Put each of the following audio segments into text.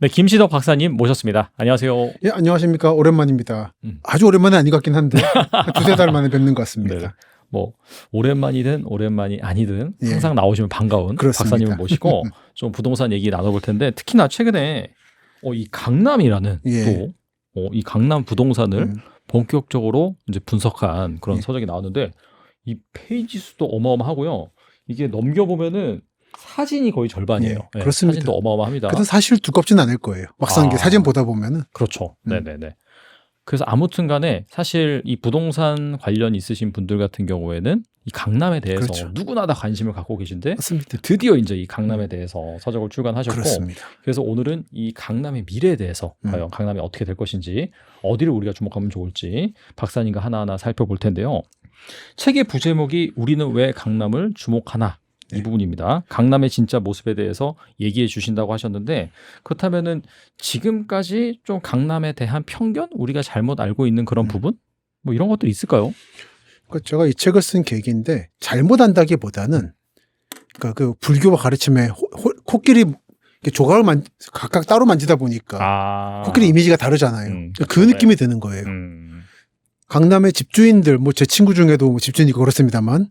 네, 김시덕 박사님 모셨습니다. 안녕하세요. 예, 안녕하십니까. 오랜만입니다. 아주 오랜만은 아닌 것 같긴 한데 한 두세 달 만에 뵙는 것 같습니다. 네. 뭐 오랜만이든 오랜만이 아니든 예. 항상 나오시면 반가운 그렇습니다. 박사님을 모시고 좀 부동산 얘기 나눠볼 텐데 특히나 최근에 이 강남이라는 예. 또 이 강남 부동산을 본격적으로 이제 분석한 그런 예. 서적이 나왔는데 이 페이지 수도 어마어마하고요. 이게 넘겨보면은 사진이 거의 절반이에요. 예, 그렇습니다. 사진도 어마어마합니다. 그래도 사실 두껍진 않을 거예요. 막상 이게 사진 보다 보면은. 그렇죠. 네네네. 그래서 아무튼 간에 사실 이 부동산 관련 있으신 분들 같은 경우에는 이 강남에 대해서 그렇죠. 누구나 다 관심을 갖고 계신데 맞습니다. 드디어 이제 이 강남에 대해서 서적을 출간하셨고 그렇습니다. 그래서 오늘은 이 강남의 미래에 대해서 과연 강남이 어떻게 될 것인지 어디를 우리가 주목하면 좋을지 박사님과 하나하나 살펴볼 텐데요. 책의 부제목이 우리는 왜 강남을 주목하나 이 부분입니다. 강남의 진짜 모습에 대해서 얘기해 주신다고 하셨는데 그렇다면은 지금까지 좀 강남에 대한 편견 우리가 잘못 알고 있는 그런 부분 뭐 이런 것도 있을까요? 그러니까 제가 이 책을 쓴 계기인데 잘못 안다기보다는 그러니까 그 불교와 가르침에 코끼리 조각을 각각 따로 만지다 보니까 코끼리 이미지가 다르잖아요. 그 느낌이 드는 거예요. 강남의 집주인들 뭐 제 친구 중에도 뭐 집주인이 그렇습니다만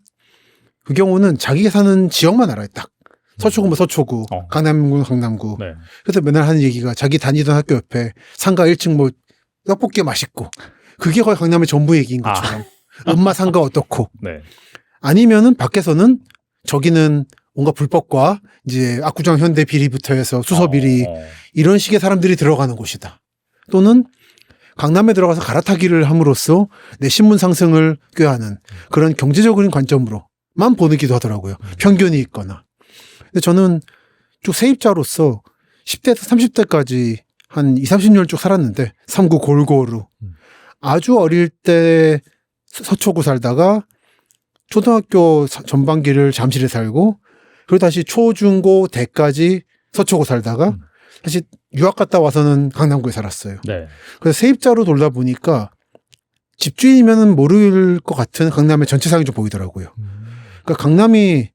그 경우는 자기가 사는 지역만 알아요. 딱 서초구면 서초구, 강남구는 강남구. 네. 그래서 맨날 하는 얘기가 자기 다니던 학교 옆에 상가 1층 뭐 떡볶이가 맛있고 그게 거의 강남의 전부 얘기인 것처럼 엄마 상가 어떻고. 네. 아니면은 밖에서는 저기는 뭔가 불법과 이제 압구정 현대 비리부터 해서 수서 비리 이런 식의 사람들이 들어가는 곳이다. 또는 강남에 들어가서 갈아타기를 함으로써 내 신분 상승을 꾀하는 그런 경제적인 관점으로만 보기도 하더라고요. 편견이 있거나. 근데 저는 쭉 세입자로서 10대에서 30대까지 한 20, 30년 쭉 살았는데 3구 골고루 아주 어릴 때 서초구 살다가 초등학교 전반기를 잠실에 살고 그리고 다시 초, 중, 고, 대까지 서초구 살다가 다시 유학 갔다 와서는 강남구에 살았어요. 네. 그래서 세입자로 돌다 보니까 집주인이면 모를 것 같은 강남의 전체상이 좀 보이더라고요. 그러니까 강남이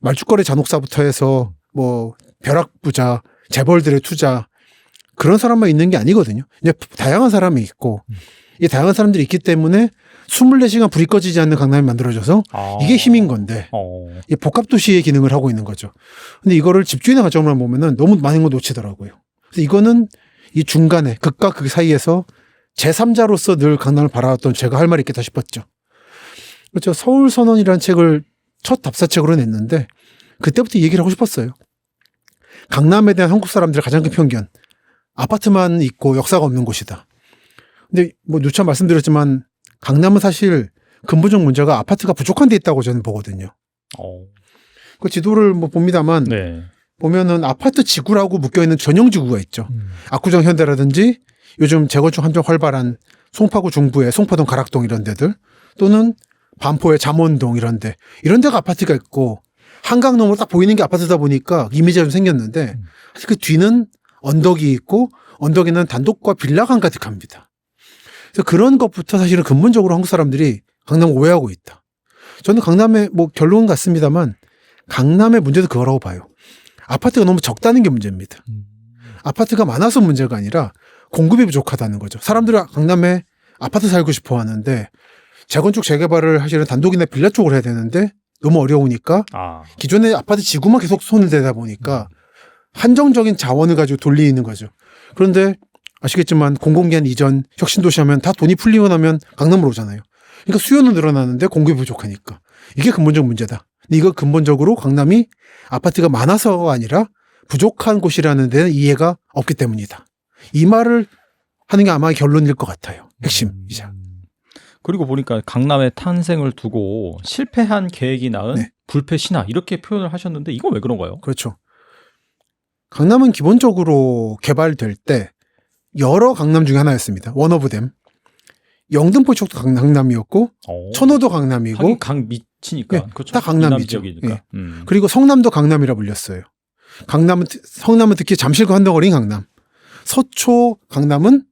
말죽거리 잔혹사부터 해서 뭐 벼락부자, 재벌들의 투자 그런 사람만 있는 게 아니거든요. 이제 다양한 사람이 있고 이 다양한 사람들이 있기 때문에 24시간 불이 꺼지지 않는 강남이 만들어져서 이게 힘인 건데 이 복합도시의 기능을 하고 있는 거죠. 근데 이거를 집주인의 관점으로 보면은 너무 많은 걸 놓치더라고요. 그래서 이거는 이 중간에 극과 극 사이에서 제3자로서 늘 강남을 바라왔던 제가 할 말이 있겠다 싶었죠. 그렇죠. 서울선언이라는 책을 첫 답사책으로 냈는데 그때부터 얘기를 하고 싶었어요. 강남에 대한 한국 사람들의 가장 큰 편견. 아파트만 있고 역사가 없는 곳이다. 근데 뭐 누차 말씀드렸지만 강남은 사실 근본적 문제가 아파트가 부족한 데 있다고 저는 보거든요. 그 지도를 뭐 봅니다만 보면은 아파트 지구라고 묶여있는 전용 지구가 있죠. 압구정 현대라든지 요즘 재건축 한정 활발한 송파구 중부의 송파동 가락동 이런 데들 또는 반포의 잠원동 이런 데가 아파트가 있고 한강 너머로 딱 보이는 게 아파트다 보니까 이미지가 좀 생겼는데 사실 그 뒤는 언덕이 있고 언덕에는 단독과 빌라가 가득합니다. 그래서 그런 것부터 사실은 근본적으로 한국 사람들이 강남을 오해하고 있다. 저는 강남의 뭐 결론 같습니다만 강남의 문제도 그거라고 봐요. 아파트가 너무 적다는 게 문제입니다. 아파트가 많아서 문제가 아니라 공급이 부족하다는 거죠. 사람들이 강남에 아파트 살고 싶어 하는데 재건축 재개발을 하시는 단독이나 빌라 쪽을 해야 되는데 너무 어려우니까 기존의 아파트 지구만 계속 손을 대다 보니까 한정적인 자원을 가지고 돌리는 거죠. 그런데 아시겠지만 공공기관 이전 혁신도시 하면 다 돈이 풀리고 나면 강남으로 오잖아요. 그러니까 수요는 늘어나는데 공급이 부족하니까. 이게 근본적 문제다. 근데 이거 근본적으로 강남이 아파트가 많아서가 아니라 부족한 곳이라는 데는 이해가 없기 때문이다. 이 말을 하는 게 아마 결론일 것 같아요. 핵심이자. 그리고 보니까 강남의 탄생을 두고 실패한 계획이 낳은 불패 신화 이렇게 표현을 하셨는데 이건 왜 그런가요? 그렇죠. 강남은 기본적으로 개발될 때 여러 강남 중에 하나였습니다. 원 오브 댐. 영등포 쪽도 강남이었고 천호도 강남이고 강 밑이니까 그렇죠. 다 강남이죠. 네. 그리고 성남도 강남이라 불렸어요. 성남은 특히 잠실과 한덩어리 강남. 서초 강남은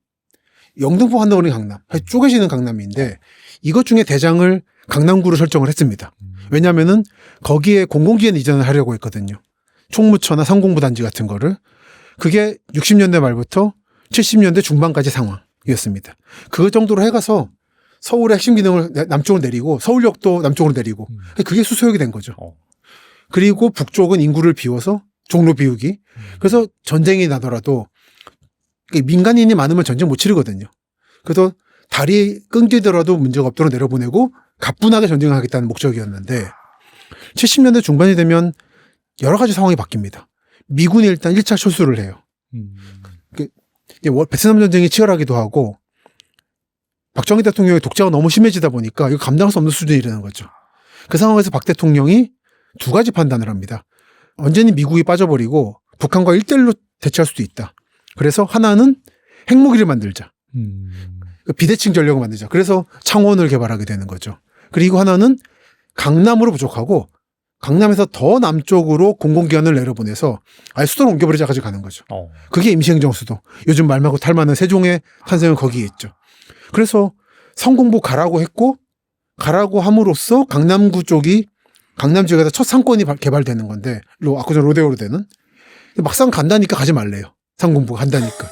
영등포 한덩어리 강남. 쪼개지는 강남인데 이것 중에 대장을 강남구로 설정을 했습니다. 왜냐하면은 거기에 공공기관 이전을 하려고 했거든요. 총무처나 상공부 단지 같은 거를. 그게 60년대 말부터 70년대 중반까지 상황이었습니다. 그 정도로 해가서 서울의 핵심 기능을 남쪽으로 내리고 서울역도 남쪽으로 내리고 그게 수서역이 된 거죠. 그리고 북쪽은 인구를 비워서 종로 비우기. 그래서 전쟁이 나더라도 민간인이 많으면 전쟁 못 치르거든요. 그래서 다리 끊기더라도 문제가 없도록 내려보내고 가뿐하게 전쟁을 하겠다는 목적이었는데 70년대 중반이 되면 여러 가지 상황이 바뀝니다. 미군이 일단 1차 철수를 해요. 베트남 전쟁이 치열하기도 하고 박정희 대통령의 독재가 너무 심해지다 보니까 이거 감당할 수 없는 수준이 일어나는 거죠. 그 상황에서 박 대통령이 두 가지 판단을 합니다. 언제니 미국이 빠져버리고 북한과 1대1로 대치할 수도 있다. 그래서 하나는 핵무기를 만들자. 비대칭 전력을 만들자. 그래서 창원을 개발하게 되는 거죠. 그리고 하나는 강남으로 부족하고 강남에서 더 남쪽으로 공공기관을 내려보내서 아예 수도를 옮겨버리자까지 가는 거죠. 그게 임시행정수도. 요즘 말하고 탈만한 세종의 탄생은 거기에 있죠. 그래서 성공부 가라고 했고 가라고 함으로써 강남구 쪽이 강남 지역에서 첫 상권이 개발되는 건데 아까 로데오로 되는 막상 간다니까 가지 말래요. 상공부가 간다니까.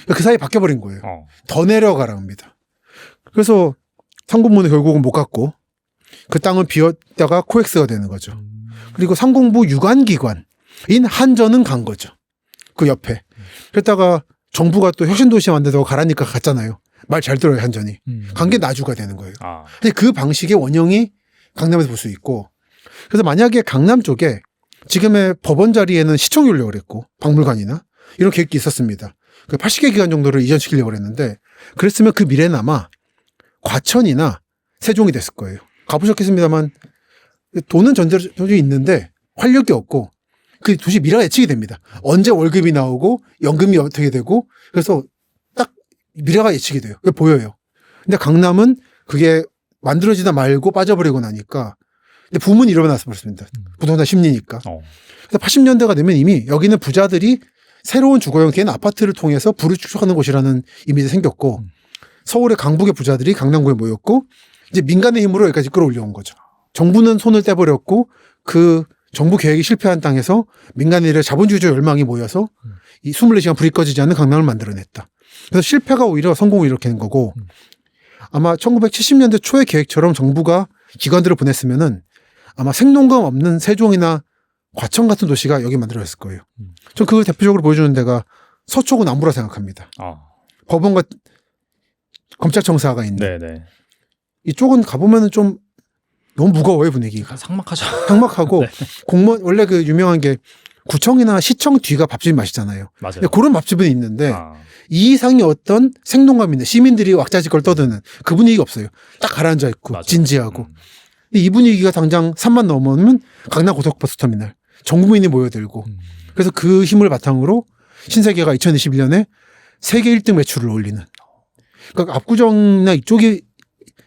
그 사이에 바뀌어버린 거예요. 더 내려가라 합니다. 그래서 상공부는 결국은 못 갔고 그 땅은 비었다가 코엑스가 되는 거죠. 그리고 상공부 유관기관인 한전은 간 거죠. 그 옆에. 그랬다가 정부가 또 혁신도시 만들다가 가라니까 갔잖아요. 말 잘 들어요, 한전이. 간 게 나주가 되는 거예요. 근데 그 방식의 원형이 강남에서 볼 수 있고 그래서 만약에 강남 쪽에 지금의 법원 자리에는 시청 열려고 그랬고 박물관이나 이런 계획이 있었습니다. 80개 기관 정도를 이전시키려고 그랬는데 그랬으면 그 미래는 아마 과천이나 세종이 됐을 거예요. 가보셨겠습니다만 돈은 전제로 있는데 활력이 없고 그 도시 미래가 예측이 됩니다. 언제 월급이 나오고 연금이 어떻게 되고 그래서 딱 미래가 예측이 돼요. 그게 보여요. 근데 강남은 그게 만들어지다 말고 빠져버리고 나니까 근데 붐은 일어나서 그렇습니다. 부동산 심리니까. 그래서 80년대가 되면 이미 여기는 부자들이 새로운 주거 형태인 아파트를 통해서 부를 축적하는 곳이라는 이미지가 생겼고 서울의 강북의 부자들이 강남구에 모였고 이제 민간의 힘으로 여기까지 끌어올려온 거죠. 정부는 손을 떼버렸고 그 정부 계획이 실패한 땅에서 민간인의 자본주의적 열망이 모여서 이 24시간 불이 꺼지지 않는 강남을 만들어냈다. 그래서 실패가 오히려 성공을 일으키는 거고 아마 1970년대 초의 계획처럼 정부가 기관들을 보냈으면은 아마 생동감 없는 세종이나 과천 같은 도시가 여기 만들어졌을 거예요. 전 그걸 대표적으로 보여주는 데가 서초구 남부라 생각합니다. 법원과 검찰청사가 있는. 네네. 이쪽은 가보면은 좀 너무 무거워요, 분위기가. 삭막하죠. 삭막하고 네. 공무원 원래 그 유명한 게 구청이나 시청 뒤가 밥집이 맛있잖아요. 맞아요. 근데 그런 밥집은 있는데 이 이상의 어떤 생동감 있는 시민들이 왁자지껄 떠드는 그 분위기가 없어요. 딱 가라앉아 있고 맞아요. 진지하고. 근데 이 분위기가 당장 산만 넘으면 강남 고속버스터미널 전국민이 모여들고 그래서 그 힘을 바탕으로 신세계가 2021년에 세계 1등 매출을 올리는. 그러니까 압구정이나 이쪽이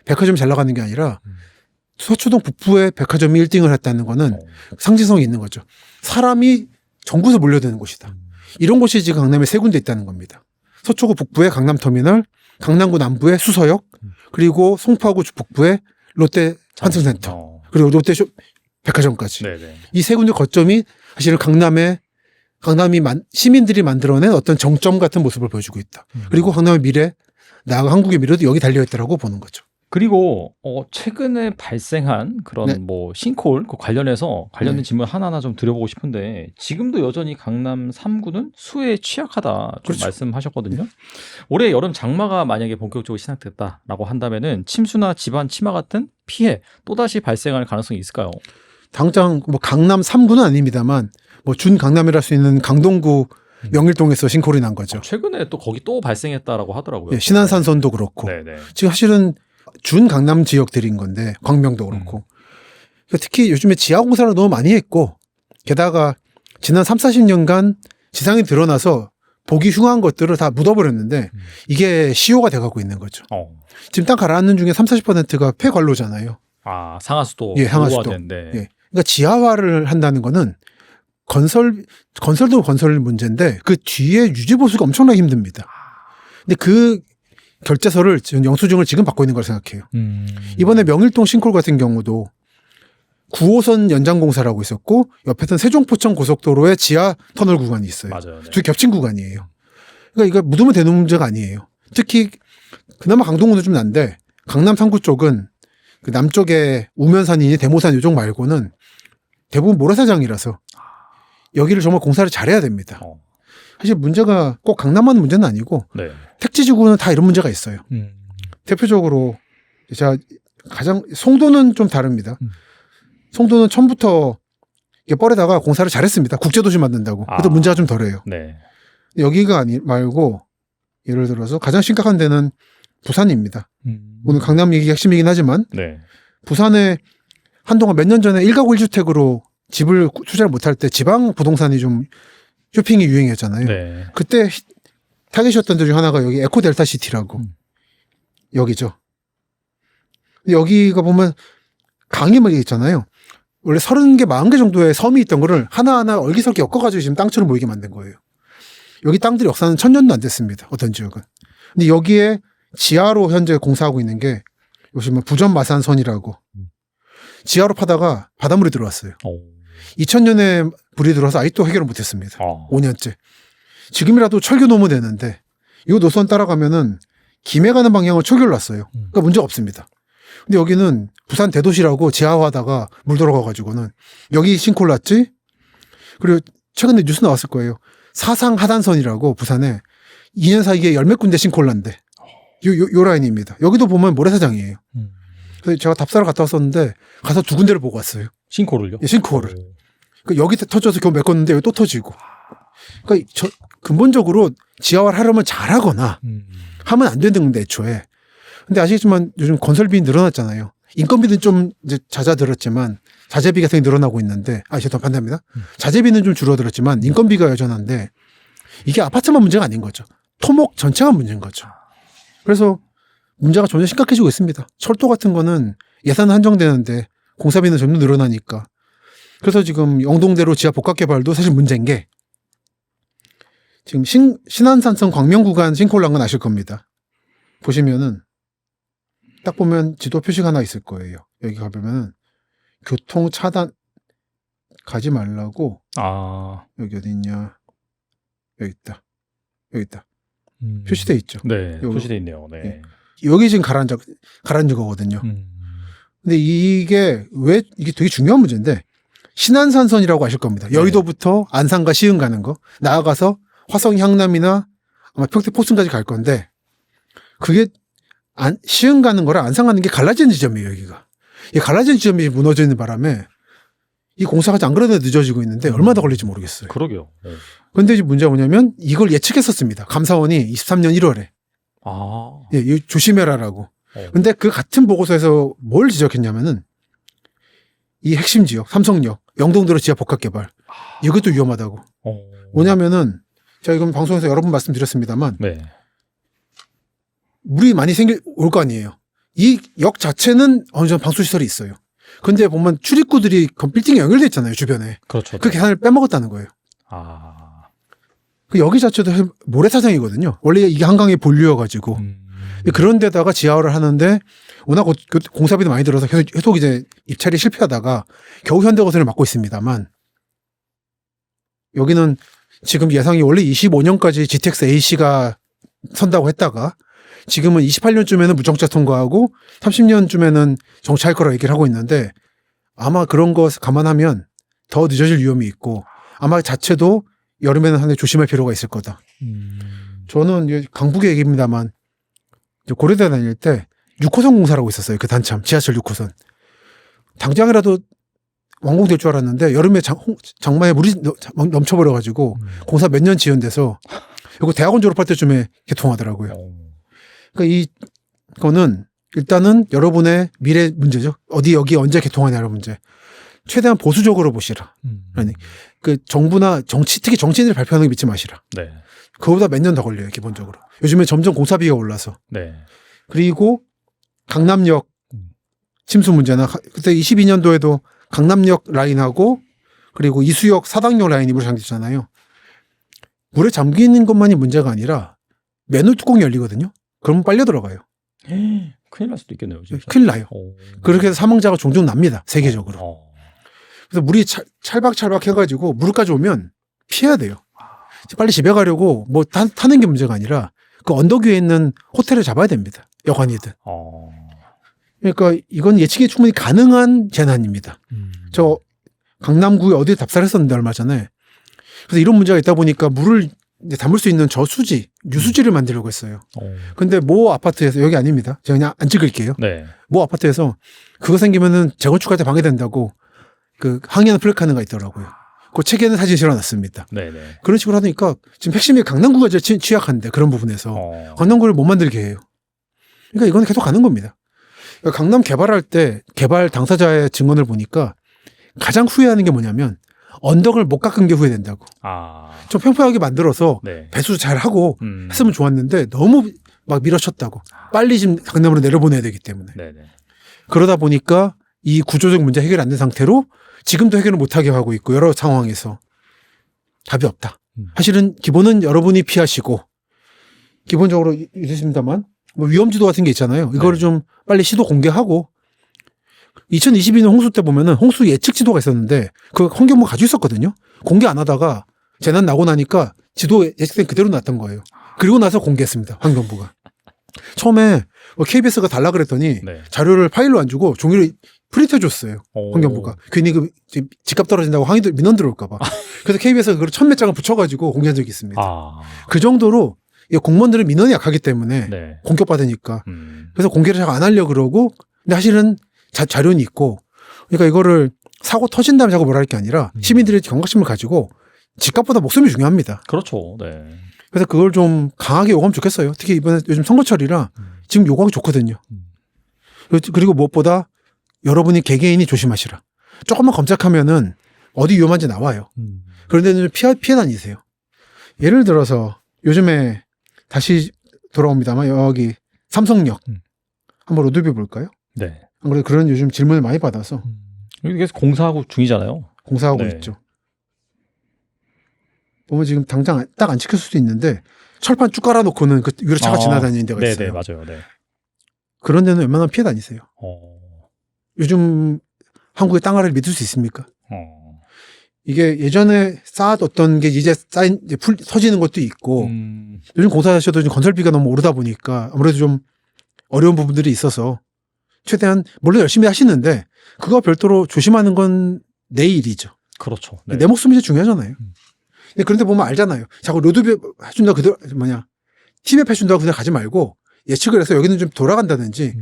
백화점이 잘 나가는 게 아니라 서초동 북부에 백화점이 1등을 했다는 거는 상징성이 있는 거죠. 사람이 전국에서 몰려드는 곳이다. 이런 곳이 지금 강남에 세 군데 있다는 겁니다. 서초구 북부에 강남터미널, 강남구 남부에 수서역, 그리고 송파구 북부에 롯데 환승센터, 그리고 롯데 백화점까지. 이 세 군데 거점이 사실은 강남이 시민들이 만들어낸 어떤 정점 같은 모습을 보여주고 있다. 그리고 강남의 미래, 나아가 한국의 미래도 여기 달려있다라고 보는 거죠. 그리고 최근에 발생한 그런 뭐 싱크홀 그 관련된 질문 하나하나 좀 드려보고 싶은데 지금도 여전히 강남 3구는 수해에 취약하다 좀 그렇죠. 말씀하셨거든요. 올해 여름 장마가 만약에 본격적으로 시작됐다라고 한다면은 침수나 집안 침하 같은 피해 또다시 발생할 가능성이 있을까요? 당장 뭐 강남 3구는 아닙니다만 뭐 준 강남이라 할 수 있는 강동구 명일동에서 싱크홀이 난 거죠. 최근에 또 거기 또 발생했다라고 하더라고요. 신안산선도 그렇고. 네네. 지금 사실은 준 강남 지역들인 건데 광명도 그렇고 특히 요즘에 지하 공사를 너무 많이 했고 게다가 지난 30-40년간 지상이 드러나서 보기 흉한 것들을 다 묻어버렸는데 이게 시효가 돼가고 있는 거죠. 지금 땅 가라앉는 중에 30-40%가 폐관로잖아요. 상하수도. 예, 상하수도. 네. 예. 그러니까 지하화를 한다는 거는 건설도 건설 문제인데 그 뒤에 유지보수가 엄청나게 힘듭니다. 근데 그 결재서를 지금 영수증을 지금 받고 있는 걸 생각해요. 이번에 명일동 싱크홀 같은 경우도 9호선 연장공사라고 있었고 옆에는 세종포천 고속도로의 지하 터널 구간이 있어요. 맞아요. 네. 두 겹친 구간이에요. 그러니까 이거 묻으면 되는 문제가 아니에요. 특히 그나마 강동구는 좀 난데 강남 3구 쪽은 그 남쪽에 우면산이니 대모산 이쪽 말고는 대부분 모래사장이라서 여기를 정말 공사를 잘해야 됩니다. 사실 문제가 꼭 강남만 문제는 아니고 네. 택지지구는 다 이런 문제가 있어요. 대표적으로 제가 가장 송도는 좀 다릅니다. 송도는 처음부터 이게 뻘에다가 공사를 잘했습니다. 국제도시 만든다고. 그래도 문제가 좀 덜해요. 네. 여기가 말고 예를 들어서 가장 심각한 데는 부산입니다. 오늘 강남 얘기가 핵심이긴 하지만 네. 부산에 한동안 몇 년 전에 1가구 1주택으로 집을 투자를 못할 때 지방 부동산이 좀 쇼핑이 유행이었잖아요. 네. 그때 타겟이었던 데 중 하나가 여기 에코델타시티라고 여기죠. 여기가 보면 강이 있잖아요. 원래 30개, 40개 정도의 섬이 있던 거를 하나하나 얼기설기 엮어가지고 지금 땅처럼 보이게 만든 거예요. 여기 땅들이 역사는 1000년도 안 됐습니다. 어떤 지역은. 근데 여기에 지하로 현재 공사하고 있는 게 요즘은 부전마산선이라고 지하로 파다가 바닷물이 들어왔어요. 2000년에 불이 들어와서 아직도 해결을 못했습니다. 5년째. 지금이라도 철교 놓으면 되는데 이 노선 따라가면은 김해 가는 방향을 철교를 놨어요. 그러니까 문제가 없습니다. 근데 여기는 부산 대도시라고 지하화하다가 물 들어가가지고는 여기 싱크홀 났지? 그리고 최근에 뉴스 나왔을 거예요. 사상 하단선이라고 부산에 2년 사이에 열몇 군데 싱크홀 난대. 요 라인입니다. 여기도 보면 모래사장이에요. 그래서 제가 답사를 갔다 왔었는데 가서 두 군데를 보고 왔어요. 싱크홀을요? 예, 싱크홀을. 그러니까 여기 터져서 겨우 메꿨는데 여기 또 터지고. 그러니까 근본적으로 지하화를 하려면 잘하거나 하면 안 되는 건데 애초에. 근데 아시겠지만 요즘 건설비 늘어났잖아요. 인건비는 좀 이제 잦아들었지만 자재비 같은 게 늘어나고 있는데 반대합니다. 자재비는 좀 줄어들었지만 인건비가 여전한데 이게 아파트만 문제가 아닌 거죠. 토목 전체가 문제인 거죠. 그래서 문제가 점점 심각해지고 있습니다. 철도 같은 거는 예산은 한정되는데 공사비는 점점 늘어나니까. 그래서 지금 영동대로 지하 복합 개발도 사실 문제인 게 지금 신안산성 광명 구간 싱크홀 난 건 아실 겁니다. 보시면은 딱 보면 지도 표시가 하나 있을 거예요. 여기 가보면은 교통 차단 가지 말라고. 여기 어디 있냐? 여기 있다. 여기 있다. 표시돼 있죠. 네, 여기. 표시돼 있네요. 네. 네. 여기 지금 가라앉은 거거든요. 근데 이게 되게 중요한 문제인데 신안산선이라고 아실 겁니다. 여의도부터 안산과 시흥 가는 거. 나아가서 화성 향남이나 아마 평택 포승까지 갈 건데 그게 시흥 가는 거랑 안산 가는 게 갈라지는 지점이에요, 여기가. 이 갈라지는 지점이 무너져 있는 바람에 이 공사가 안 그래도 늦어지고 있는데 얼마나 더 걸릴지 모르겠어요. 그러게요. 네. 그런데 이제 문제가 뭐냐면 이걸 예측했었습니다. 감사원이 23년 1월에. 예, 이거 조심해라라고. 근데 그 같은 보고서에서 뭘 지적했냐면은 이 핵심 지역, 삼성역, 영동도로 지하 복합 개발. 이것도 위험하다고. 뭐냐면은 제가 이건 방송에서 여러 번 말씀드렸습니다만 네. 물이 많이 올 거 아니에요. 이 역 자체는 어느 정도 방수시설이 있어요. 근데 보면 출입구들이 빌딩에 연결돼 있잖아요, 주변에. 그렇죠. 그 계산을 빼먹었다는 거예요. 그 여기 자체도 모래사장이거든요. 원래 이게 한강의 본류여가지고. 그런 데다가 지하화를 하는데 워낙 공사비도 많이 들어서 계속 이제 입찰이 실패하다가 겨우 현대건설을 맡고 있습니다만 여기는 지금 예상이 원래 25년까지 GTX A씨가 선다고 했다가 지금은 28년쯤에는 무정차 통과하고 30년쯤에는 정차할 거라고 얘기를 하고 있는데 아마 그런 거 감안하면 더 늦어질 위험이 있고 아마 자체도 여름에는 상당히 조심할 필요가 있을 거다. 저는 강북의 얘기입니다만 고려대 다닐 때 6호선 공사라고 있었어요. 그 단참 지하철 6호선. 당장이라도 완공될 줄 알았는데 여름에 장마에 물이 넘쳐버려가지고 공사 몇 년 지연돼서 이거 대학원 졸업할 때쯤에 개통하더라고요. 그러니까 이거는 일단은 여러분의 미래 문제죠. 여기 언제 개통하냐는 문제. 최대한 보수적으로 보시라. 아니, 그 정부나 특히 정치인들이 발표하는 거 믿지 마시라. 네. 그거보다 몇 년 더 걸려요, 기본적으로. 요즘에 점점 공사비가 올라서. 네. 그리고 강남역 침수 문제나 그때 22년도에도 강남역 라인하고 그리고 이수역 사당역 라인이 물에 잠겼잖아요. 물에 잠기는 것만이 문제가 아니라 맨홀 뚜껑이 열리거든요. 그러면 빨려 들어가요. 큰일 날 수도 있겠네요. 진짜. 큰일 나요. 그렇게 해서 사망자가 종종 납니다. 세계적으로. 그래서 물이 찰박찰박 해가지고 무릎까지 오면 피해야 돼요. 빨리 집에 가려고 뭐 타는 게 문제가 아니라 그 언덕 위에 있는 호텔을 잡아야 됩니다. 여관이든. 그러니까 이건 예측이 충분히 가능한 재난입니다. 저 강남구에 어디에 답사를 했었는데 얼마 전에. 그래서 이런 문제가 있다 보니까 물을 이제 담을 수 있는 저수지, 유수지를 만들려고 했어요. 근데 모 아파트에서, 여기 아닙니다. 제가 그냥 안 찍을게요. 네. 모 아파트에서 그거 생기면은 재건축할 때 방해된다고 그 항의하는 플래카드가 있더라고요. 그 책에는 사진 실어놨습니다. 네네. 그런 식으로 하니까 지금 핵심이 강남구가 제일 취약한데 그런 부분에서 강남구를 못 만들게 해요. 그러니까 이건 계속 가는 겁니다. 그러니까 강남 개발할 때 개발 당사자의 증언을 보니까 가장 후회하는 게 뭐냐면 언덕을 못 깎은 게 후회된다고. 좀 평평하게 만들어서 네. 배수 잘 하고 했으면 좋았는데 너무 막 밀어쳤다고. 빨리 지금 강남으로 내려보내야 되기 때문에. 네네. 그러다 보니까 이 구조적 문제 해결이 안 된 상태로 지금도 해결을 못하게 하고 있고 여러 상황에서 답이 없다. 사실은 기본은 여러분이 피하시고 기본적으로 이랬습니다만 뭐 위험지도 같은 게 있잖아요. 이거를 좀 빨리 시도 공개하고 2022년 홍수 때 보면은 홍수 예측 지도가 있었는데 그 환경부 가지고 있었거든요. 공개 안 하다가 재난 나고 나니까 지도 예측된 그대로 났던 거예요. 그리고 나서 공개했습니다. 환경부가. 처음에 KBS가 달라 그랬더니 자료를 파일로 안 주고 종이를 프린트해 줬어요. 환경부가. 괜히 그 집값 떨어진다고 항의들 민원 들어올까 봐. 그래서 KBS가 그걸 1000몇 장을 붙여가지고 공개한 적이 있습니다. 그 정도로 공무원들은 민원이 약하기 때문에 공격받으니까. 그래서 공개를 잘 안 하려고 그러고 근데 사실은 자료는 있고 그러니까 이거를 사고 터진 다음에 자꾸 뭐라 할 게 아니라 시민들의 경각심을 가지고 집값보다 목숨이 중요합니다. 그렇죠. 네. 그래서 그걸 좀 강하게 요구하면 좋겠어요. 특히 이번에 요즘 선거철이라 지금 요구하기 좋거든요. 그리고 무엇보다 여러분이 개개인이 조심하시라. 조금만 검색하면은 어디 위험한지 나와요. 그런데 좀 피해 다니세요. 예를 들어서 요즘에 다시 돌아옵니다만 여기 삼성역 한번 로드뷰 볼까요? 네. 안 그래도 그런 요즘 질문을 많이 받아서 여기 계속 공사하고 중이잖아요. 공사하고 있죠. 보면 지금 당장 딱 안 찍힐 수도 있는데 철판 쭉 깔아놓고는 그 위로 차가 지나다니는 데가 있어요. 네네 맞아요. 네. 그런 데는 웬만하면 피해 다니세요. 요즘 한국의 땅아래를 믿을 수 있습니까? 이게 예전에 쌓아뒀던 게 이제 서지는 것도 있고 요즘 공사하셔도 건설비가 너무 오르다 보니까 아무래도 좀 어려운 부분들이 있어서 최대한 물론 열심히 하시는데 그거 별도로 조심하는 건 내 일이죠. 그렇죠. 네. 내 목숨이 제일 중요하잖아요. 그런데 보면 알잖아요. 자꾸 로드뷰 해준다 그대로 티맵 해준다고 그냥 가지 말고 예측을 해서 여기는 좀 돌아간다든지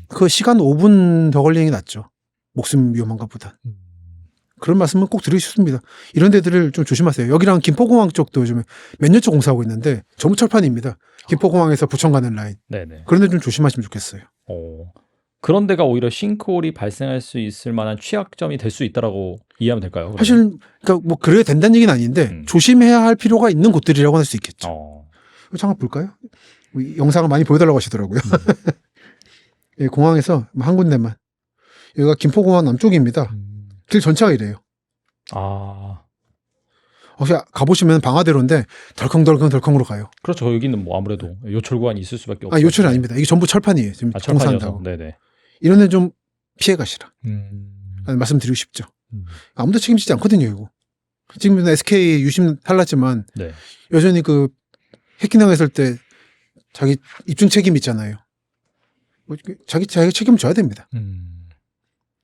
그 시간 5분 더 걸리는 게 낫죠. 목숨 위험한 것보다. 그런 말씀은 꼭 드리고 싶습니다. 이런 데들을 좀 조심하세요. 여기랑 김포공항 쪽도 요즘에 몇 년째 공사하고 있는데 전부 철판입니다. 김포공항에서 부천 가는 라인. 네네. 그런 데 좀 조심하시면 좋겠어요. 그런 데가 오히려 싱크홀이 발생할 수 있을 만한 취약점이 될 수 있다라고 이해하면 될까요? 그러면? 사실 그러니까 뭐 그래야 된다는 얘기는 아닌데 조심해야 할 필요가 있는 곳들이라고 할 수 있겠죠. 잠깐 볼까요? 영상을 많이 보여달라고 하시더라고요. 예, 공항에서 한 군데만. 여기가 김포공항 남쪽입니다. 길 전체가 이래요. 혹시 가보시면 방화대로인데 덜컹덜컹으로 가요. 그렇죠. 여기는 뭐 아무래도 요철 구간이 있을 수밖에 없어요. 요철이 아닙니다. 이게 전부 철판이에요. 지금 공사한다고. 네네. 이런 데 좀 피해 가시라. 말씀드리고 싶죠. 아무도 책임지지 않거든요, 이거. 지금 SK 유심 탈났지만 여전히 그 해킹당했을 때 자기 입증 책임 있잖아요. 자기가 책임 져야 됩니다.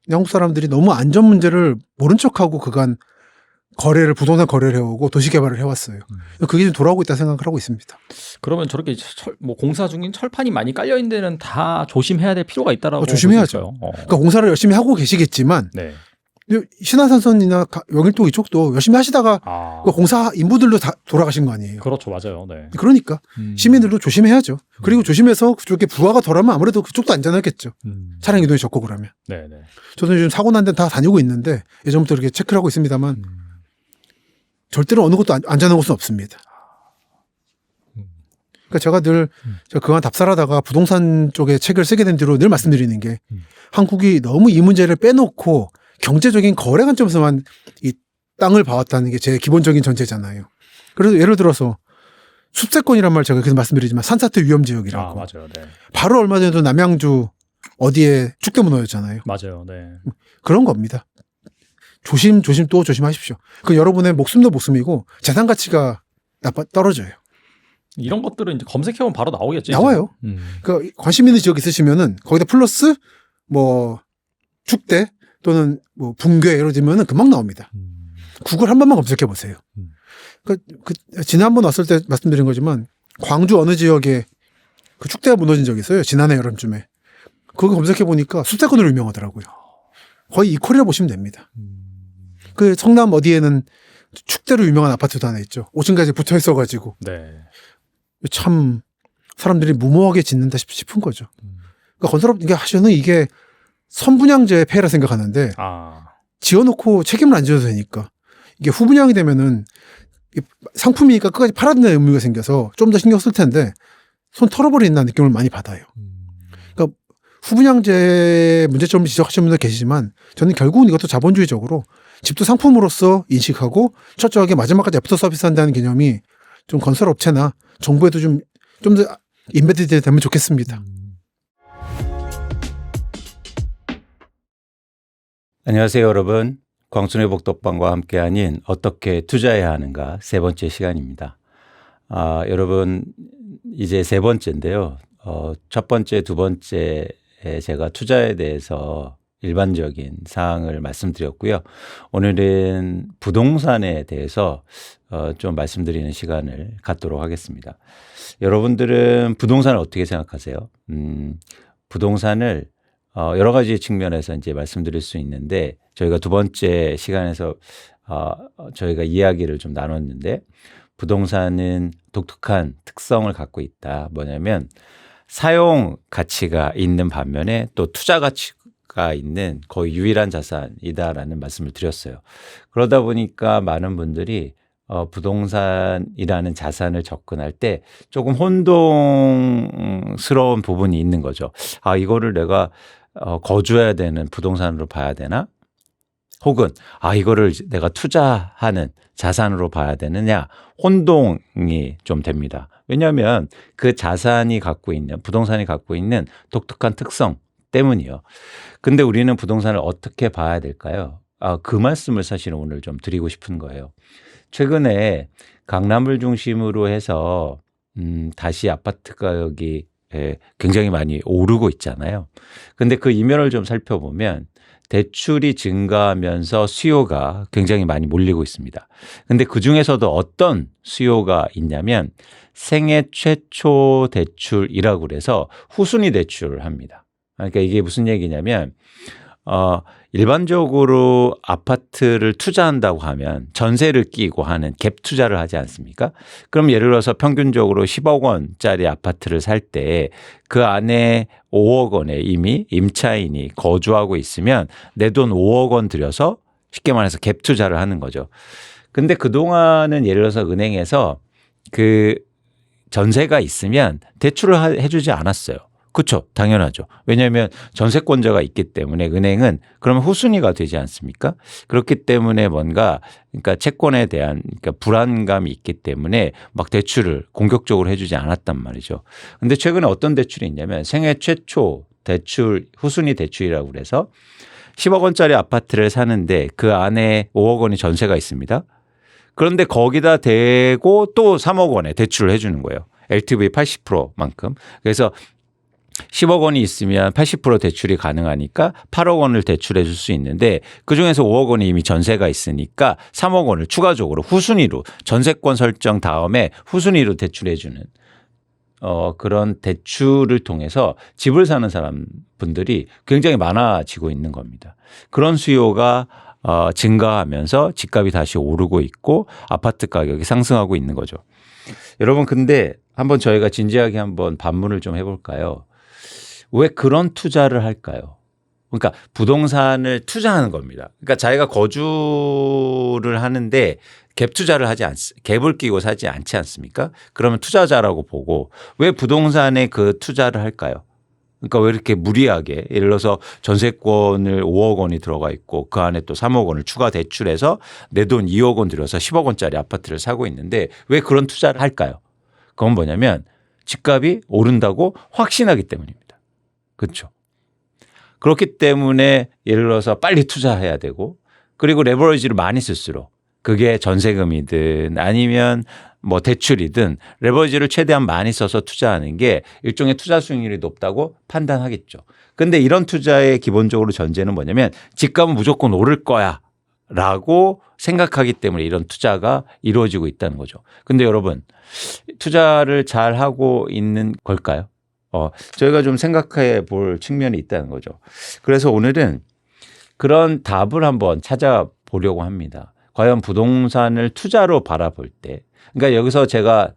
한국 사람들이 너무 안전 문제를 모른 척하고 그간 부동산 거래를 해오고 도시 개발을 해왔어요. 그게 좀 돌아오고 있다 생각을 하고 있습니다. 그러면 저렇게 뭐 공사 중인 철판이 많이 깔려 있는 데는 다 조심해야 될 필요가 있다라고 조심해야죠. 그러니까 공사를 열심히 하고 계시겠지만 신화산선이나 영일동 이쪽도 열심히 하시다가 그 공사 인부들도 다 돌아가신 거 아니에요. 그렇죠, 맞아요. 네. 그러니까 시민들도 조심해야죠. 그리고 조심해서 그쪽에 부하가 덜하면 아무래도 그쪽도 안전하겠죠. 차량 이동이 적고 그러면. 네네. 저도 요즘 사고 난 데는 다 다니고 있는데 예전부터 이렇게 체크를 하고 있습니다만 절대로 어느 곳도 안전한 곳은 없습니다. 그러니까 제가 늘 그간 답사하다가 부동산 쪽에 책을 쓰게 된 뒤로 늘 말씀드리는 게 한국이 너무 이 문제를 빼놓고 경제적인 거래 관점에서만 이 땅을 봐왔다는 게 제 기본적인 전제잖아요. 그래서 예를 들어서 숲세권이란 말 제가 계속 말씀드리지만 산사태 위험 지역이라고. 맞아요. 네. 바로 얼마 전에도 남양주 어디에 축대문호였잖아요. 맞아요. 네. 그런 겁니다. 조심 또 조심하십시오. 그 여러분의 목숨도 목숨이고 재산 가치가 떨어져요. 이런 것들은 이제 검색해보면 바로 나오겠지. 나와요. 그러니까 관심 있는 지역 있으시면은 거기다 플러스 뭐 축대 또는 뭐 붕괴 이러지면은 금방 나옵니다. 구글 한 번만 검색해 보세요. 지난번 왔을 때 말씀드린 거지만 광주 어느 지역에 그 축대가 무너진 적이 있어요. 지난해 여름쯤에. 그거 검색해 보니까 숲세권으로 유명하더라고요. 거의 이퀄이라 보시면 됩니다. 그 성남 어디에는 축대로 유명한 아파트도 하나 있죠. 5층까지 붙어 있어가지고. 네. 참 사람들이 무모하게 짓는다 싶은 거죠. 그러니까 건설업 이게 하셔는 이게 선분양제의 폐해라 생각하는데 지어놓고 책임을 안 져도 되니까 이게 후분양이 되면은 상품이니까 끝까지 팔아야 된다는 의무가 생겨서 좀 더 신경 쓸 텐데 손 털어버린다는 느낌을 많이 받아요. 그러니까 후분양제 문제점을 지적하시는 분들 계시지만 저는 결국은 이것도 자본주의적으로 집도 상품으로서 인식하고 철저하게 마지막까지 애프터 서비스 한다는 개념이 좀 건설업체나 정부에도 좀 더 인베디드 되면 좋겠습니다. 안녕하세요, 여러분. 광순의 복덕방과 함께 하는 어떻게 투자해야 하는가 세 번째 시간입니다. 여러분 이제 세 번째인데요. 첫 번째, 두 번째에 제가 투자에 대해서 일반적인 사항을 말씀드렸고요. 오늘은 부동산에 대해서 좀 말씀드리는 시간을 갖도록 하겠습니다. 여러분들은 부동산을 어떻게 생각하세요? 부동산을 여러 가지 측면에서 이제 말씀드릴 수 있는데 저희가 두 번째 시간에서 저희가 이야기를 좀 나눴는데 부동산은 독특한 특성을 갖고 있다. 뭐냐면 사용 가치가 있는 반면에 또 투자 가치가 있는 거의 유일한 자산이다라는 말씀을 드렸어요. 그러다 보니까 많은 분들이 부동산이라는 자산을 접근할 때 조금 혼동스러운 부분이 있는 거죠. 이거를 내가 거주해야 되는 부동산으로 봐야 되나? 혹은 이거를 내가 투자하는 자산으로 봐야 되느냐? 혼동이 좀 됩니다. 왜냐하면 그 자산이 갖고 있는 부동산이 갖고 있는 독특한 특성 때문이요. 근데 우리는 부동산을 어떻게 봐야 될까요? 그 말씀을 사실은 오늘 좀 드리고 싶은 거예요. 최근에 강남을 중심으로 해서 다시 아파트 가격이 굉장히 많이 오르고 있잖아요. 근데 그 이면을 좀 살펴보면 대출이 증가하면서 수요가 굉장히 많이 몰리고 있습니다. 근데 그 중에서도 어떤 수요가 있냐면 생애 최초 대출이라고 그래서 후순위 대출을 합니다. 그러니까 이게 무슨 얘기냐면 일반적으로 아파트를 투자한다고 하면 전세를 끼고 하는 갭 투자를 하지 않습니까? 그럼 예를 들어서 평균적으로 10억 원짜리 아파트를 살 때 그 안에 5억 원에 이미 임차인이 거주하고 있으면 내 돈 5억 원 들여서 쉽게 말해서 갭 투자를 하는 거죠. 근데 그동안은 예를 들어서 은행에서 그 전세가 있으면 대출을 해주지 않았어요. 그렇죠. 당연하죠. 왜냐하면 전세권자가 있기 때문에 은행은 그러면 후순위가 되지 않습니까? 그렇기 때문에 뭔가 그러니까 채권에 대한 그러니까 불안감이 있기 때문에 막 대출을 공격적으로 해주지 않았단 말이죠. 그런데 최근에 어떤 대출이 있냐면 생애 최초 대출 후순위 대출이라고 그래서 10억 원짜리 아파트를 사는데 그 안에 5억 원이 전세가 있습니다. 그런데 거기다 대고 또 3억 원에 대출을 해주는 거예요. LTV 80%만큼. 그래서 10억 원이 있으면 80% 대출이 가능하니까 8억 원을 대출해 줄 수 있는데 그중에서 5억 원이 이미 전세가 있으니까 3억 원을 추가적으로 후순위로 전세권 설정 다음에 후순위로 대출해 주는 그런 대출을 통해서 집을 사는 분들이 굉장히 많아지고 있는 겁니다. 그런 수요가 증가하면서 집값이 다시 오르고 있고 아파트 가격이 상승하고 있는 거죠. 여러분 근데 한번 저희가 진지하게 한번 반문을 좀 해볼까요? 왜 그런 투자를 할까요? 그러니까 부동산을 투자하는 겁니다. 그러니까 자기가 거주를 하는데 갭 투자를 갭을 끼고 사지 않지 않습니까? 그러면 투자자라고 보고 왜 부동산에 그 투자를 할까요? 그러니까 왜 이렇게 무리하게 예를 들어서 전세권을 5억 원이 들어가 있고 그 안에 또 3억 원을 추가 대출해서 내 돈 2억 원 들여서 10억 원짜리 아파트를 사고 있는데 왜 그런 투자를 할까요? 그건 뭐냐면 집값이 오른다고 확신하기 때문입니다. 그렇죠. 그렇기 때문에 예를 들어서 빨리 투자해야 되고 그리고 레버리지를 많이 쓸수록 그게 전세금이든 아니면 뭐 대출이든 레버리지를 최대한 많이 써서 투자하는 게 일종의 투자 수익률이 높다고 판단하겠죠. 근데 이런 투자의 기본적으로 전제는 뭐냐면 집값은 무조건 오를 거야 라고 생각하기 때문에 이런 투자가 이루어지고 있다는 거죠. 근데 여러분, 투자를 잘 하고 있는 걸까요? 저희가 좀 생각해 볼 측면이 있다는 거죠. 그래서 오늘은 그런 답을 한번 찾아보려고 합니다. 과연 부동산을 투자로 바라볼 때, 그러니까 여기서 제가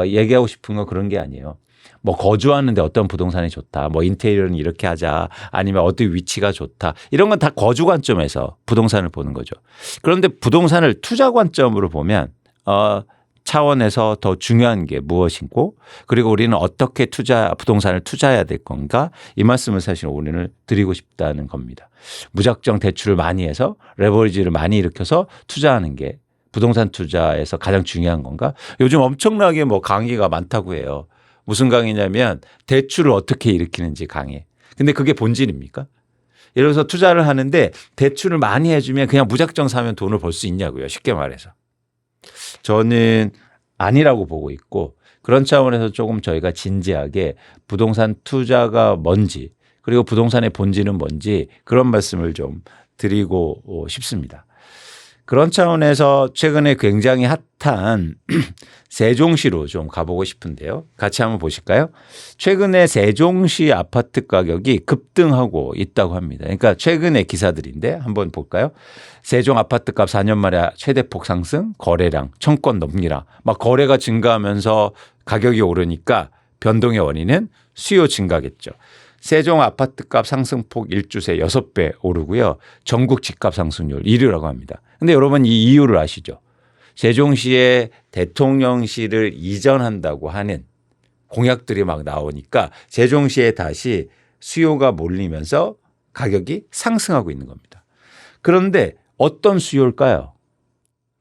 얘기하고 싶은 건 그런 게 아니에요. 뭐 거주하는데 어떤 부동산이 좋다, 뭐 인테리어는 이렇게 하자, 아니면 어디 위치가 좋다, 이런 건 다 거주 관점에서 부동산을 보는 거죠. 그런데 부동산을 투자 관점으로 보면 차원에서 더 중요한 게 무엇이고, 그리고 우리는 어떻게 부동산을 투자해야 될 건가, 이 말씀을 사실 오늘 드리고 싶다는 겁니다. 무작정 대출을 많이 해서 레버리지를 많이 일으켜서 투자하는 게 부동산 투자에서 가장 중요한 건가? 요즘 엄청나게 뭐 강의가 많다고 해요. 무슨 강의냐면 대출을 어떻게 일으키는지 강의. 근데 그게 본질입니까? 예를 들어서 투자를 하는데 대출을 많이 해주면 그냥 무작정 사면 돈을 벌 수 있냐고요. 쉽게 말해서. 저는 아니라고 보고 있고, 그런 차원에서 조금 저희가 진지하게 부동산 투자가 뭔지, 그리고 부동산의 본질은 뭔지, 그런 말씀을 좀 드리고 싶습니다. 그런 차원에서 최근에 굉장히 핫한 세종시로 좀 가보고 싶은데요. 같이 한번 보실까요? 최근에 세종시 아파트 가격이 급등하고 있다고 합니다. 그러니까 최근의 기사들인데 한번 볼까요? 세종 아파트값 4년 만에 최대폭 상승, 거래량 1000건 넘기라. 막 거래가 증가하면서 가격이 오르니까 변동의 원인은 수요 증가겠죠. 세종 아파트값 상승폭 일주새 6배 오르고요. 전국 집값 상승률 1위라고 합니다. 그런데 여러분 이 이유를 아시죠? 세종시에 대통령실을 이전한다고 하는 공약들이 막 나오니까 세종시에 다시 수요가 몰리면서 가격이 상승하고 있는 겁니다. 그런데 어떤 수요일까요?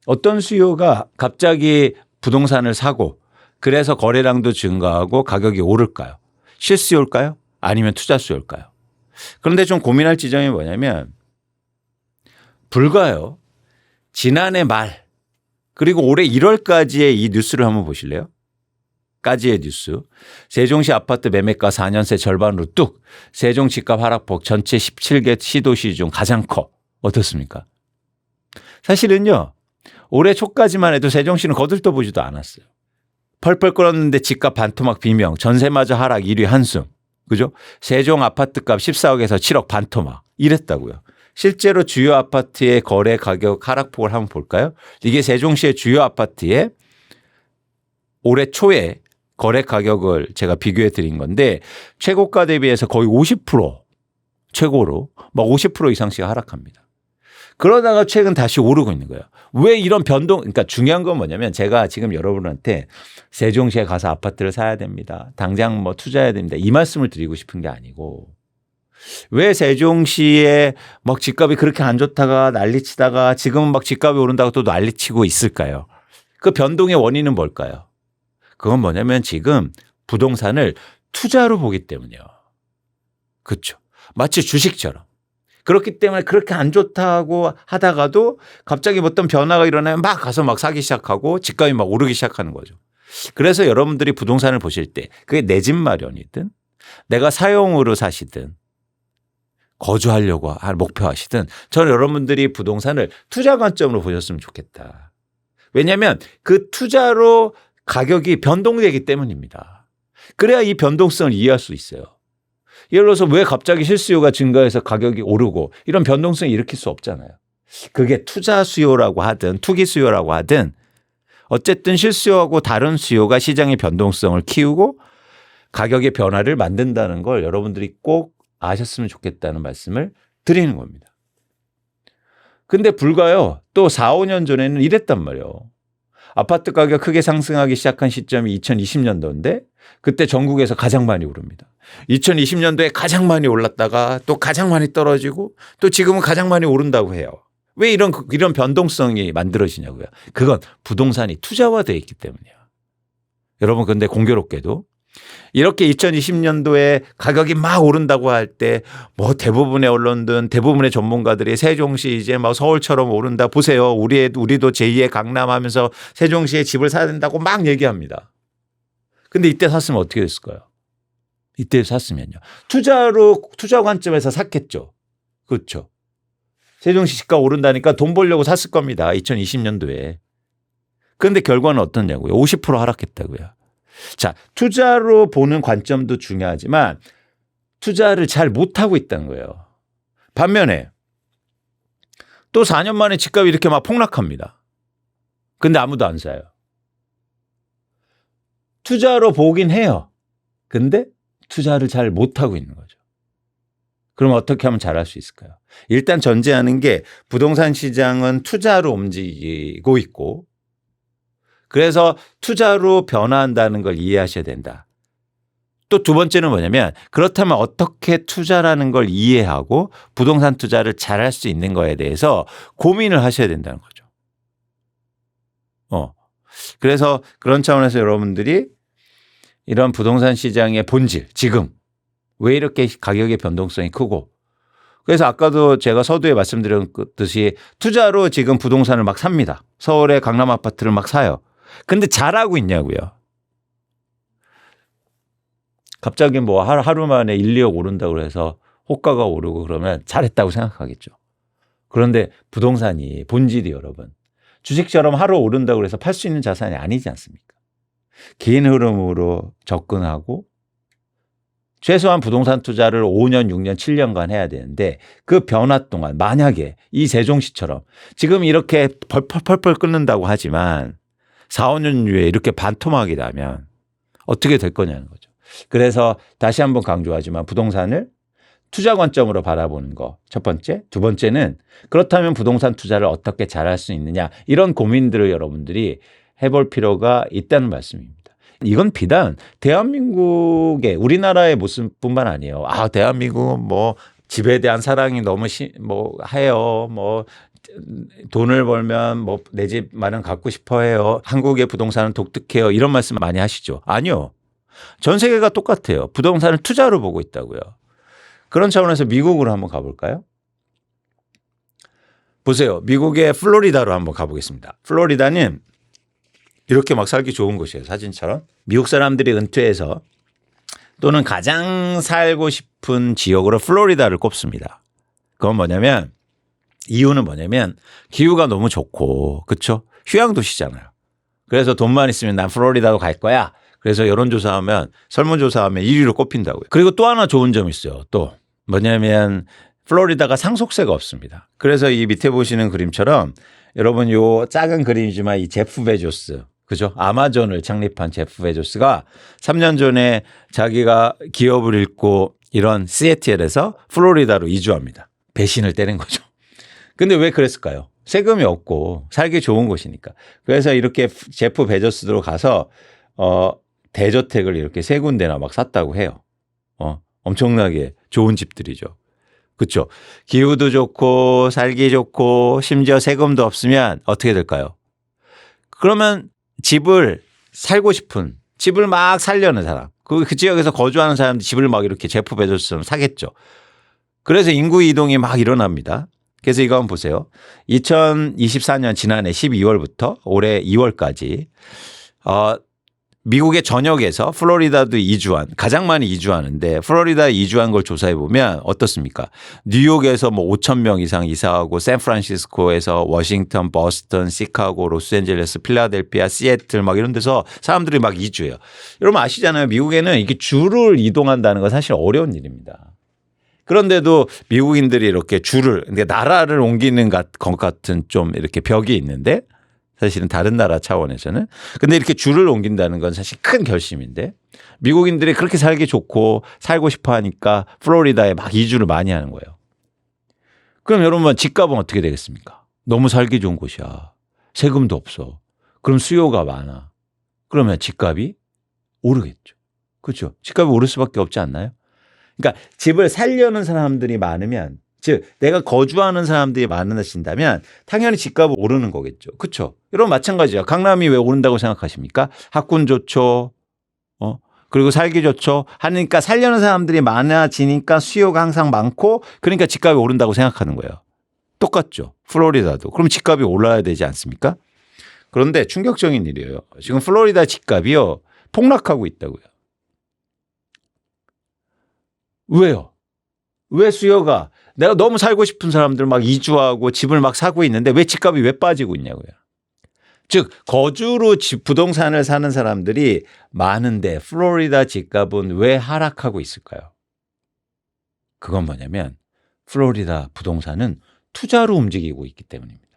어떤 수요가 갑자기 부동산을 사고 그래서 거래량도 증가하고 가격이 오를까요? 실수요일까요? 아니면 투자 수요일까요? 그런데 좀 고민할 지점이 뭐냐면 불과요. 지난해 말 그리고 올해 1월까지의 이 뉴스를 한번 보실래요? 까지의 뉴스. 세종시 아파트 매매가 4년 새 절반으로 뚝. 세종 집값 하락폭 전체 17개 시도시 중 가장 커. 어떻습니까? 사실은요. 올해 초까지만 해도 세종시는 거들떠보지도 않았어요. 펄펄 끓었는데 집값 반토막 비명. 전세마저 하락 1위 한숨. 그죠? 세종 아파트값 14억에서 7억 반토막 이랬다고요. 실제로 주요 아파트의 거래 가격 하락폭을 한번 볼까요? 이게 세종시의 주요 아파트의 올해 초에 거래 가격을 제가 비교해 드린 건데 최고가 대비해서 거의 50% 최고로 막 50% 이상씩 하락합니다. 그러다가 최근 다시 오르고 있는 거예요. 왜 이런 변동, 그러니까 중요한 건 뭐냐면 제가 지금 여러분한테 세종시에 가서 아파트를 사야 됩니다. 당장 뭐 투자해야 됩니다. 이 말씀을 드리고 싶은 게 아니고 왜 세종시에 막 집값이 그렇게 안 좋다가 난리치다가 지금은 막 집값이 오른다고 또 난리치고 있을까요? 그 변동의 원인은 뭘까요? 그건 뭐냐면 지금 부동산을 투자로 보기 때문이에요. 그렇죠. 마치 주식처럼. 그렇기 때문에 그렇게 안 좋다고 하다가도 갑자기 어떤 변화가 일어나면 막 가서 막 사기 시작하고 집값이 막 오르기 시작하는 거죠. 그래서 여러분들이 부동산을 보실 때 그게 내 집 마련이든 내가 사용으로 사시든 거주하려고 목표하시든 저는 여러분들이 부동산을 투자 관점으로 보셨으면 좋겠다. 왜냐하면 그 투자로 가격이 변동되기 때문입니다. 그래야 이 변동성을 이해할 수 있어요. 예를 들어서 왜 갑자기 실수요가 증가해서 가격이 오르고 이런 변동성을 일으킬 수 없잖아요. 그게 투자 수요라고 하든 투기 수요라고 하든 어쨌든 실수요하고 다른 수요가 시장의 변동성을 키우고 가격의 변화를 만든다는 걸 여러분들이 꼭 아셨으면 좋겠다는 말씀을 드리는 겁니다. 근데 불과요. 또 4, 5년 전에는 이랬단 말이에요. 아파트 가격 크게 상승하기 시작한 시점이 2020년도인데 그때 전국에서 가장 많이 오릅니다. 2020년도에 가장 많이 올랐다가 또 가장 많이 떨어지고 또 지금은 가장 많이 오른다고 해요. 왜 이런 변동성이 만들어지냐고요. 그건 부동산이 투자화되어 있기 때문이에요. 여러분 근데 공교롭게도 이렇게 2020년도에 가격이 막 오른다고 할 때 뭐 대부분의 언론들, 대부분의 전문가들이 세종시 이제 막 서울처럼 오른다. 보세요. 우리도 제2의 강남 하면서 세종시에 집을 사야 된다고 막 얘기합니다. 근데 이때 샀으면 어떻게 됐을까요? 이때 샀으면요. 투자 관점에서 샀겠죠. 그렇죠. 세종시 집값 오른다니까 돈 벌려고 샀을 겁니다. 2020년도에. 그런데 결과는 어떻냐고요? 50% 하락했다고요. 자, 투자로 보는 관점도 중요하지만 투자를 잘 못하고 있다는 거예요. 반면에 또 4년 만에 집값이 이렇게 막 폭락합니다. 근데 아무도 안 사요. 투자로 보긴 해요. 근데 투자를 잘 못하고 있는 거죠. 그럼 어떻게 하면 잘할 수 있을까요? 일단 전제하는 게 부동산 시장은 투자로 움직이고 있고 그래서 투자로 변화한다는 걸 이해하셔야 된다. 또 두 번째는 뭐냐면 그렇다면 어떻게 투자라는 걸 이해하고 부동산 투자를 잘할 수 있는 거에 대해서 고민을 하셔야 된다는 거죠. 그래서 그런 차원에서 여러분들이 이런 부동산 시장의 본질, 지금 왜 이렇게 가격의 변동성이 크고 그래서 아까도 제가 서두에 말씀드렸듯이 투자로 지금 부동산을 막 삽니다. 서울의 강남 아파트를 막 사요. 근데 잘하고 있냐고요. 갑자기 뭐 하루 만에 1, 2억 오른다고 해서 호가가 오르고 그러면 잘했다고 생각하겠죠. 그런데 부동산이 본질이 여러분 주식처럼 하루 오른다고 해서 팔 수 있는 자산이 아니지 않습니까? 긴 흐름으로 접근하고 최소한 부동산 투자를 5년, 6년, 7년간 해야 되는데 그 변화 동안 만약에 이 세종시처럼 지금 이렇게 펄펄 끓는다고 하지만 4, 5년 후에 이렇게 반토막이 나면 어떻게 될 거냐는 거죠. 그래서 다시 한번 강조하지만 부동산을 투자 관점으로 바라보는 거 첫 번째. 두 번째는 그렇다면 부동산 투자를 어떻게 잘할 수 있느냐 이런 고민들을 여러분들이 해볼 필요가 있다는 말씀입니다. 이건 비단 대한민국의 우리나라의 모습뿐만 아니에요. 대한민국은 뭐 집에 대한 사랑이 너무 해요. 뭐 돈을 벌면 뭐 내 집 마련 갖고 싶어 해요. 한국의 부동산은 독특해요. 이런 말씀 많이 하시죠. 아니요. 전 세계가 똑같아요. 부동산을 투자로 보고 있다고요. 그런 차원에서 미국으로 한번 가볼까요? 보세요. 미국의 플로리다로 한번 가보겠습니다. 플로리다는 이렇게 막 살기 좋은 곳이에요. 사진처럼. 미국 사람들이 은퇴해서 또는 가장 살고 싶은 지역으로 플로리다를 꼽습니다. 그건 뭐냐면 이유는 뭐냐면 기후가 너무 좋고 그렇죠? 휴양 도시잖아요. 그래서 돈만 있으면 난 플로리다로 갈 거야. 그래서 여론조사하면 설문조사하면 1위로 꼽힌다고요. 그리고 또 하나 좋은 점이 있어요. 또 뭐냐면 플로리다가 상속세가 없습니다. 그래서 이 밑에 보시는 그림처럼 여러분 요 작은 그림이지만 이 제프 베조스 그죠? 아마존을 창립한 제프 베조스가 3년 전에 자기가 기업을 잃고 이런 시애틀에서 플로리다로 이주합니다. 배신을 때린 거죠. 근데 왜 그랬을까요? 세금이 없고 살기 좋은 곳이니까. 그래서 이렇게 제프 베조스로 가서 대저택을 이렇게 세 군데나 막 샀다고 해요. 엄청나게 좋은 집들이죠. 그렇죠? 기후도 좋고 살기 좋고 심지어 세금도 없으면 어떻게 될까요? 그러면 집을 살고 싶은 집을 막 살려는 사람 그 지역에서 거주하는 사람들 집을 막 이렇게 제프 베조스처럼 사겠죠. 그래서 인구 이동이 막 일어납니다. 그래서 이거 한번 보세요. 2024년 지난해 12월부터 올해 2월까지 미국의 전역에서 플로리다도 가장 많이 이주하는데 플로리다 이주한 걸 조사해 보면 어떻습니까? 뉴욕에서 뭐 5천 명 이상 이사하고 샌프란시스코에서 워싱턴, 버스턴, 시카고, 로스앤젤레스, 필라델피아, 시애틀 막 이런 데서 사람들이 막 이주해요. 여러분 아시잖아요. 미국에는 이게 주를 이동한다는 건 사실 어려운 일입니다. 그런데도 미국인들이 이렇게 나라를 옮기는 것 같은 좀 이렇게 벽이 있는데 사실은 다른 나라 차원에서는. 근데 이렇게 주를 옮긴다는 건 사실 큰 결심인데 미국인들이 그렇게 살기 좋고 살고 싶어 하니까 플로리다에 막 이주를 많이 하는 거예요. 그럼 여러분 집값은 어떻게 되겠습니까? 너무 살기 좋은 곳이야. 세금도 없어. 그럼 수요가 많아. 그러면 집값이 오르겠죠. 그렇죠? 집값이 오를 수밖에 없지 않나요? 그러니까 집을 살려는 사람들이 많으면 즉 내가 거주하는 사람들이 많아진다면 당연히 집값은 오르는 거겠죠. 그렇죠? 여러분 마찬가지야. 강남이 왜 오른다고 생각하십니까? 학군 좋죠. 그리고 살기 좋죠. 하니까 살려는 사람들이 많아지니까 수요가 항상 많고 그러니까 집값이 오른다고 생각하는 거예요. 똑같죠. 플로리다도. 그럼 집값이 올라야 되지 않습니까? 그런데 충격적인 일이에요. 지금 플로리다 집값이요. 폭락하고 있다고요. 왜요? 왜 수요가 내가 너무 살고 싶은 사람들 막 이주하고 집을 막 사고 있는데 왜 집값이 왜 빠지고 있냐고요. 즉 거주로 부동산을 사는 사람들이 많은데 플로리다 집값은 왜 하락하고 있을까요? 그건 뭐냐면 플로리다 부동산은 투자로 움직이고 있기 때문입니다.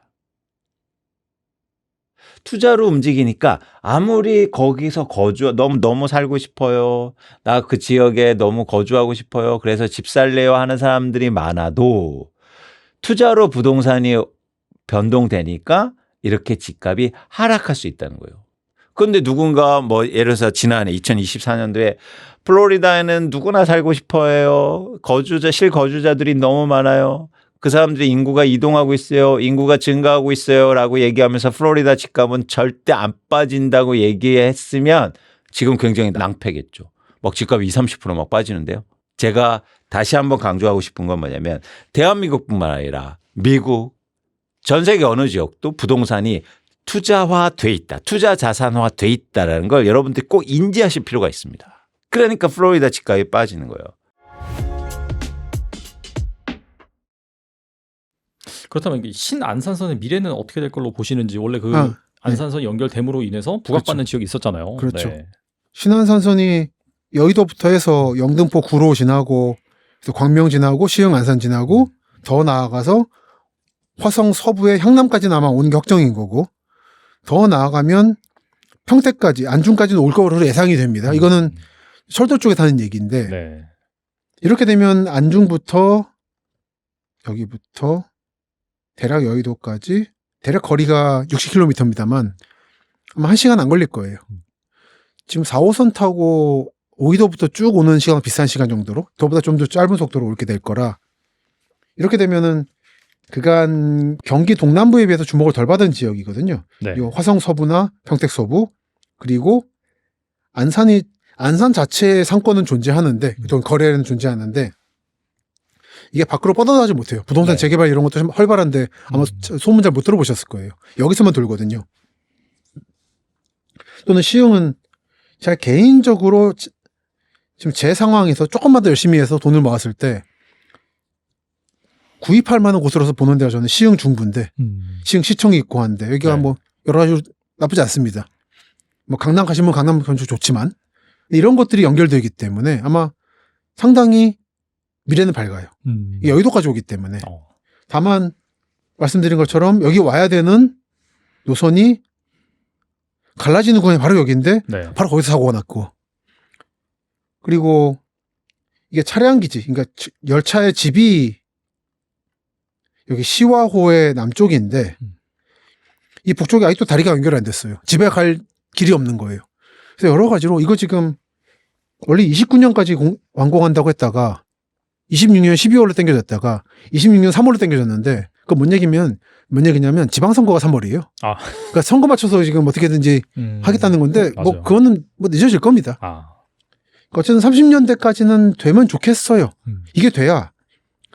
투자로 움직이니까 아무리 거기서 너무 살고 싶어요. 나 그 지역에 너무 거주하고 싶어요. 그래서 집 살래요 하는 사람들이 많아도 투자로 부동산이 변동되니까 이렇게 집값이 하락할 수 있다는 거예요. 그런데 누군가 뭐 예를 들어서 지난해 2024년도에 플로리다에는 누구나 살고 싶어요. 실거주자들이 너무 많아요. 그 사람들이 인구가 이동하고 있어요. 인구가 증가하고 있어요. 라고 얘기하면서 플로리다 집값은 절대 안 빠진다고 얘기했으면 지금 굉장히 낭패겠죠. 막 집값이 20, 30% 막 빠지는데요. 제가 다시 한번 강조하고 싶은 건 뭐냐면 대한민국뿐만 아니라 미국 전 세계 어느 지역도 부동산이 투자화돼 있다. 투자 자산화돼 있다라는 걸 여러분들이 꼭 인지하실 필요가 있습니다. 그러니까 플로리다 집값이 빠지는 거예요. 그렇다면 신안산선의 미래는 어떻게 될 걸로 보시는지 원래 그 안산선 연결됨으로 인해서 부각받는 지역이 있었잖아요. 그렇죠. 네. 신안산선이 여의도부터 해서 영등포 구로 지나고 광명 지나고 시흥 안산 지나고 더 나아가서 화성 서부의 향남까지는 아마 오는 게 확정인 거고 더 나아가면 평택까지 안중까지는 올 거로 예상이 됩니다. 이거는 철도 쪽에서 하는 얘기인데 네. 이렇게 되면 안중부터 여기부터 대략 여의도까지 대략 거리가 60km입니다만 아마 1시간 안 걸릴 거예요. 지금 4호선 타고 오이도부터 쭉 오는 시간은 비슷한 시간 정도로 그보다 좀 더 짧은 속도로 올게 될 거라 이렇게 되면은 그간 경기 동남부에 비해서 주목을 덜 받은 지역이거든요. 네. 이 화성 서부나 평택 서부 그리고 안산 자체의 상권은 존재하는데 또 거래는 존재하는데 이게 밖으로 뻗어나가지 못해요. 부동산 네. 재개발 이런 것도 좀 활발한데 아마 소문 잘 못 들어보셨을 거예요. 여기서만 돌거든요. 또는 시흥은 제가 개인적으로 지금 제 상황에서 조금만 더 열심히 해서 돈을 모았을 때 구입할 만한 곳으로서 보는 데가 저는 시흥 중부인데 시흥 시청이 있고 한데 여기가 네. 뭐 여러 가지로 나쁘지 않습니다. 뭐 강남 가시면 강남 건축 좋지만 이런 것들이 연결되기 때문에 아마 상당히 미래는 밝아요. 여의도까지 오기 때문에. 다만 말씀드린 것처럼 여기 와야 되는 노선이 갈라지는 구간이 바로 여기인데 네. 바로 거기서 사고가 났고 그리고 이게 차량기지 그러니까 열차의 집이 여기 시화호의 남쪽인데 이 북쪽에 아직도 다리가 연결이 안 됐어요. 집에 갈 길이 없는 거예요. 그래서 여러 가지로 이거 지금 원래 29년까지 완공한다고 했다가 26년 12월로 당겨졌다가 26년 3월로 당겨졌는데 그건 뭔 얘기냐면 지방선거가 3월이에요. 아. 그러니까 선거 맞춰서 지금 어떻게든지 하겠다는 건데 맞아요. 뭐 그거는 뭐 늦어질 겁니다. 아. 어쨌든 30년대까지는 되면 좋겠어요. 이게 돼야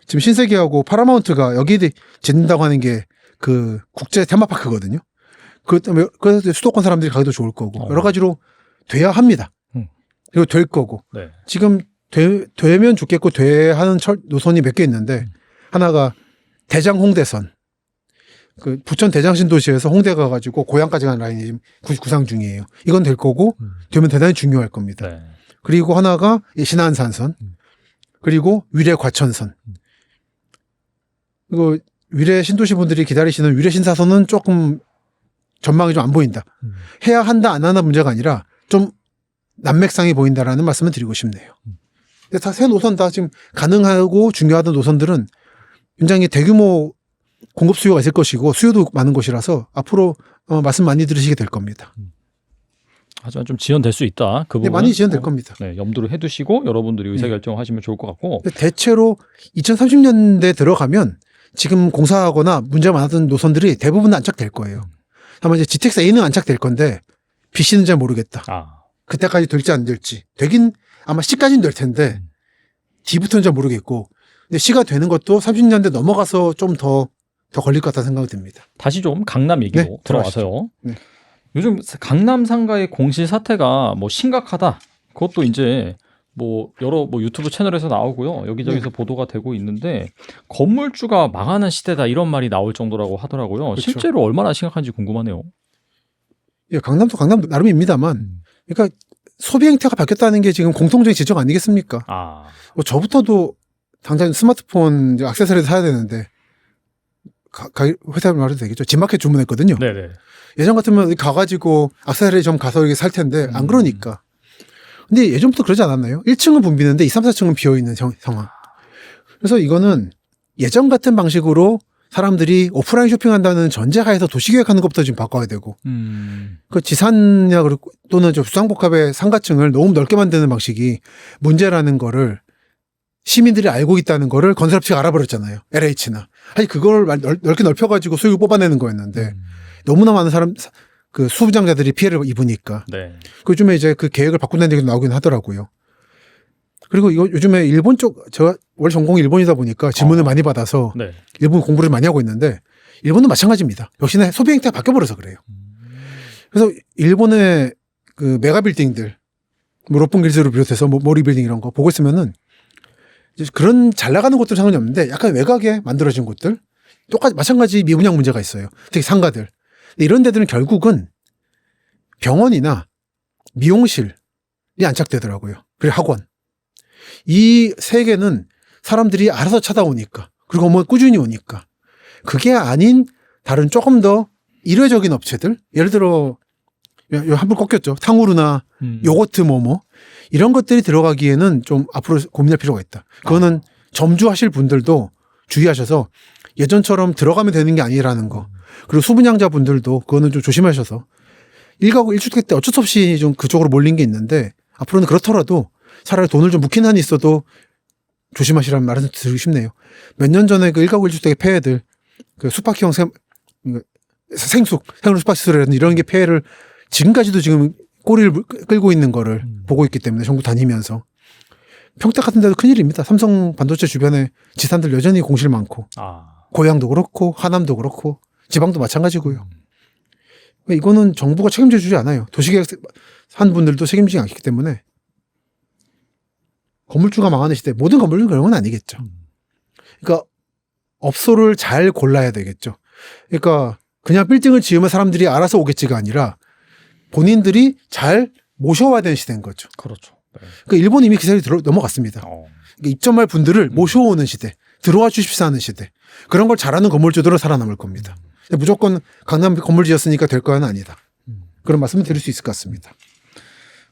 지금 신세계하고 파라마운트가 여기 짓는다고 하는 게 그 국제 테마파크거든요. 그래서 수도권 사람들이 가기도 좋을 거고 여러 가지로 돼야 합니다. 그리고 될 거고 네. 지금 되면 좋겠고 하는 노선이 몇 개 있는데 하나가 대장 홍대선 그 부천 대장 신도시에서 홍대 가가지고 고양까지 가는 라인이 지금 구상 중이에요. 이건 될 거고 되면 대단히 중요할 겁니다. 네. 그리고 하나가 신안산선 그리고 위례 과천선 그리고 위례 신도시 분들이 기다리시는 위례 신사선은 조금 전망이 좀 안 보인다. 해야 한다 안 하나 문제가 아니라 좀 난맥상이 보인다라는 말씀을 드리고 싶네요. 다 새 노선 다 지금 가능하고 중요하던 노선들은 굉장히 대규모 공급 수요가 있을 것이고 수요도 많은 곳이라서 앞으로 말씀 많이 들으시게 될 겁니다. 하지만 좀 지연될 수 있다. 그 네, 부분 많이 지연될 겁니다. 네, 염두를 해두시고 여러분들이 의사결정하시면 좋을 것 같고. 대체로 2030년대 들어가면 지금 공사하거나 문제가 많았던 노선들이 대부분 안착될 거예요. 다만 이제 GTX-A는 안착될 건데 BC는 잘 모르겠다. 아. 그때까지 될지 안 될지. 되긴 아마 C까지는 될 텐데 D부터는 잘 모르겠고. 근데 C가 되는 것도 30년대 넘어가서 좀 더 걸릴 것 같다는 생각이 듭니다. 다시 좀 강남 얘기로 네, 들어와서요. 네. 요즘 강남 상가의 공실 사태가 뭐 심각하다. 그것도 이제 뭐 여러 뭐 유튜브 채널에서 나오고요. 여기저기서 보도가 되고 있는데 건물주가 망하는 시대다 이런 말이 나올 정도라고 하더라고요. 그렇죠. 실제로 얼마나 심각한지 궁금하네요. 예, 강남도 강남 나름입니다만. 그러니까 소비 행태가 바뀌었다는 게 지금 공통적인 지적 아니겠습니까? 아, 뭐 저부터도 당장 스마트폰 이제 액세서리도 사야 되는데 회사 말해도 되겠죠. 집마켓 주문했거든요. 네네. 예전 같으면 가가지고 액세서리 점 가서 이렇게 살 텐데 안 그러니까. 근데 예전부터 그러지 않았나요? 1층은 붐비는데 2, 3, 4층은 비어있는 상황. 그래서 이거는 예전 같은 방식으로 사람들이 오프라인 쇼핑한다는 전제하에서 도시계획하는 것부터 지금 바꿔야 되고 그 지산이나 또는 수상복합의 상가층을 너무 넓게 만드는 방식이 문제라는 거를 시민들이 알고 있다는 거를 건설업체가 알아버렸잖아요. LH나. 아니 그걸 넓게 넓혀가지고 수익을 뽑아내는 거였는데 너무나 많은 그 수부장자들이 피해를 입으니까. 네. 요즘에 이제 그 계획을 바꾼다는 얘기도 나오긴 하더라고요. 그리고 이거 요즘에 일본 쪽, 제가 원래 전공이 일본이다 보니까 질문을 많이 받아서 네. 일본 공부를 많이 하고 있는데 일본도 마찬가지입니다. 역시나 소비 행태가 바뀌어버려서 그래요. 그래서 일본의 그 메가 빌딩들, 뭐 롯본길스를 비롯해서 뭐 모리 빌딩 이런 거 보고 있으면은 이제 그런 잘 나가는 곳들 상관이 없는데 약간 외곽에 만들어진 곳들 똑같이 마찬가지 미분양 문제가 있어요. 특히 상가들. 근데 이런 데들은 결국은 병원이나 미용실이 안착되더라고요. 그리고 학원. 이 세 개는 사람들이 알아서 찾아오니까 그리고 뭐 꾸준히 오니까 그게 아닌 다른 조금 더 일회적인 업체들 예를 들어 한불 꺾였죠. 탕후루나 요거트 뭐뭐 이런 것들이 들어가기에는 좀 앞으로 고민할 필요가 있다. 그거는 점주하실 분들도 주의하셔서 예전처럼 들어가면 되는 게 아니라는 거. 그리고 수분양자 분들도 그거는 좀 조심하셔서 1가구 1주택 때 어쩔 수 없이 좀 그쪽으로 몰린 게 있는데 앞으로는 그렇더라도 차라리 돈을 좀 묵힌 한이 있어도 조심하시라는 말을 드리고 싶네요. 몇 년 전에 그 1가구 1주택의 폐해들 그 수파키형 생수 수파시설이라든지 이런 게 폐해를 지금까지도 지금 꼬리를 끌고 있는 거를 보고 있기 때문에 정부 다니면서 평택 같은 데도 큰일입니다. 삼성 반도체 주변에 지산들 여전히 공실 많고 고향도 그렇고 하남도 그렇고 지방도 마찬가지고요. 이거는 정부가 책임져 주지 않아요. 도시계획 한 분들도 책임지지 않기 때문에 건물주가 망하는 시대 모든 건물주는 그런 건 아니겠죠. 그러니까 업소를 잘 골라야 되겠죠. 그러니까 그냥 빌딩을 지으면 사람들이 알아서 오겠지가 아니라 본인들이 잘 모셔와야 되는 시대인 거죠. 그렇죠. 네. 그러니까 일본 이미 그 자리에 넘어갔습니다. 그러니까 입점할 분들을 모셔오는 시대, 들어와 주십사 하는 시대. 그런 걸 잘하는 건물주들은 살아남을 겁니다. 무조건 강남 건물 지었으니까 될 거는 아니다. 그런 말씀을 드릴 수 있을 것 같습니다.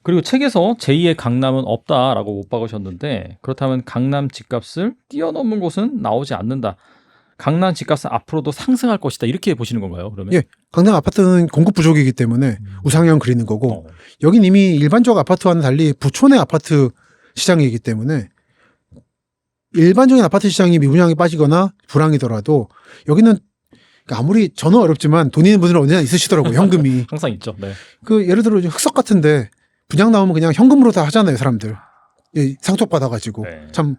그리고 책에서 제2의 강남은 없다라고 못 박으셨는데 그렇다면 강남 집값을 뛰어넘은 곳은 나오지 않는다. 강남 집값은 앞으로도 상승할 것이다. 이렇게 보시는 건가요? 그러면? 예, 강남 아파트는 공급 부족이기 때문에 우상향 그리는 거고 여긴 이미 일반적 아파트와는 달리 부촌의 아파트 시장이기 때문에 일반적인 아파트 시장이 미분양이 빠지거나 불황이더라도 여기는 아무리 저는 어렵지만 돈 있는 분들은 언제나 있으시더라고요. 현금이. 항상 있죠. 네. 그 예를 들어 흑석 같은데 분양 나오면 그냥 현금으로 다 하잖아요. 사람들. 상속 받아가지고. 네. 참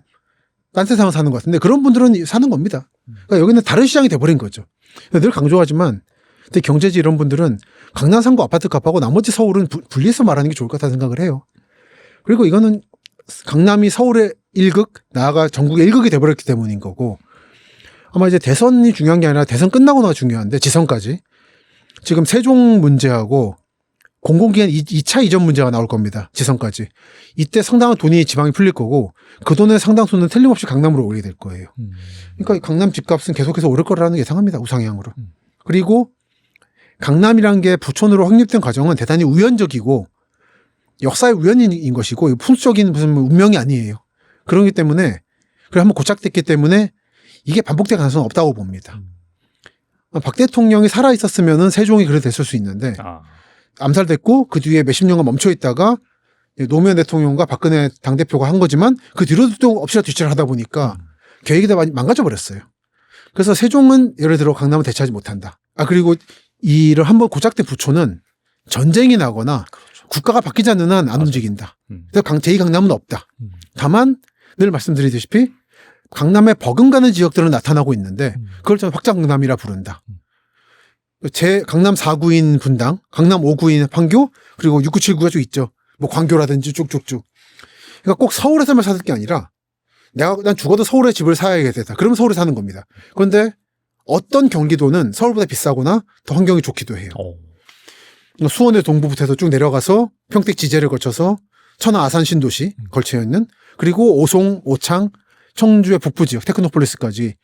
딴 세상을 사는 것 같은데 그런 분들은 사는 겁니다. 그러니까 여기는 다른 시장이 돼버린 거죠. 늘 강조하지만 근데 경제지 이런 분들은 강남 상구 아파트 값하고 나머지 서울은 분리해서 말하는 게 좋을 것 같다는 생각을 해요. 그리고 이거는 강남이 서울의 1극 나아가 전국의 1극이 돼버렸기 때문인 거고 아마 이제 대선이 중요한 게 아니라 대선 끝나고 나가 중요한데 지선까지 지금 세종 문제하고 공공기관 2차 이전 문제가 나올 겁니다. 지선까지. 이때 상당한 돈이 지방에 풀릴 거고 그 돈의 상당수는 틀림없이 강남으로 오게 될 거예요. 그러니까 강남 집값은 계속해서 오를 거라는 예상합니다. 우상향으로. 그리고 강남이라는 게 부촌으로 확립된 과정은 대단히 우연적이고 역사의 우연인 것이고 풍수적인 무슨 운명이 아니에요. 그렇기 때문에 그래 한번 고착됐기 때문에 이게 반복될 가능성은 없다고 봅니다. 박 대통령이 살아 있었으면은 세종이 그래 됐을 수 있는데 암살됐고 그 뒤에 몇십 년간 멈춰 있다가 노무현 대통령과 박근혜 당대표가 한 거지만 그 뒤로도 또 엎치락 뒤치락 하다 보니까 계획이 다 많이 망가져 버렸어요. 그래서 세종은 예를 들어 강남을 대체하지 못한다. 그리고 이를 한번 고착된 부촌은 전쟁이 나거나 국가가 바뀌지 않는 한 안 맞아요. 움직인다. 그래서 제2강남은 없다. 다만 늘 말씀드리다시피 강남에 버금가는 지역들은 나타나고 있는데 그걸 저는 확장 강남이라 부른다. 제 강남 4구인 분당, 강남 5구인 판교, 그리고 6979가 쭉 있죠. 뭐 광교라든지 쭉쭉쭉. 그러니까 꼭 서울에서만 사는 게 아니라 난 죽어도 서울에 집을 사야겠다. 그러면 서울에 사는 겁니다. 그런데 어떤 경기도는 서울보다 비싸거나 더 환경이 좋기도 해요. 수원의 동부부터 해서 쭉 내려가서 평택 지제를 거쳐서 천안 아산 신도시 걸쳐 있는, 그리고 오송, 오창, 청주의 북부 지역, 테크노폴리스까지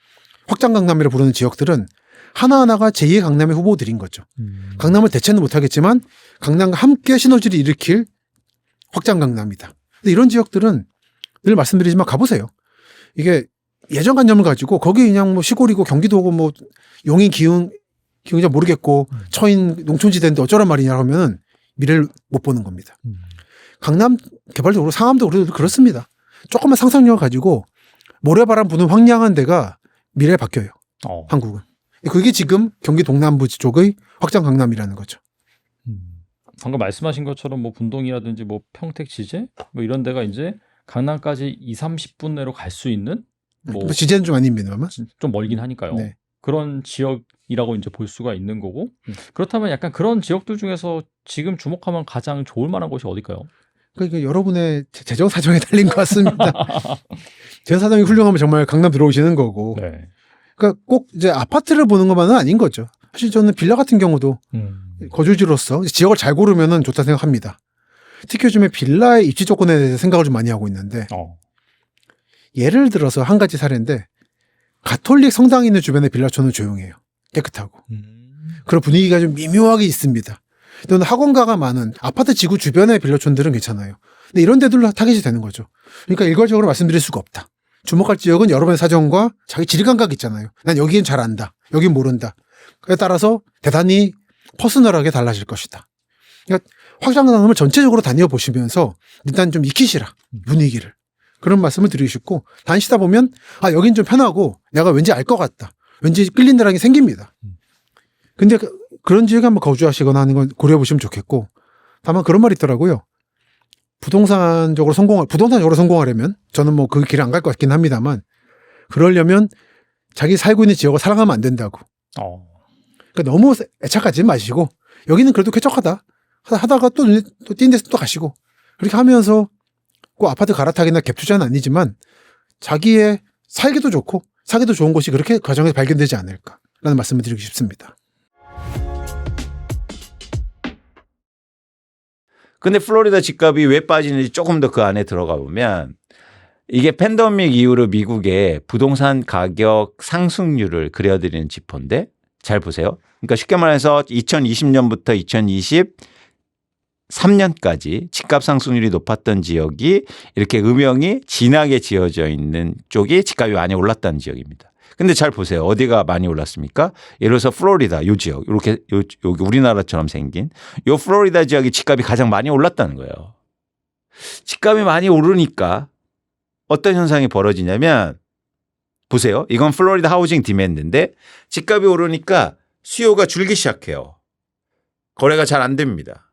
확장 강남이라 부르는 지역들은 하나하나가 제2의 강남의 후보들인 거죠. 강남을 대체는 못하겠지만 강남과 함께 시너지를 일으킬 확장 강남이다. 근데 이런 지역들은 늘 말씀드리지만 가보세요. 이게 예전관념을 가지고 거기 그냥 뭐 시골이고 경기도고 뭐 용인 기흥인지 모르겠고 처인 농촌지대인데 어쩌란 말이냐 하면은 미래를 못 보는 겁니다. 강남 개발적으로 상암도 그렇습니다. 조금만 상상력을 가지고 모래바람 부는 황량한 데가 미래에 바뀌어요. 한국은. 그게 지금 경기 동남부 쪽의 확장 강남이라는 거죠. 방금 말씀하신 것처럼 뭐 분동이라든지 뭐 평택 지제 뭐 이런 데가 이제 강남까지 2, 30분 내로 갈 수 있는 뭐 지제는 좀 아닙니다만 좀 멀긴 하니까요. 네. 그런 지역이라고 이제 볼 수가 있는 거고, 그렇다면 약간 그런 지역들 중에서 지금 주목하면 가장 좋을 만한 곳이 어딜까요? 그러니까 여러분의 재정 사정에 달린 것 같습니다. 재정 사정이 훌륭하면 정말 강남 들어오시는 거고. 네. 그러니까 꼭 이제 아파트를 보는 것만은 아닌 거죠. 사실 저는 빌라 같은 경우도 거주지로서 지역을 잘 고르면은 좋다 생각합니다. 특히 요즘에 빌라의 입지 조건에 대해서 생각을 좀 많이 하고 있는데, 예를 들어서 한 가지 사례인데, 가톨릭 성당이 있는 주변의 빌라촌은 조용해요. 깨끗하고. 그런 분위기가 좀 미묘하게 있습니다. 또는 학원가가 많은 아파트 지구 주변의 빌라촌들은 괜찮아요. 근데 이런 데들로 타겟이 되는 거죠. 그러니까 일괄적으로 말씀드릴 수가 없다. 주목할 지역은 여러분의 사정과 자기 지리감각 있잖아요. 난 여기엔 잘 안다. 여긴 모른다. 그에 따라서 대단히 퍼스널하게 달라질 것이다. 그러니까 확장강남을 전체적으로 다녀 보시면서 일단 좀 익히시라. 분위기를. 그런 말씀을 드리고 싶고, 다니시다 보면 여긴 좀 편하고 내가 왠지 알 것 같다. 왠지 끌린다라는 게 생깁니다. 근데 그런 지역에 한번 거주하시거나 하는 건 고려해 보시면 좋겠고, 다만 그런 말이 있더라고요. 부동산적으로 성공하려면, 저는 뭐 그 길을 안 갈 것 같긴 합니다만, 그러려면 자기 살고 있는 지역을 사랑하면 안 된다고. 그러니까 너무 애착하지 마시고, 여기는 그래도 쾌적하다 하다가 또 뛴 데서 또 가시고, 그렇게 하면서 꼭 아파트 갈아타기나 갭 투자는 아니지만 자기의 살기도 좋고 사기도 좋은 곳이 그렇게 과정에서 발견되지 않을까라는 말씀을 드리고 싶습니다. 근데 플로리다 집값이 왜 빠지는지 조금 더 그 안에 들어가 보면, 이게 팬데믹 이후로 미국의 부동산 가격 상승률을 그려드리는 지표인데, 잘 보세요. 그러니까 쉽게 말해서 2020년부터 2023년까지 집값 상승률이 높았던 지역이 이렇게 음영이 진하게 지어져 있는 쪽이 집값이 많이 올랐다는 지역입니다. 근데 잘 보세요. 어디가 많이 올랐습니까? 예를 들어서 플로리다 요 지역, 이렇게 여기 우리나라처럼 생긴 요 플로리다 지역이 집값이 가장 많이 올랐다는 거예요. 집값이 많이 오르니까 어떤 현상이 벌어지냐면, 보세요. 이건 플로리다 하우징 디맨드인데, 집값이 오르니까 수요가 줄기 시작해요. 거래가 잘 안 됩니다.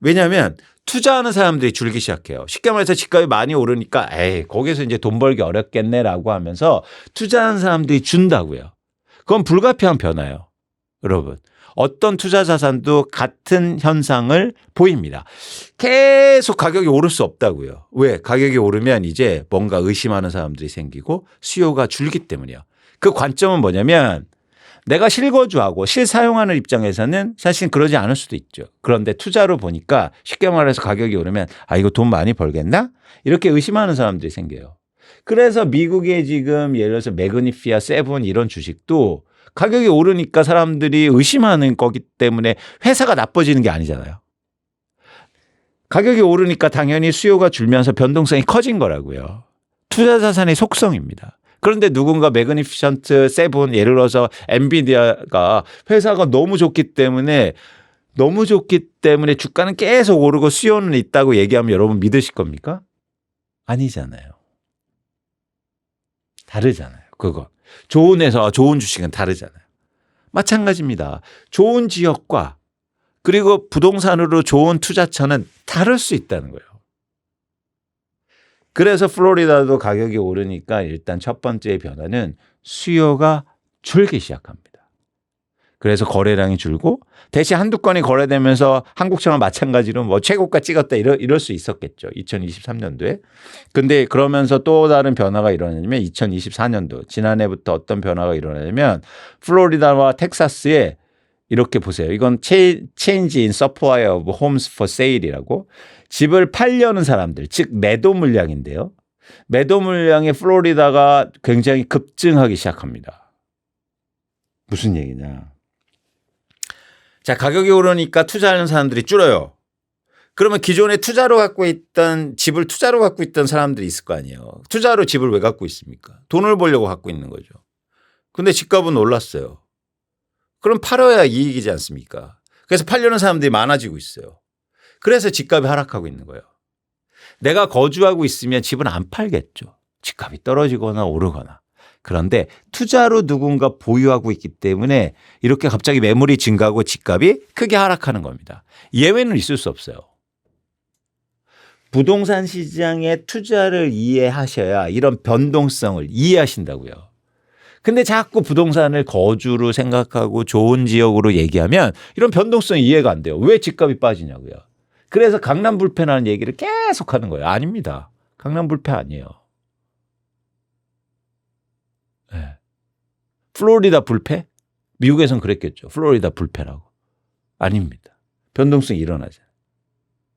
왜냐하면 투자하는 사람들이 줄기 시작해요. 쉽게 말해서 집값이 많이 오르니까 거기서 이제 돈 벌기 어렵겠네라고 하면서 투자하는 사람들이 준다고요. 그건 불가피한 변화예요. 여러분. 어떤 투자 자산도 같은 현상을 보입니다. 계속 가격이 오를 수 없다고요. 왜? 가격이 오르면 이제 뭔가 의심하는 사람들이 생기고 수요가 줄기 때문이에요. 그 관점은 뭐냐면, 내가 실거주하고 실사용하는 입장에서는 사실 그러지 않을 수도 있죠. 그런데 투자로 보니까 쉽게 말해서 가격이 오르면 이거 돈 많이 벌겠나? 이렇게 의심하는 사람들이 생겨요. 그래서 미국의 지금 예를 들어서 매그니피아, 세븐 이런 주식도 가격이 오르니까 사람들이 의심하는 거기 때문에 회사가 나빠지는 게 아니잖아요. 가격이 오르니까 당연히 수요가 줄면서 변동성이 커진 거라고요. 투자 자산의 속성입니다. 그런데 누군가 매그니피션트 세븐, 예를 들어서 엔비디아가 회사가 너무 좋기 때문에 주가는 계속 오르고 수요는 있다고 얘기하면 여러분 믿으실 겁니까? 아니잖아요. 다르잖아요. 그거. 좋은 회사와 좋은 주식은 다르잖아요. 마찬가지입니다. 좋은 지역과 그리고 부동산으로 좋은 투자처는 다를 수 있다는 거예요. 그래서 플로리다도 가격이 오르니까 일단 첫 번째 변화는 수요가 줄기 시작합니다. 그래서 거래량이 줄고 대신 한두 건이 거래되면서 한국처럼 마찬가지로 뭐 최고가 찍었다 이럴 수 있었겠죠. 2023년도에. 근데 그러면서 또 다른 변화가 일어나냐면 2024년도 지난해부터 어떤 변화가 일어나냐면 플로리다와 텍사스에 이렇게 보세요. 이건 change in supply of homes for sale이라고 집을 팔려는 사람들, 즉 매도 물량인데요. 매도 물량이 플로리다가 굉장히 급증하기 시작합니다. 무슨 얘기냐. 자, 가격이 오르니까 투자하는 사람들이 줄어요. 그러면 기존에 투자로 갖고 있던 집을 투자로 갖고 있던 사람들이 있을 거 아니에요. 투자로 집을 왜 갖고 있습니까? 돈을 벌려고 갖고 있는 거죠. 근데 집값은 올랐어요. 그럼 팔아야 이익이지 않습니까? 그래서 팔려는 사람들이 많아지고 있어요. 그래서 집값이 하락하고 있는 거예요. 내가 거주하고 있으면 집은 안 팔겠죠. 집값이 떨어지거나 오르거나. 그런데 투자로 누군가 보유하고 있기 때문에 이렇게 갑자기 매물이 증가하고 집값이 크게 하락하는 겁니다. 예외는 있을 수 없어요. 부동산 시장의 투자를 이해하셔야 이런 변동성을 이해하신다고요. 근데 자꾸 부동산을 거주로 생각하고 좋은 지역으로 얘기하면 이런 변동성이 이해가 안 돼요. 왜 집값이 빠지냐고요. 그래서 강남 불패라는 얘기를 계속 하는 거예요. 아닙니다. 강남 불패 아니에요. 네. 플로리다 불패? 미국에선 그랬겠죠. 플로리다 불패라고. 아닙니다. 변동성이 일어나잖아요.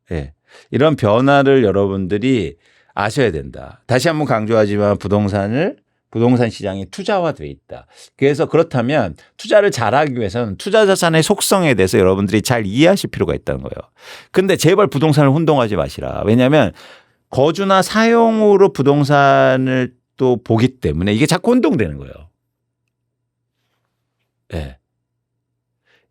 네. 이런 변화를 여러분들이 아셔야 된다. 다시 한번 강조하지만 부동산 시장이 투자화되어 있다. 그래서 그렇다면 투자를 잘하기 위해서는 투자 자산의 속성에 대해서 여러분들이 잘 이해하실 필요가 있다는 거예요. 근데 제발 부동산을 혼동하지 마시라. 왜냐하면 거주나 사용으로 부동산을 또 보기 때문에 이게 자꾸 혼동되는 거예요. 네.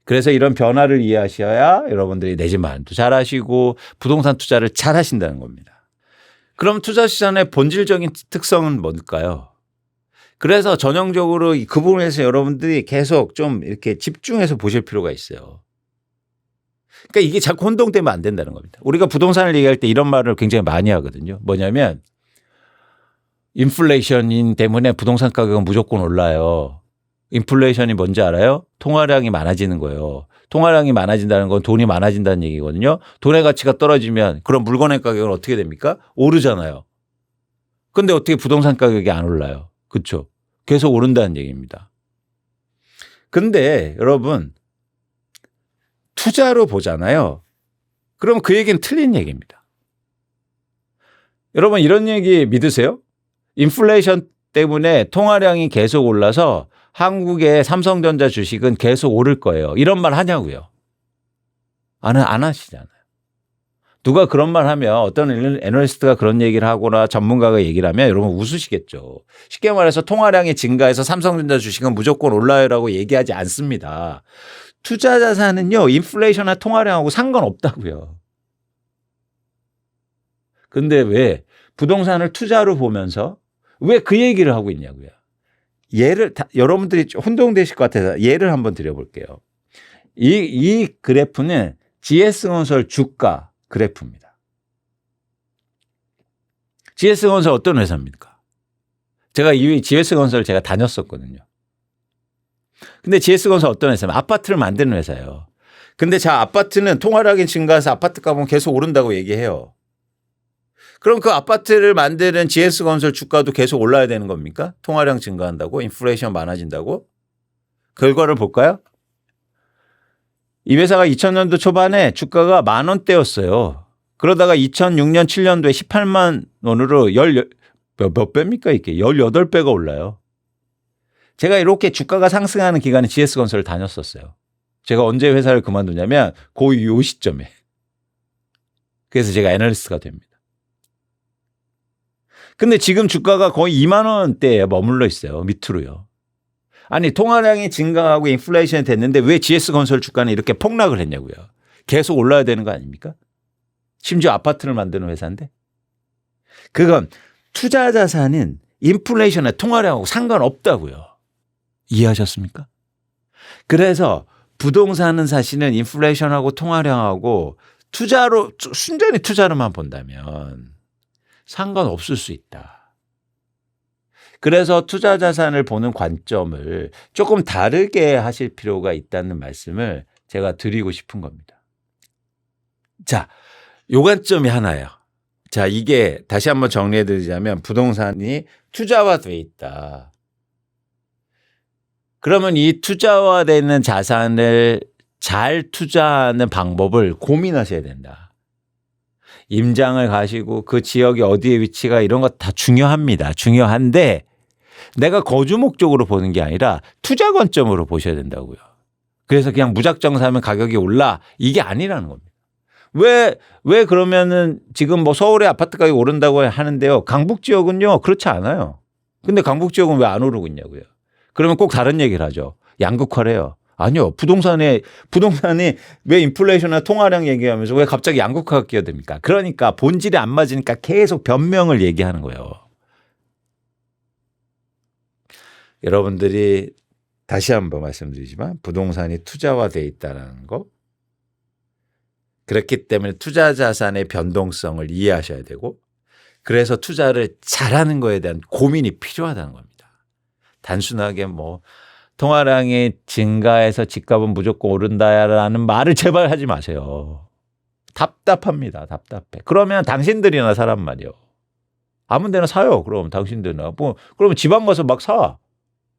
그래서 이런 변화를 이해하셔야 여러분들이 내 집 마련도 잘하시고 부동산 투자를 잘하신다는 겁니다. 그럼 투자 시장의 본질적인 특성은 뭘까요? 그래서 전형적으로 그 부분에서 여러분들이 계속 좀 이렇게 집중해서 보실 필요가 있어요. 그러니까 이게 자꾸 혼동되면 안 된다는 겁니다. 우리가 부동산을 얘기할 때 이런 말을 굉장히 많이 하거든요. 뭐냐면 인플레이션 때문에 부동산 가격은 무조건 올라요. 인플레이션이 뭔지 알아요? 통화량이 많아지는 거예요. 통화량이 많아진다는 건 돈이 많아진다는 얘기거든요. 돈의 가치가 떨어지면 그럼 물건의 가격은 어떻게 됩니까? 오르잖아요. 근데 어떻게 부동산 가격이 안 올라요? 그렇죠? 계속 오른다는 얘기입니다. 근데 여러분 투자로 보잖아요. 그럼 그 얘기는 틀린 얘기입니다. 여러분 이런 얘기 믿으세요? 인플레이션 때문에 통화량이 계속 올라서 한국의 삼성전자 주식은 계속 오를 거예요. 이런 말 하냐고요. 안 하시잖아요. 누가 그런 말 하면 어떤 애널리스트가 그런 얘기를 하거나 전문가가 얘기를 하면 여러분 웃으시겠죠. 쉽게 말해서 통화량이 증가해서 삼성전자 주식은 무조건 올라요라고 얘기하지 않습니다. 투자 자산은요. 인플레이션이나 통화량하고 상관없다고요. 근데 왜 부동산을 투자로 보면서 왜 그 얘기를 하고 있냐고요. 여러분들이 혼동되실 것 같아서 예를 한번 드려볼게요. 이 그래프는 GS건설 주가 그래프입니다. GS건설 어떤 회사입니까? 제가 이 GS건설 제가 다녔었거든요. 근데 GS건설 어떤 회사냐면 아파트를 만드는 회사예요. 근데 아파트는 통화량이 증가해서 아파트 값은 계속 오른다고 얘기해요. 그럼 그 아파트를 만드는 GS건설 주가도 계속 올라야 되는 겁니까? 통화량 증가한다고? 인플레이션 많아진다고? 결과를 볼까요? 이 회사가 2000년도 초반에 주가가 10,000원대였어요. 그러다가 2006년, 7년도에 18만 원으로 몇 배입니까 이게? 18배가 올라요. 제가 이렇게 주가가 상승하는 기간에 GS건설을 다녔었어요. 제가 언제 회사를 그만두냐면 요 시점에. 그래서 제가 애널리스트가 됩니다. 근데 지금 주가가 거의 2만 원대에 머물러 있어요. 밑으로요. 아니 통화량이 증가하고 인플레이션이 됐는데 왜 GS건설 주가는 이렇게 폭락을 했냐고요. 계속 올라야 되는 거 아닙니까? 심지어 아파트를 만드는 회사인데. 그건 투자 자산은 인플레이션의 통화량하고 상관없다고요. 이해하셨습니까? 그래서 부동산은 사실은 인플레이션하고 통화량하고 투자로 순전히 투자로만 본다면 상관없을 수 있다. 그래서 투자 자산을 보는 관점을 조금 다르게 하실 필요가 있다는 말씀을 제가 드리고 싶은 겁니다. 자, 요 관점이 하나예요. 자, 이게 다시 한번 정리해 드리자면 부동산이 투자화돼 있다. 그러면 이 투자화되는 자산을 잘 투자하는 방법을 고민하셔야 된다. 임장을 가시고 그 지역이 어디에 위치가 이런 거 다 중요합니다. 중요한데 내가 거주 목적으로 보는 게 아니라 투자 관점으로 보셔야 된다고요. 그래서 그냥 무작정 사면 가격이 올라 이게 아니라는 겁니다. 왜 그러면은 지금 뭐 서울의 아파트 가격이 오른다고 하는데요. 강북 지역은요 그렇지 않아요. 근데 강북 지역은 왜 안 오르고 있냐고요. 그러면 꼭 다른 얘기를 하죠. 양극화래요. 아니요. 부동산이 왜 인플레이션이나 통화량 얘기하면서 왜 갑자기 양극화가 끼어듭니까? 그러니까 본질이 안 맞으니까 계속 변명을 얘기하는 거예요. 여러분들이 다시 한번 말씀드리지만 부동산이 투자화되어 있다는 거. 그렇기 때문에 투자 자산의 변동성을 이해하셔야 되고 그래서 투자를 잘하는 거에 대한 고민이 필요하다는 겁니다. 단순하게 뭐 통화량이 증가해서 집값은 무조건 오른다라는 말을 제발 하지 마세요. 답답합니다. 답답해. 그러면 당신들이나 사란 말이요. 아무 데나 사요. 그럼 당신들이나. 뭐 그러면 지방 가서 막 사.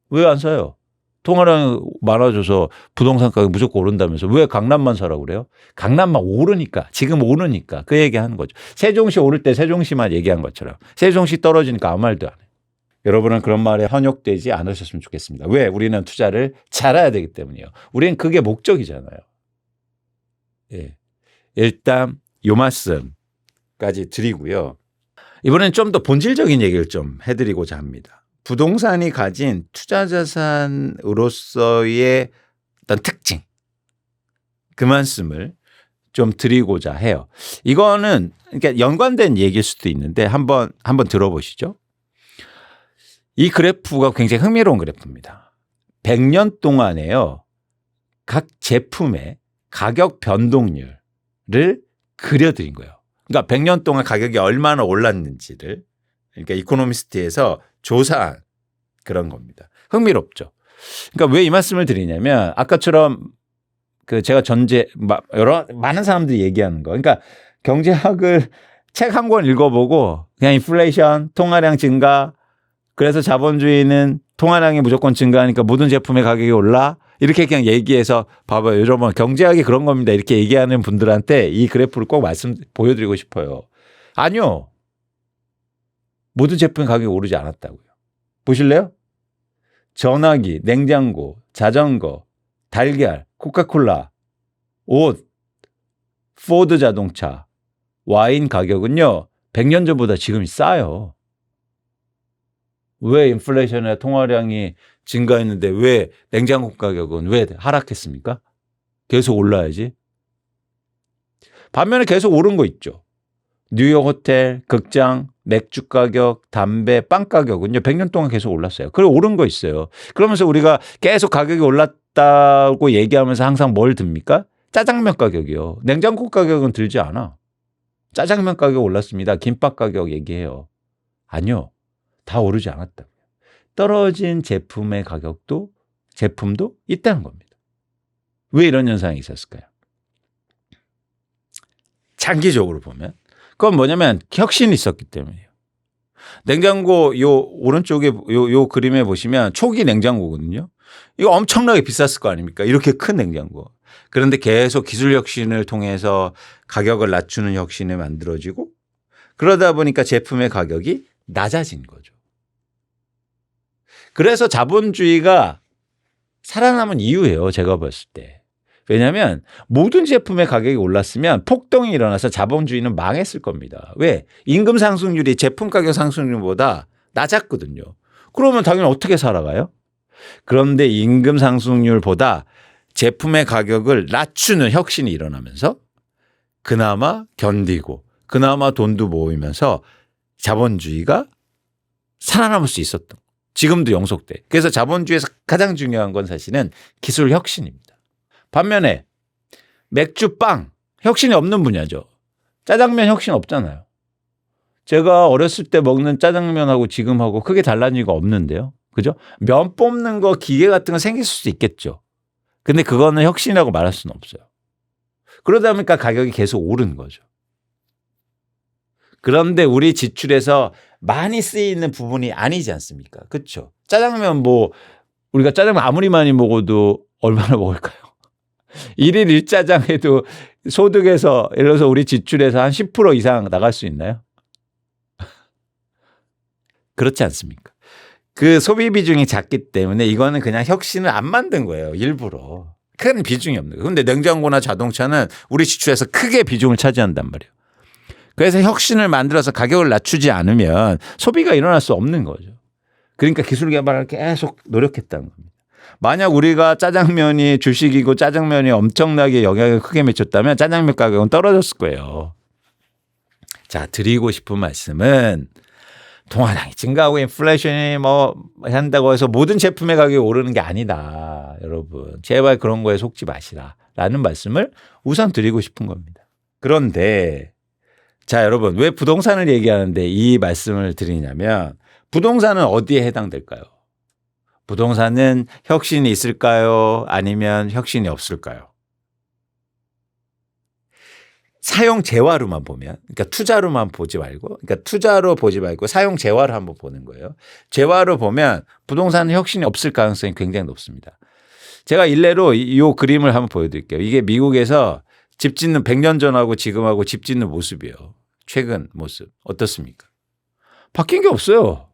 왜 안 사요? 통화량이 많아져서 부동산 가격이 무조건 오른다면서 왜 강남만 사라고 그래요? 강남만 오르니까 지금 오르니까 그 얘기하는 거죠. 세종시 오를 때 세종시만 얘기한 것처럼 세종시 떨어지니까 아무 말도 안 해요. 여러분은 그런 말에 현혹되지 않으셨으면 좋겠습니다. 왜? 우리는 투자를 잘해야 되기 때문이에요. 우리는 그게 목적이잖아요. 예. 일단 요 말씀까지 드리고요. 이번엔 좀 더 본질적인 얘기를 좀 해드리고자 합니다. 부동산이 가진 투자 자산으로서의 어떤 특징 그 말씀을 좀 드리고자 해요. 이거는 그러니까 연관된 얘기일 수도 있는데 한번 들어보시죠. 이 그래프가 굉장히 흥미로운 그래프입니다. 100년 동안에요. 각 제품의 가격 변동률을 그려드린 거예요. 그러니까 100년 동안 가격이 얼마나 올랐는지를 그러니까 이코노미스트에서 조사한 그런 겁니다. 흥미롭죠. 그러니까 왜 이 말씀을 드리냐면 아까처럼 그 제가 많은 사람들이 얘기하는 거. 그러니까 경제학을 책 한 권 읽어보고 그냥 인플레이션, 통화량 증가 그래서 자본주의는 통화량이 무조건 증가하니까 모든 제품의 가격이 올라 이렇게 그냥 얘기해서 봐봐요. 여러분 경제학이 그런 겁니다. 이렇게 얘기하는 분들한테 이 그래프를 꼭 보여드리고 싶어요. 아니요. 모든 제품의 가격이 오르지 않았다고요. 보실래요? 전화기, 냉장고, 자전거, 달걀, 코카콜라, 옷, 포드 자동차, 와인 가격은요. 100년 전보다 지금 싸요. 왜 인플레이션이나 통화량이 증가했는데 왜 냉장고 가격은 왜 하락했습니까? 계속 올라야지. 반면에 계속 오른 거 있죠. 뉴욕 호텔, 극장, 맥주 가격, 담배, 빵 가격은요. 100년 동안 계속 올랐어요. 그리고 오른 거 있어요. 그러면서 우리가 계속 가격이 올랐다고 얘기하면서 항상 뭘 듭니까? 짜장면 가격이요. 냉장고 가격은 들지 않아. 짜장면 가격 올랐습니다. 김밥 가격 얘기해요. 아니요. 다 오르지 않았다고요. 떨어진 제품의 제품도 있다는 겁니다. 왜 이런 현상이 있었을까요? 장기적으로 보면 그건 뭐냐면 혁신이 있었기 때문이에요. 냉장고 요 오른쪽에 요 그림에 보시면 초기 냉장고거든요. 이거 엄청나게 비쌌을 거 아닙니까? 이렇게 큰 냉장고. 그런데 계속 기술 혁신을 통해서 가격을 낮추는 혁신이 만들어지고 그러다 보니까 제품의 가격이 낮아진 거죠. 그래서 자본주의가 살아남은 이유예요. 제가 봤을 때. 왜냐하면 모든 제품의 가격이 올랐으면 폭동이 일어나서 자본주의는 망했을 겁니다. 왜? 임금 상승률이 제품 가격 상승률보다 낮았거든요. 그러면 당연히 어떻게 살아가요? 그런데 임금 상승률보다 제품의 가격을 낮추는 혁신이 일어나면서 그나마 견디고 그나마 돈도 모이면서 자본주의가 살아남을 수 있었던 지금도 영속돼. 그래서 자본주의에서 가장 중요한 건 사실은 기술 혁신입니다. 반면에 맥주, 빵 혁신이 없는 분야죠. 짜장면 혁신 없잖아요. 제가 어렸을 때 먹는 짜장면하고 지금하고 크게 달라진 거 없는데요. 그죠? 면 뽑는 거 기계 같은 거 생길 수도 있겠죠. 근데 그거는 혁신이라고 말할 수는 없어요. 그러다 보니까 가격이 계속 오르는 거죠. 그런데 우리 지출에서 많이 쓰이는 부분이 아니지 않습니까? 그렇죠? 짜장면 우리가 짜장면 아무리 많이 먹어도 얼마나 먹을까요? 1일 1짜장 해도 소득에서 예를 들어서 우리 지출에서 한 10% 이상 나갈 수 있나요? 그렇지 않습니까? 그 소비 비중이 작기 때문에 이거는 그냥 혁신을 안 만든 거예요. 일부러. 큰 비중이 없는 거예요. 그런데 냉장고나 자동차는 우리 지출에서 크게 비중을 차지한단 말이에요. 그래서 혁신을 만들어서 가격을 낮추지 않으면 소비가 일어날 수 없는 거죠. 그러니까 기술 개발을 계속 노력했다는 겁니다. 만약 우리가 짜장면이 주식이고 짜장면이 엄청나게 영향을 크게 미쳤다면 짜장면 가격은 떨어졌을 거예요. 자, 드리고 싶은 말씀은 통화량이 증가하고 인플레이션이 한다고 해서 모든 제품의 가격이 오르는 게 아니다. 여러분 제발 그런 거에 속지 마시라라는 말씀을 우선 드리고 싶은 겁니다. 그런데 자, 여러분 왜 부동산을 얘기하는데 이 말씀을 드리냐면 부동산은 어디에 해당될까요? 부동산은 혁신이 있을까요? 아니면 혁신이 없을까요? 사용 재화로만 보면, 그러니까 투자로만 보지 말고, 그러니까 투자로 보지 말고 사용 재화로 한번 보는 거예요. 재화로 보면 부동산은 혁신이 없을 가능성이 굉장히 높습니다. 제가 일례로 이 그림을 한번 보여드릴게요. 이게 미국에서 집 짓는 100년 전하고 지금하고 집 짓는 모습이에요. 최근 모습 어떻습니까? 바뀐 게 없어요.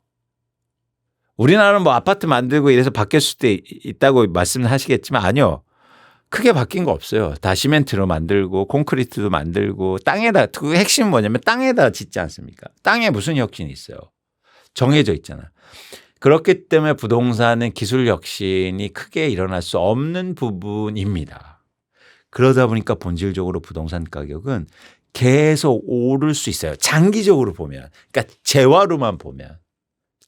우리나라는 아파트 만들고 이래서 바뀔 수도 있다고 말씀하시겠지만 아니요. 크게 바뀐 거 없어요. 다 시멘트로 만들고 콘크리트도 만들고 땅에다 그 핵심은 뭐냐면 땅에다 짓지 않습니까? 땅에 무슨 혁신이 있어요. 정해져 있잖아. 그렇기 때문에 부동산은 기술 혁신이 크게 일어날 수 없는 부분입니다. 그러다 보니까 본질적으로 부동산 가격은 계속 오를 수 있어요. 장기적으로 보면. 그러니까 재화로만 보면.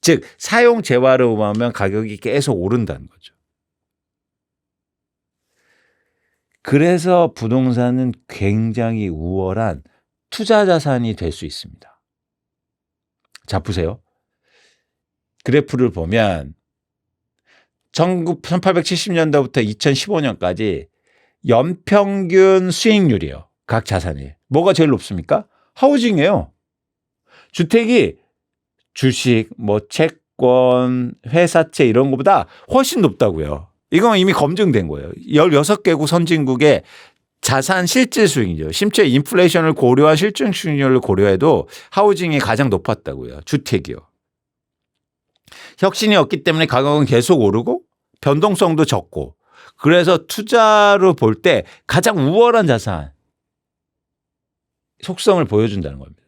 즉 사용 재화로 보면 가격이 계속 오른다는 거죠. 그래서 부동산은 굉장히 우월한 투자 자산이 될 수 있습니다. 자, 보세요. 그래프를 보면 1870년도부터 2015년까지 연평균 수익률이요. 각 자산이. 뭐가 제일 높습니까? 하우징이에요. 주택이 주식, 채권, 회사채 이런 것보다 훨씬 높다고요. 이건 이미 검증된 거예요. 16개국 선진국의 자산 실질 수익률, 심지어 인플레이션을 고려한 실질 수익률을 고려해도 하우징이 가장 높았다고요. 주택이요. 혁신이 없기 때문에 가격은 계속 오르고 변동성도 적고 그래서 투자로 볼 때 가장 우월한 자산 속성을 보여준다는 겁니다.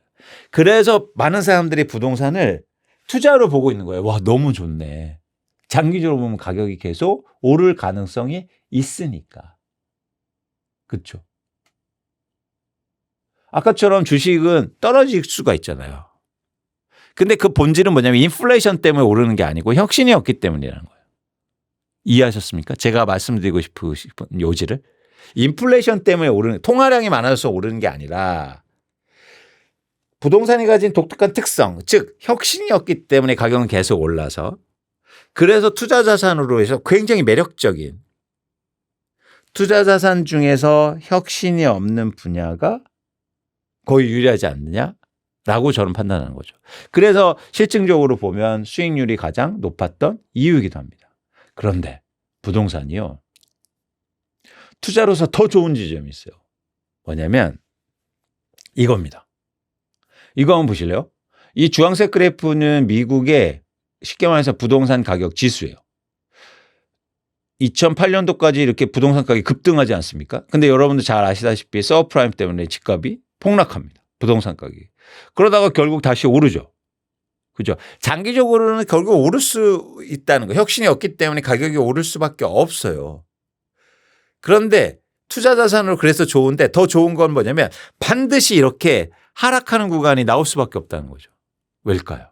그래서 많은 사람들이 부동산을 투자로 보고 있는 거예요. 와, 너무 좋네. 장기적으로 보면 가격이 계속 오를 가능성이 있으니까. 그렇죠? 아까처럼 주식은 떨어질 수가 있잖아요. 근데 그 본질은 뭐냐면 인플레이션 때문에 오르는 게 아니고 혁신이 없기 때문이라는 거예요. 이해하셨습니까? 제가 말씀드리고 싶은 요지를. 인플레이션 때문에 오르는, 통화량이 많아져서 오르는 게 아니라 부동산이 가진 독특한 특성, 즉 혁신이 없기 때문에 가격은 계속 올라서 그래서 투자 자산으로 해서 굉장히 매력적인 투자 자산 중에서 혁신이 없는 분야가 거의 유리하지 않느냐라고 저는 판단하는 거죠. 그래서 실증적으로 보면 수익률이 가장 높았던 이유이기도 합니다. 그런데 부동산이요. 투자로서 더 좋은 지점이 있어요. 뭐냐면 이겁니다. 이거 한번 보실래요? 이 주황색 그래프는 미국의 쉽게 말해서 부동산 가격 지수예요. 2008년도까지 이렇게 부동산 가격이 급등하지 않습니까? 근데 여러분들 잘 아시다시피 서브프라임 때문에 집값이 폭락합니다. 부동산 가격이. 그러다가 결국 다시 오르죠. 그죠? 장기적으로는 결국 오를 수 있다는 거. 혁신이 없기 때문에 가격이 오를 수밖에 없어요. 그런데 투자 자산으로 그래서 좋은데 더 좋은 건 뭐냐면 반드시 이렇게 하락하는 구간이 나올 수밖에 없다는 거죠. 왜일까요?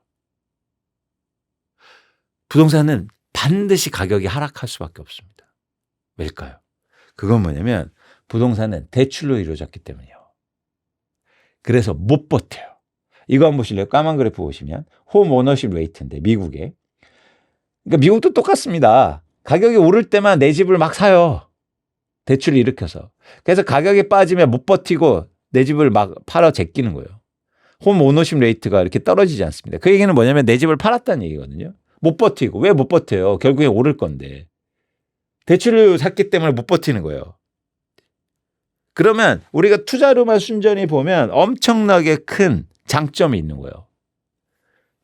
부동산은 반드시 가격이 하락할 수밖에 없습니다. 왜일까요? 그건 뭐냐면 부동산은 대출로 이루어졌기 때문이에요. 그래서 못 버텨요. 이거 한번 보실래요? 까만 그래프 보시면 홈 오너십 레이트인데 미국에. 그러니까 미국도 똑같습니다. 가격이 오를 때만 내 집을 막 사요. 대출을 일으켜서. 그래서 가격이 빠지면 못 버티고 내 집을 막 팔아 제끼는 거예요. 홈 오너십 레이트가 이렇게 떨어지지 않습니다. 그 얘기는 뭐냐면 내 집을 팔았다는 얘기거든요. 못 버티고. 왜 못 버텨요? 결국에 오를 건데. 대출을 샀기 때문에 못 버티는 거예요. 그러면 우리가 투자로만 순전히 보면 엄청나게 큰 장점이 있는 거예요.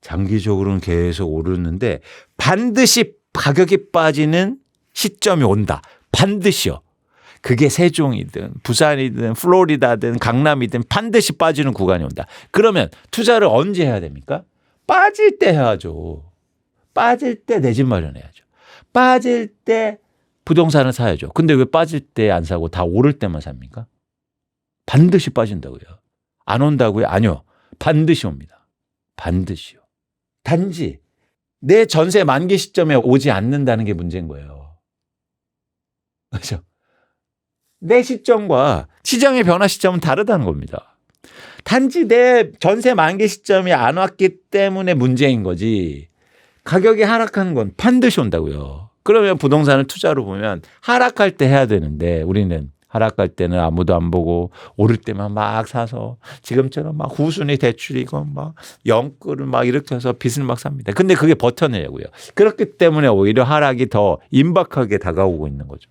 장기적으로는 계속 오르는데 반드시 가격이 빠지는 시점이 온다. 반드시요. 그게 세종이든 부산이든 플로리다든 강남이든 반드시 빠지는 구간이 온다. 그러면 투자를 언제 해야 됩니까? 빠질 때 해야죠. 빠질 때 내 집 마련해야죠. 빠질 때 부동산을 사야죠. 근데 왜 빠질 때 안 사고 다 오를 때만 삽니까? 반드시 빠진다고요. 안 온다고요? 아니요. 반드시 옵니다. 반드시요. 단지 내 전세 만기 시점에 오지 않는다는 게 문제인 거예요. 그렇죠? 내 시점과 시장의 변화 시점은 다르다는 겁니다. 단지 내 전세 만기 시점이 안 왔기 때문에 문제인 거지. 가격이 하락하는 건 반드시 온다고요. 그러면 부동산을 투자로 보면 하락할 때 해야 되는데 우리는 하락할 때는 아무도 안 보고 오를 때만 막 사서 지금처럼 막 후순위 대출이고 막 영끌을 막 이렇게 해서 빚을 막 삽니다. 근데 그게 버텨내려고요. 그렇기 때문에 오히려 하락이 더 임박하게 다가오고 있는 거죠.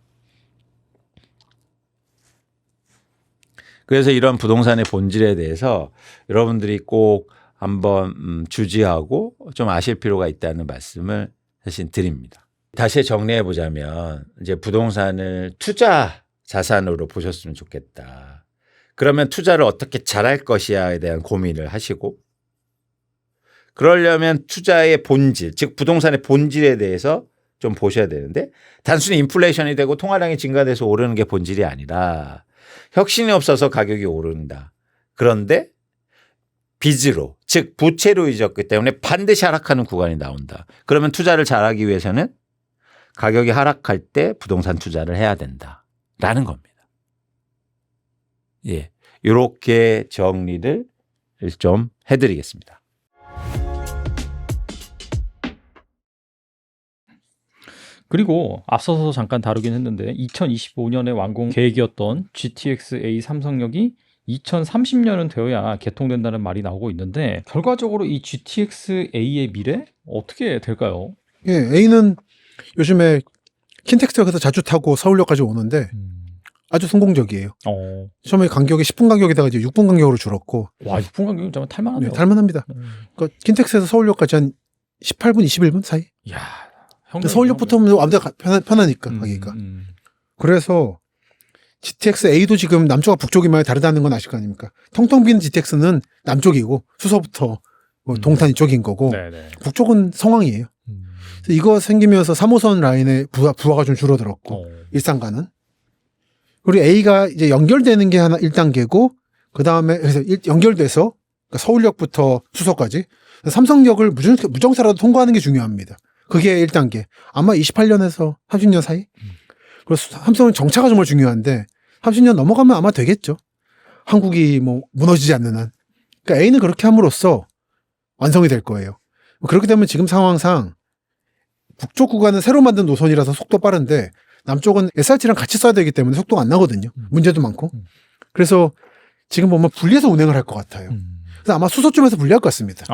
그래서 이런 부동산의 본질에 대해서 여러분들이 꼭 한번 주지하고 좀 아실 필요가 있다는 말씀을 사실 드립니다. 다시 정리해 보자면 이제 부동산을 투자 자산으로 보셨으면 좋겠다. 그러면 투자를 어떻게 잘할 것이야에 대한 고민을 하시고 그러려면 투자의 본질, 즉 부동산의 본질에 대해서 좀 보셔야 되는데 단순히 인플레이션이 되고 통화량이 증가돼서 오르는 게 본질이 아니라 혁신이 없어서 가격이 오른다. 그런데 빚으로, 즉 부채로 잊었기 때문에 반드시 하락하는 구간이 나온다. 그러면 투자를 잘하기 위해서는 가격이 하락할 때 부동산 투자를 해야 된다라는 겁니다. 예, 이렇게 정리를 좀 해드리겠습니다. 그리고 앞서서 잠깐 다루긴 했는데 2025년에 완공 계획이었던 GTX-A 삼성역이 2030년은 되어야 개통된다는 말이 나오고 있는데 결과적으로 이 GTX-A의 미래 어떻게 될까요? 예, A는 요즘에 킨텍스역에서 자주 타고 서울역까지 오는데 아주 성공적이에요. 처음에 간격이 10분 간격에다가 이제 6분 간격으로 줄었고. 와, 6분 간격이면 정말 탈만하네요. 네, 탈만합니다. 그러니까 킨텍스에서 서울역까지 한 18분, 21분 사이? 이야, 서울역부터 오면 아무데나 편하니까 가기가. 그래서 GTX-A도 지금 남쪽과 북쪽이 많이 다르다는 건 아실 거 아닙니까? 텅텅 빈 GTX는 남쪽이고 수서부터 뭐 동탄 이쪽인 거고 네네. 북쪽은 성황이에요. 그래서 이거 생기면서 3호선 라인의 부하가 좀 줄어들었고 일산가는. 그리고 A가 이제 연결되는 게 하나 1단계고 그 다음에 그래서 연결돼서 그러니까 서울역부터 수서까지 삼성역을 무정차라도 통과하는 게 중요합니다. 그게 1단계. 아마 28년에서 30년 사이? 그리고 삼성은 정차가 정말 중요한데 30년 넘어가면 아마 되겠죠. 한국이 뭐 무너지지 않는 한. 그러니까 A는 그렇게 함으로써 완성이 될 거예요. 그렇게 되면 지금 상황상 북쪽 구간은 새로 만든 노선이라서 속도 빠른데 남쪽은 SRT랑 같이 써야 되기 때문에 속도가 안 나거든요. 문제도 많고. 그래서 지금 보면 분리해서 운행을 할 것 같아요. 그래서 아마 수소점에서 분리할 것 같습니다.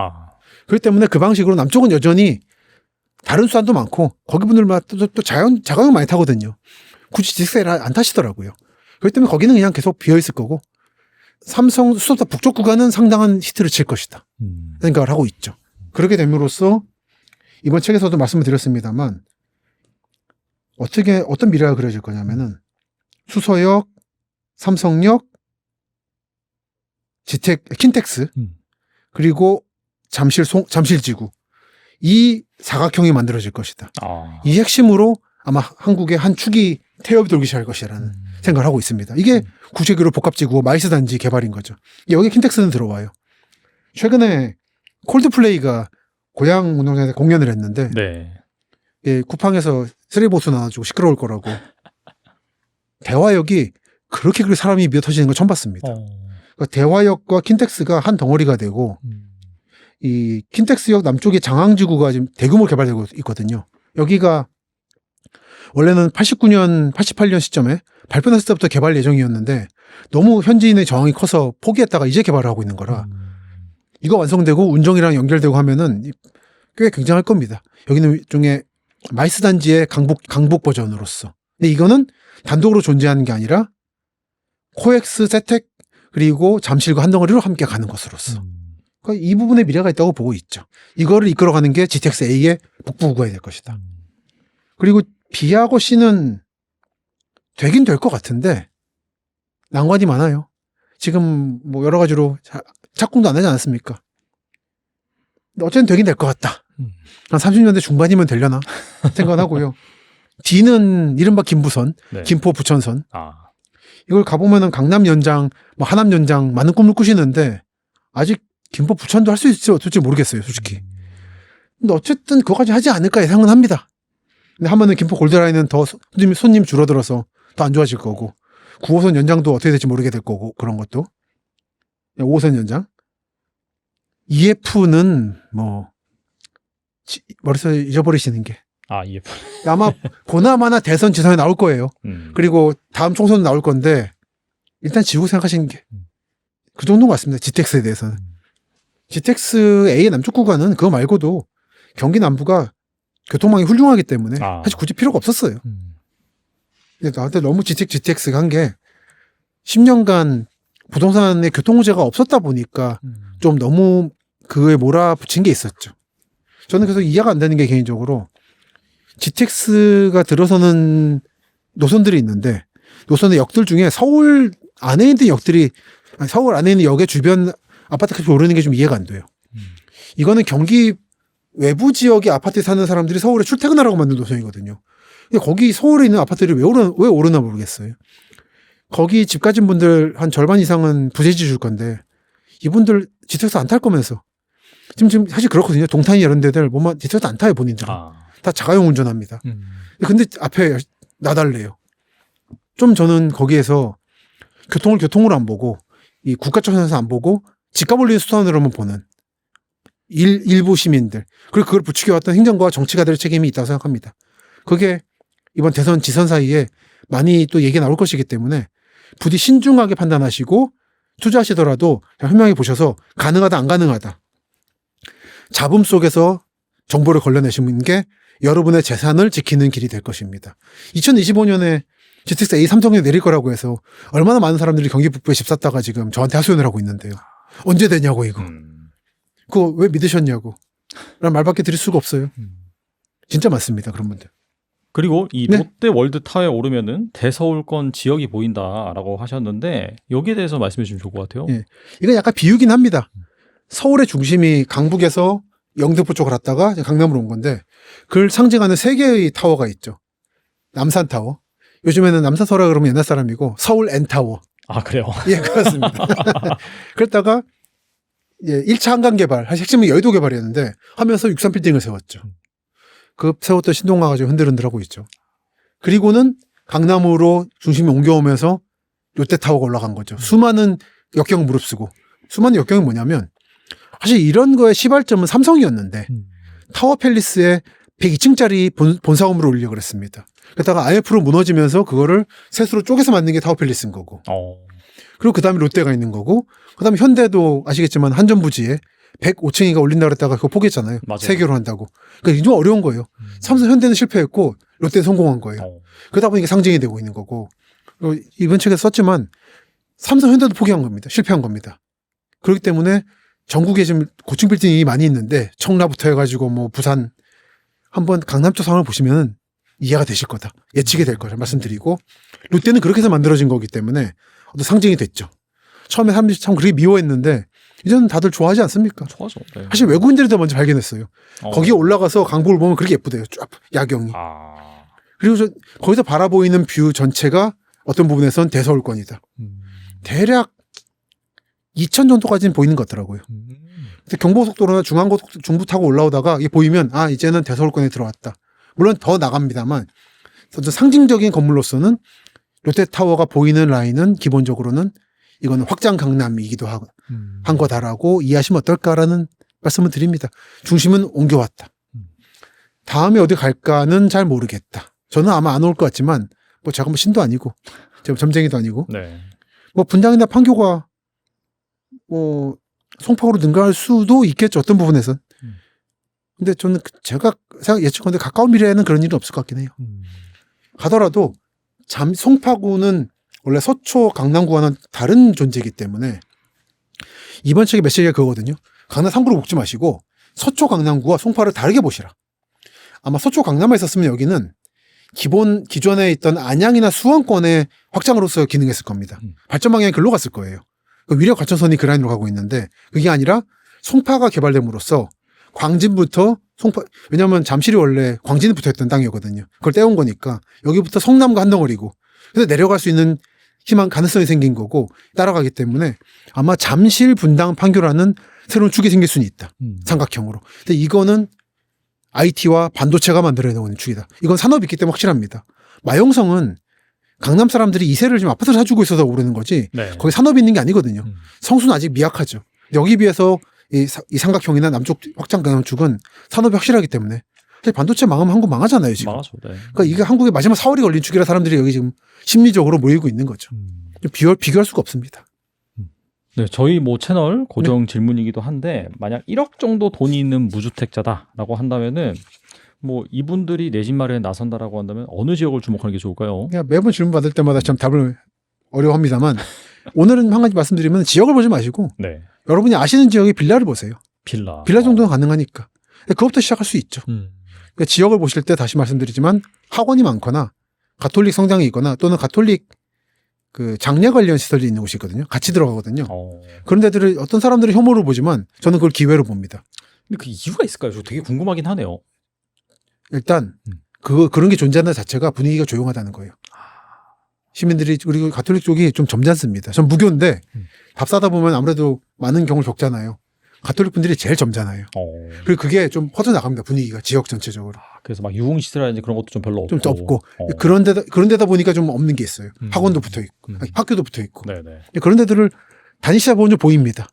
그렇기 때문에 그 방식으로 남쪽은 여전히 다른 수단도 많고 거기 분들마다 또 자가용 많이 타거든요. 굳이 GTX-A를 안 타시더라고요. 그렇기 때문에 거기는 그냥 계속 비어있을 거고 삼성 수소타 북쪽 구간은 상당한 히트를 칠 것이다. 생각을 하고 있죠. 그렇게 됨으로써 이번 책에서도 말씀을 드렸습니다만 어떤 미래가 그려질 거냐면은 수서역, 삼성역, 킨텍스 그리고 잠실지구 이 사각형이 만들어질 것이다. 이 핵심으로 아마 한국의 한 축이 태엽이 돌기 시작할 것이라는 생각을 하고 있습니다. 이게 구체기로 복합지구 마이스 단지 개발인 거죠. 여기 킨텍스는 들어와요. 최근에 콜드플레이가 고양 운동장에서 공연을 했는데 네. 예, 쿠팡에서 쓰레기보수 나와주고 시끄러울 거라고 대화역이 그렇게 사람이 미어 터지는 걸 처음 봤습니다. 그러니까 대화역과 킨텍스가 한 덩어리가 되고 이 킨텍스역 남쪽에 장항지구가 지금 대규모 개발되고 있거든요. 여기가 원래는 89년, 88년 시점에 발표했을 때부터 개발 예정이었는데 너무 현지인의 저항이 커서 포기했다가 이제 개발을 하고 있는 거라 이거 완성되고 운정이랑 연결되고 하면은 꽤 굉장할 겁니다. 여기는 일종의 마이스 단지의 강북 버전으로서. 근데 이거는 단독으로 존재하는 게 아니라 코엑스, 세텍 그리고 잠실과 한 덩어리로 함께 가는 것으로서. 그러니까 이 부분에 미래가 있다고 보고 있죠. 이거를 이끌어가는 게 GTX A의 북부구가 될 것이다. 그리고 B하고 C는 되긴 될 것 같은데 난관이 많아요. 지금 뭐 여러 가지로 착공도 안 하지 않았습니까? 어쨌든 되긴 될 것 같다. 한 30년대 중반이면 되려나 생각은 하고요. D는 이른바 김부선, 네. 김포 부천선. 아. 이걸 가보면은 강남 연장, 뭐 하남 연장 많은 꿈을 꾸시는데 아직 김포 부천도 할 수 있을지 어떨지 모르겠어요, 솔직히. 근데 어쨌든 그거까지 하지 않을까 예상은 합니다. 근데 하면은 김포 골드라인은 더 손님 줄어들어서 더 안 좋아질 거고 9호선 연장도 어떻게 될지 모르게 될 거고 그런 것도 5호선 연장 EF는 뭐 머릿속에 잊어버리시는 게 아, 예. 아마 보나마나 대선 지선에 나올 거예요. 그리고 다음 총선도 나올 건데 일단 지우고 생각하시는 게 그 정도인 것 같습니다. GTX에 대해서는. GTX A의 남쪽 구간은 그거 말고도 경기 남부가 교통망이 훌륭하기 때문에 사실 굳이 필요가 없었어요. 근데 나한테 너무 GTX가 한 게 10년간 부동산에 교통문제가 없었다 보니까 좀 너무 그에 몰아붙인 게 있었죠. 저는 그래서 이해가 안 되는 게 개인적으로 GTX가 들어서는 노선들이 있는데 노선의 역들 중에 서울 안에 있는 역들이 서울 안에 있는 역의 주변 아파트 값이 오르는 게 좀 이해가 안 돼요. 이거는 경기 외부 지역의 아파트에 사는 사람들이 서울에 출퇴근하라고 만든 노선이거든요. 근데 거기 서울에 있는 아파트들이 왜 오르나 모르겠어요. 거기 집 가진 분들 한 절반 이상은 부재지 줄 건데 이분들 GTX 안 탈 거면서 지금 사실 그렇거든요. 동탄이 이런 데들 뭐만 GTX 안 타요, 본인들은. 다 자가용 운전합니다. 근데 앞에 나달래요. 좀 저는 거기에서 교통으로 안 보고 이 국가적 선에서 안 보고 집값 올리는 수단으로만 보는 일부 시민들 그리고 그걸 부추겨왔던 행정과 정치가들의 책임이 있다고 생각합니다. 그게 이번 대선 지선 사이에 많이 또 얘기가 나올 것이기 때문에 부디 신중하게 판단하시고 투자하시더라도 현명하게 보셔서 가능하다 안 가능하다 잡음 속에서 정보를 걸러내시는 게 여러분의 재산을 지키는 길이 될 것입니다. 2025년에 GTX A 삼성에 내릴 거라고 해서 얼마나 많은 사람들이 경기 북부에 집 샀다가 지금 저한테 하소연을 하고 있는데요. 언제 되냐고 이거. 그거 왜 믿으셨냐고. 라는 말밖에 드릴 수가 없어요. 진짜 많습니다. 그런 분들. 그리고 이 네. 롯데 월드타워에 오르면은 대서울권 지역이 보인다라고 하셨는데 여기에 대해서 말씀해 주시면 좋을 것 같아요. 네. 이건 약간 비유긴 합니다. 서울의 중심이 강북에서 영등포 쪽을 갔다가 강남으로 온 건데 그걸 상징하는 세 개의 타워가 있죠. 남산타워. 요즘에는 남산서라 그러면 옛날 사람이고 서울 N타워. 아, 그래요? 예, 그렇습니다. 그랬다가 예, 1차 한강 개발, 핵심은 여의도 개발이었는데 하면서 63빌딩을 세웠죠. 그 세웠던 신동아가 지금 흔들흔들하고 있죠. 그리고는 강남으로 중심이 옮겨오면서 롯데타워가 올라간 거죠. 수많은 역경을 무릅쓰고. 수많은 역경이 뭐냐면 사실 이런 거의 시발점은 삼성이었는데 타워 팰리스에 102층짜리 본사업으로 올리려고 그랬습니다. 그러다가 IMF로 무너지면서 그거를 셋으로 쪼개서 만든 게 타워 팰리스인 거고. 그리고 그 다음에 롯데가 있는 거고. 그 다음에 현대도 아시겠지만 한전부지에 105층이가 올린다고 그랬다가 그거 포기했잖아요. 맞아요. 세 개로 한다고. 그러니까 좀 어려운 거예요. 삼성 현대는 실패했고 롯데는 성공한 거예요. 그러다 보니까 상징이 되고 있는 거고. 이번 책에서 썼지만 삼성 현대도 포기한 겁니다. 실패한 겁니다. 그렇기 때문에 전국에 지금 고층 빌딩이 많이 있는데 청라부터 해가지고 뭐 부산 한번 강남 쪽 상황을 보시면 이해가 되실 거다. 예측이 될 거라 말씀드리고 롯데는 그렇게 해서 만들어진 거기 때문에 어떤 상징이 됐죠. 처음에 사람들이 참 그렇게 미워했는데 이제는 다들 좋아하지 않습니까? 좋아죠. 네. 사실 외국인들이 더 먼저 발견했어요. 거기에 올라가서 강북을 보면 그렇게 예쁘대요. 쫙 야경이. 그리고 거기서 바라보이는 뷰 전체가 어떤 부분에선 대서울권이다. 대략 2천 정도까지는 보이는 것 같더라고요. 근데 경부고속도로나 중앙고속도로 중부 타고 올라오다가 이게 보이면 아 이제는 대서울권에 들어왔다. 물론 더 나갑니다만 상징적인 건물로서는 롯데타워가 보이는 라인은 기본적으로는 이거는 확장 강남이기도 한 거다라고 이해하시면 어떨까라는 말씀을 드립니다. 중심은 옮겨왔다. 다음에 어디 갈까는 잘 모르겠다. 저는 아마 안 올 것 같지만 뭐 제가 뭐 신도 아니고 제가 점쟁이도 아니고 네. 뭐 분당이나 판교가 뭐 송파구로 능가할 수도 있겠죠. 어떤 부분에선. 근데 저는 제가 예측컨대 가까운 미래에는 그런 일은 없을 것 같긴 해요. 가더라도 송파구는 원래 서초 강남구와는 다른 존재이기 때문에 이번 책의 메시지가 그거거든요. 강남 3구로 묶지 마시고 서초 강남구와 송파를 다르게 보시라. 아마 서초 강남에 있었으면 여기는 기존에 있던 안양이나 수원권의 확장으로서 기능했을 겁니다. 발전 방향이 글로 갔을 거예요. 위력 과천선이 그 라인으로 가고 있는데 그게 아니라 송파가 개발됨으로써 광진부터 송파, 왜냐하면 잠실이 원래 광진이 붙어있던 땅이었거든요. 그걸 떼온 거니까 여기부터 성남과 한 덩어리고 그래서 내려갈 수 있는 희망 가능성이 생긴 거고 따라가기 때문에 아마 잠실 분당 판교라는 새로운 축이 생길 수는 있다. 삼각형으로. 근데 이거는 IT와 반도체가 만들어내는 축이다. 이건 산업이 있기 때문에 확실합니다. 마용성은 강남 사람들이 이세를 지금 아파트를 사주고 있어서 오르는 거지 네. 거기 산업이 있는 게 아니거든요. 성수는 아직 미약하죠. 여기 비해서 이 삼각형이나 남쪽 확장 강남축은 산업이 확실하기 때문에 사실 반도체 망하면 한국 망하잖아요 지금. 망하죠. 네. 그러니까 이게 한국의 마지막 4월이 걸린 축이라 사람들이 여기 지금 심리적으로 모이고 있는 거죠. 비교할 수가 없습니다. 네, 저희 뭐 채널 고정 질문이기도 한데 만약 1억 정도 돈이 있는 무주택자다라고 한다면은 뭐 이분들이 내 집 마련에 나선다라고 한다면 어느 지역을 주목하는 게 좋을까요? 그냥 매번 질문 받을 때마다 참 답을 어려워합니다만 오늘은 한 가지 말씀드리면 지역을 보지 마시고 네. 여러분이 아시는 지역의 빌라를 보세요. 빌라. 빌라 정도는 가능하니까. 그것부터 시작할 수 있죠. 그러니까 지역을 보실 때 다시 말씀드리지만 학원이 많거나 가톨릭 성당이 있거나 또는 가톨릭 그 장례 관련 시설이 있는 곳이 있거든요. 같이 들어가거든요. 그런 데들을 어떤 사람들은 혐오를 보지만 저는 그걸 기회로 봅니다. 근데 그 이유가 있을까요? 저 되게 궁금하긴 하네요. 일단 그런 게 존재하는 자체가 분위기가 조용하다는 거예요. 시민들이 그리고 가톨릭 쪽이 좀 점잖습니다. 전 무교인데 밥 사다 보면 아무래도 많은 경우를 겪잖아요. 가톨릭 분들이 제일 점잖아요. 그리고 그게 좀 퍼져나갑니다. 분위기가 지역 전체적으로. 그래서 막 유흥시설이라든지 그런 것도 좀 별로 없고. 좀 없고 그런 데다 보니까 좀 없는 게 있어요. 학원도 붙어 있고 학교도 붙어 있고 네네. 그런 데들을 다니시다 보면 좀 보입니다.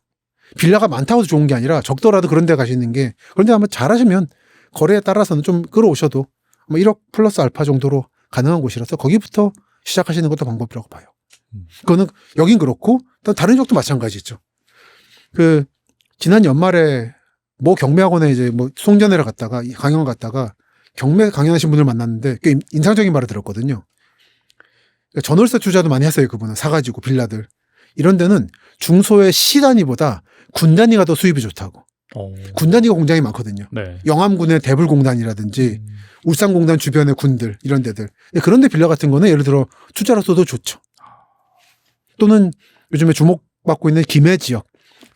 빌라가 많다고 해서 좋은 게 아니라 적더라도 그런 데 가시는 게 그런데 아마 잘하시면 거래에 따라서는 좀 끌어오셔도 아마 1억 플러스 알파 정도로 가능한 곳이라서 거기부터 시작하시는 것도 방법이라고 봐요. 그거는 여긴 그렇고 다른 지역도 마찬가지죠. 그 지난 연말에 뭐 경매학원에 이제 뭐 송전회를 갔다가 강연 갔다가 경매 강연하신 분을 만났는데 꽤 인상적인 말을 들었거든요. 그러니까 전월세 투자도 많이 했어요. 그분은 사가지고 빌라들 이런 데는 중소의 시 단위보다 군 단위가 더 수입이 좋다고. 군 단위가 공장이 많거든요. 네. 영암군의 대불공단이라든지 울산공단 주변의 군들 이런 데들 그런 데 빌라 같은 거는 예를 들어 투자로서도 좋죠. 또는 요즘에 주목받고 있는 김해 지역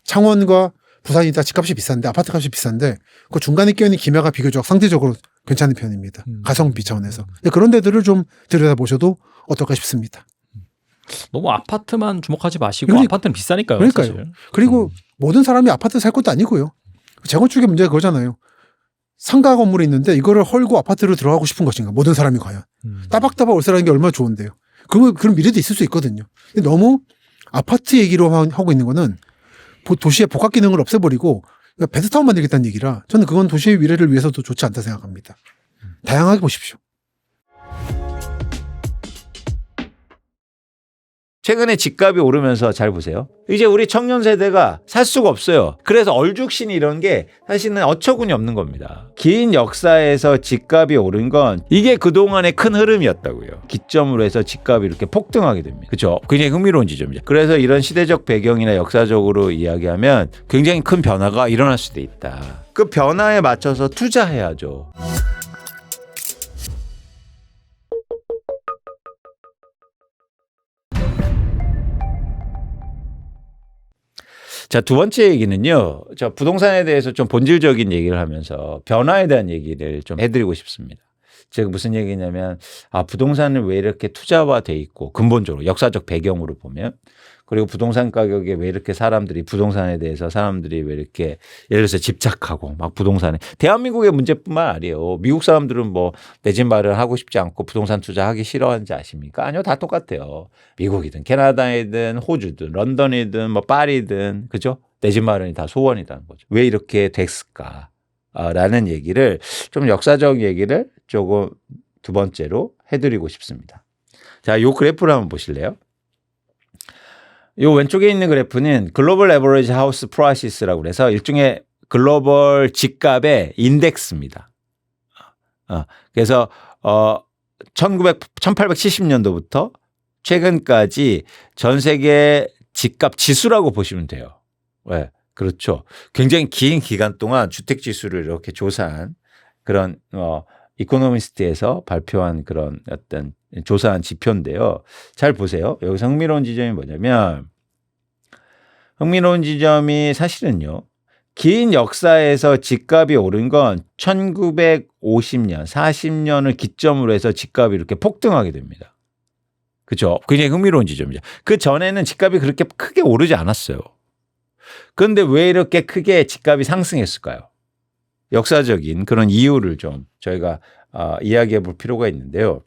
창원과 부산이 다 집값이 비싼데 아파트 값이 비싼데 그 중간에 끼어있는 김해가 비교적 상대적으로 괜찮은 편입니다. 가성비 차원에서 그런 데들을 좀 들여다보셔도 어떨까 싶습니다. 너무 아파트만 주목하지 마시고 아파트는 비싸니까요. 그러니까요. 사실. 그리고 모든 사람이 아파트 살 것도 아니고요. 재건축의 문제가 그거잖아요. 상가 건물이 있는데 이거를 헐고 아파트로 들어가고 싶은 것인가? 모든 사람이 과연. 따박따박 올세라는 게 얼마나 좋은데요. 그런 미래도 있을 수 있거든요. 근데 너무 아파트 얘기로 하고 있는 거는 도시의 복합 기능을 없애버리고 베드타운 만들겠다는 얘기라 저는 그건 도시의 미래를 위해서도 좋지 않다 생각합니다. 다양하게 보십시오. 최근에 집값이 오르면서 잘 보세요. 이제 우리 청년 세대가 살 수가 없어요. 그래서 얼죽신 이런 게 사실은 어처구니 없는 겁니다. 긴 역사에서 집값이 오른 건 이게 그동안의 큰 흐름이었다고요. 기점으로 해서 집값이 이렇게 폭등하게 됩니다. 그렇죠? 굉장히 흥미로운 지점이죠. 그래서 이런 시대적 배경이나 역사적으로 이야기하면 굉장히 큰 변화가 일어날 수도 있다. 그 변화에 맞춰서 투자해야죠. 자, 두 번째 얘기는요. 저 부동산에 대해서 좀 본질적인 얘기를 하면서 변화에 대한 얘기를 좀 해드리고 싶습니다. 즉 무슨 얘기냐면 부동산은 왜 이렇게 투자화돼 있고 근본적으로 역사적 배경으로 보면 그리고 부동산 가격에 왜 이렇게 부동산에 대해서 사람들이 왜 이렇게 예를 들어서 집착하고 막 부동산에 대한민국의 문제뿐만 아니에요. 미국 사람들은 뭐 내 집 마련하고 싶지 않고 부동산 투자하기 싫어하는지 아십니까? 아니요. 다 똑같아요. 미국이든 캐나다이든 호주든 런던이든 뭐 파리든 그죠? 내 집 마련이 다 소원이라는 거죠. 왜 이렇게 됐을까? 라는 얘기를 좀 역사적 얘기를 조금 두 번째로 해드리고 싶습니다. 자, 요 그래프를 한번 보실래요? 요 왼쪽에 있는 그래프는 글로벌 에버리지 하우스 프라이시스라고 그래서 일종의 글로벌 집값의 인덱스입니다. 그래서 1870년도부터 최근까지 전 세계 집값 지수라고 보시면 돼요. 왜? 그렇죠. 굉장히 긴 기간 동안 주택 지수를 이렇게 조사한 그런 이코노미스트에서 발표한 그런 어떤 조사한 지표인데요. 잘 보세요. 여기서 흥미로운 지점이 뭐냐면 흥미로운 지점이 사실은요. 긴 역사에서 집값이 오른 건 1950년, 40년을 기점으로 해서 집값이 이렇게 폭등하게 됩니다. 그렇죠. 굉장히 흥미로운 지점이죠. 그 전에는 집값이 그렇게 크게 오르지 않았어요. 그런데 왜 이렇게 크게 집값이 상승했을까요? 역사적인 그런 이유를 좀 저희가 이야기해 볼 필요가 있는데요.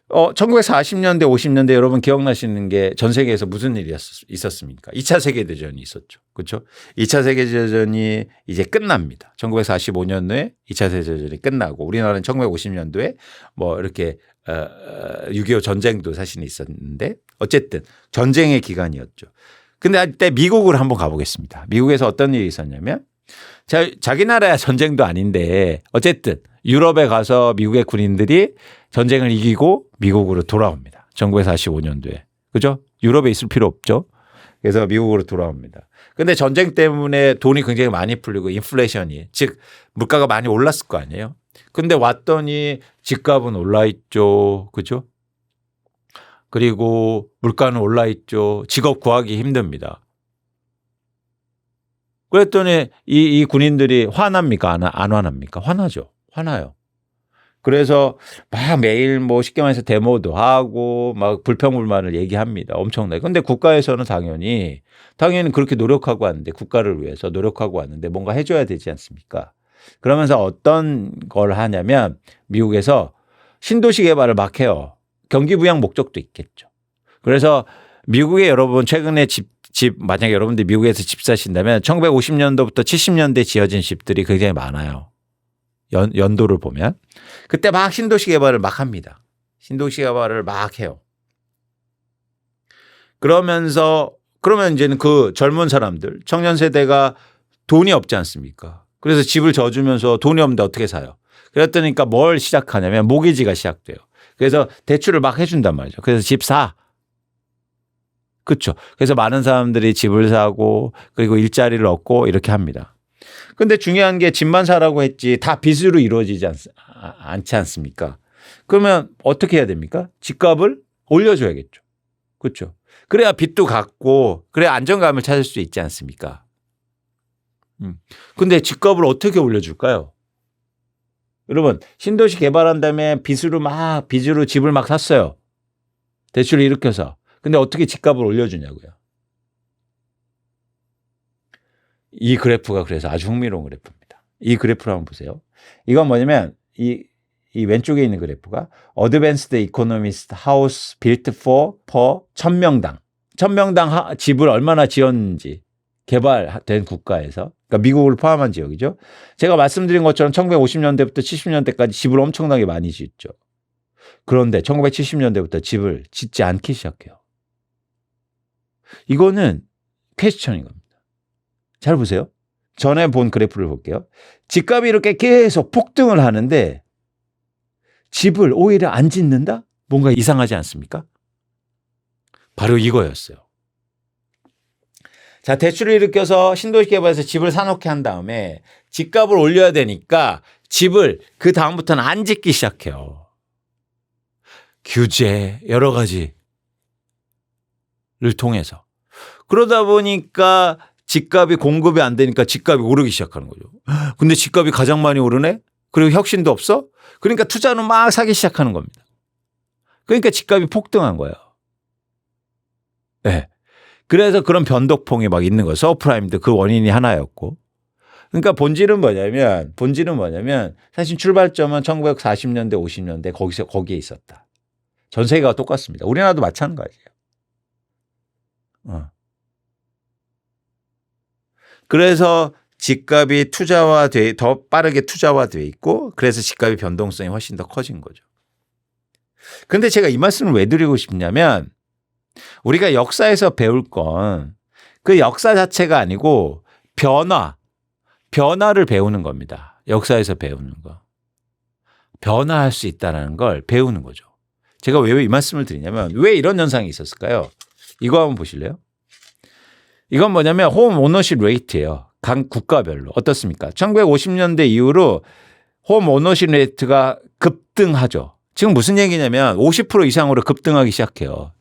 1940년대, 50년대 여러분 기억나시는 게 전 세계에서 무슨 일이 있었습니까? 2차 세계대전이 있었죠. 그렇죠? 2차 세계대전이 이제 끝납니다. 1945년도에 2차 세계대전이 끝나고 우리나라는 1950년도에 뭐 이렇게 6.25 전쟁도 사실 있었는데 어쨌든 전쟁의 기간이었죠. 근데 그때 미국을 한번 가보겠습니다. 미국에서 어떤 일이 있었냐면 자기 나라야 전쟁도 아닌데 어쨌든 유럽에 가서 미국의 군인들이 전쟁을 이기고 미국으로 돌아옵니다. 1945년도에. 그죠? 유럽에 있을 필요 없죠. 그래서 미국으로 돌아옵니다. 근데 전쟁 때문에 돈이 굉장히 많이 풀리고 인플레이션이 즉 물가가 많이 올랐을 거 아니에요. 근데 왔더니 집값은 올라 있죠. 그죠? 그리고 물가는 올라 있죠. 직업 구하기 힘듭니다. 그랬더니 이 군인들이 화납니까? 안 화납니까? 화나죠. 화나요. 그래서 막 매일 뭐 쉽게 말해서 데모도 하고 막 불평불만을 얘기합니다. 엄청나게. 근데 국가에서는 당연히 그렇게 노력하고 왔는데 국가를 위해서 노력하고 왔는데 뭔가 해줘야 되지 않습니까? 그러면서 어떤 걸 하냐면 미국에서 신도시 개발을 막 해요. 경기 부양 목적도 있겠죠. 그래서 미국에 여러분 최근에 만약에 여러분들이 미국에서 집 사신다면 1950년도부터 70년대 지어진 집들이 굉장히 많아요. 연도를 보면. 그때 막 신도시 개발을 막 합니다. 신도시 개발을 막 해요. 그러면 이제는 그 젊은 사람들, 청년 세대가 돈이 없지 않습니까? 그래서 집을 져주면서 돈이 없는데 어떻게 사요? 그랬더니까 뭘 시작하냐면 모기지가 시작돼요. 그래서 대출을 막 해준단 말이죠. 그래서 집 사. 그렇죠. 그래서 많은 사람들이 집을 사고 그리고 일자리를 얻고 이렇게 합니다. 근데 중요한 게 집만 사라고 했지 다 빚으로 이루어지지 않지 않습니까? 그러면 어떻게 해야 됩니까? 집값을 올려줘야겠죠. 그렇죠. 그래야 빚도 갚고 그래야 안정감을 찾을 수 있지 않습니까? 근데 집값을 어떻게 올려줄까요? 여러분 신도시 개발한 다음에 빚으로 집을 막 샀어요. 대출을 일으켜서. 근데 어떻게 집값을 올려주냐고요. 이 그래프가 그래서 아주 흥미로운 그래프입니다. 이 그래프를 한번 보세요. 이건 뭐냐면 이 왼쪽에 있는 그래프가 Advanced Economist House Built for per 1000명당. 1000명당 집을 얼마나 지었는지 개발된 국가에서 그러니까 미국을 포함한 지역이죠. 제가 말씀드린 것처럼 1950년대부터 70년대까지 집을 엄청나게 많이 짓죠. 그런데 1970년대부터 집을 짓지 않기 시작해요. 이거는 퀘스천인 겁니다. 잘 보세요. 전에 본 그래프를 볼게요. 집값이 이렇게 계속 폭등을 하는데 집을 오히려 안 짓는다? 뭔가 이상하지 않습니까? 바로 이거였어요. 자, 대출을 일으켜서 신도시 개발해서 집을 사놓게 한 다음에 집값을 올려야 되니까 집을 그 다음부터는 안 짓기 시작해요. 규제 여러 가지를 통해서. 그러다 보니까 집값이 공급이 안 되니까 집값이 오르기 시작하는 거죠. 근데 집값이 가장 많이 오르네? 그리고 혁신도 없어? 그러니까 투자는 막 사기 시작하는 겁니다. 그러니까 집값이 폭등한 거예요. 네. 그래서 그런 변덕풍이 막 있는 거예요. 서프라임도 그 원인이 하나였고. 그러니까 본질은 뭐냐면 사실 출발점은 1940년대, 50년대 거기에 있었다. 전 세계가 똑같습니다. 우리나라도 마찬가지예요. 그래서 집값이 더 빠르게 투자화돼 있고 그래서 집값의 변동성이 훨씬 더 커진 거죠. 그런데 제가 이 말씀을 왜 드리고 싶냐면 우리가 역사에서 배울 건 그 역사 자체가 아니고 변화를 배우는 겁니다. 역사에서 배우는 거. 변화할 수 있다는 걸 배우는 거죠. 제가 왜 이 말씀을 드리냐면 왜 이런 현상이 있었을까요? 이거 한번 보실래요? 이건 뭐냐면 홈 오너십 레이트예요. 각 국가별로. 어떻습니까? 1950년대 이후로 홈 오너십 레이트가 급등하죠. 지금 무슨 얘기냐면 50% 이상으로 급등하기 시작해요.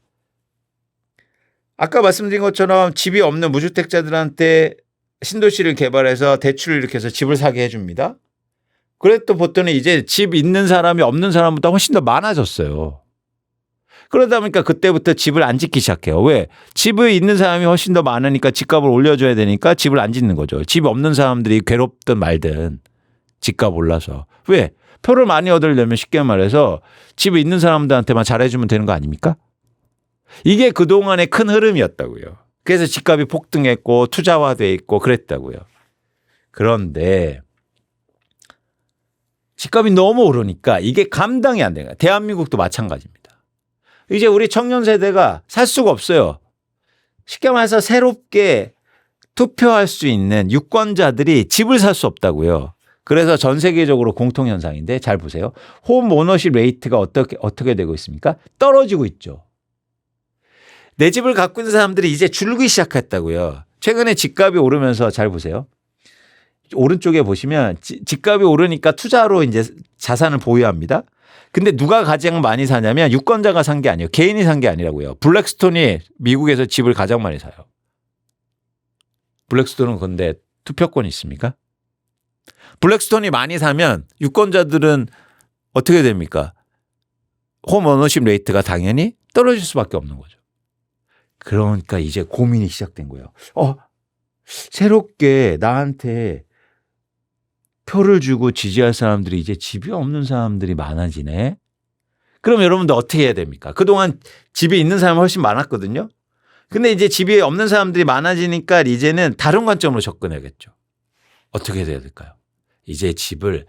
아까 말씀드린 것처럼 집이 없는 무주택자들한테 신도시를 개발해서 대출을 일으켜서 집을 사게 해줍니다. 그랬더니 보더니 이제 집 있는 사람이 없는 사람보다 훨씬 더 많아졌어요. 그러다 보니까 그때부터 집을 안 짓기 시작해요. 왜? 집이 있는 사람이 훨씬 더 많으니까 집값을 올려줘야 되니까 집을 안 짓는 거죠. 집이 없는 사람들이 괴롭든 말든 집값 올라서. 왜? 표를 많이 얻으려면 쉽게 말해서 집이 있는 사람들한테만 잘해주면 되는 거 아닙니까? 이게 그동안의 큰 흐름이었다고요. 그래서 집값이 폭등했고 투자화돼 있고 그랬다고요. 그런데 집값이 너무 오르니까 이게 감당이 안 되는 거예요. 대한민국도 마찬가지입니다. 이제 우리 청년 세대가 살 수가 없어요. 쉽게 말해서 새롭게 투표할 수 있는 유권자들이 집을 살 수 없다고요. 그래서 전 세계적으로 공통현상인데 잘 보세요. 홈 오너십 레이트가 어떻게 되고 있습니까? 떨어지고 있죠. 내 집을 갖고 있는 사람들이 이제 줄기 시작했다고요. 최근에 집값이 오르면서 잘 보세요. 오른쪽에 보시면 집값이 오르니까 투자로 이제 자산을 보유합니다. 근데 누가 가장 많이 사냐면 유권자가 산 게 아니에요. 개인이 산 게 아니라고요. 블랙스톤이 미국에서 집을 가장 많이 사요. 블랙스톤은 근데 투표권이 있습니까? 블랙스톤이 많이 사면 유권자들은 어떻게 됩니까? 홈 오너십 레이트가 당연히 떨어질 수밖에 없는 거죠. 그러니까 이제 고민이 시작된 거예요. 새롭게 나한테 표를 주고 지지할 사람들이 이제 집이 없는 사람들이 많아지네. 그럼 여러분들 어떻게 해야 됩니까? 그동안 집에 있는 사람이 훨씬 많았거든요. 근데 이제 집이 없는 사람들이 많아지니까 이제는 다른 관점으로 접근해야겠죠. 어떻게 해야 될까요? 이제 집을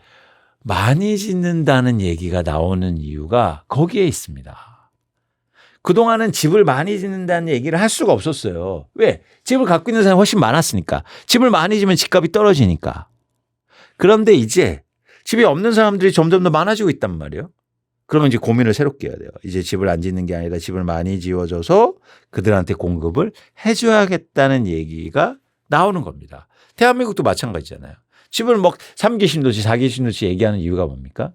많이 짓는다는 얘기가 나오는 이유가 거기에 있습니다. 그동안은 집을 많이 짓는다는 얘기를 할 수가 없었어요. 왜? 집을 갖고 있는 사람이 훨씬 많았으니까. 집을 많이 지면 집값이 떨어지니까. 그런데 이제 집이 없는 사람들이 점점 더 많아지고 있단 말이에요. 그러면 이제 고민을 새롭게 해야 돼요. 이제 집을 안 짓는 게 아니라 집을 많이 지어줘서 그들한테 공급을 해줘야겠다는 얘기가 나오는 겁니다. 대한민국도 마찬가지잖아요. 집을 3기 신도시, 4기 신도시 얘기하는 이유가 뭡니까?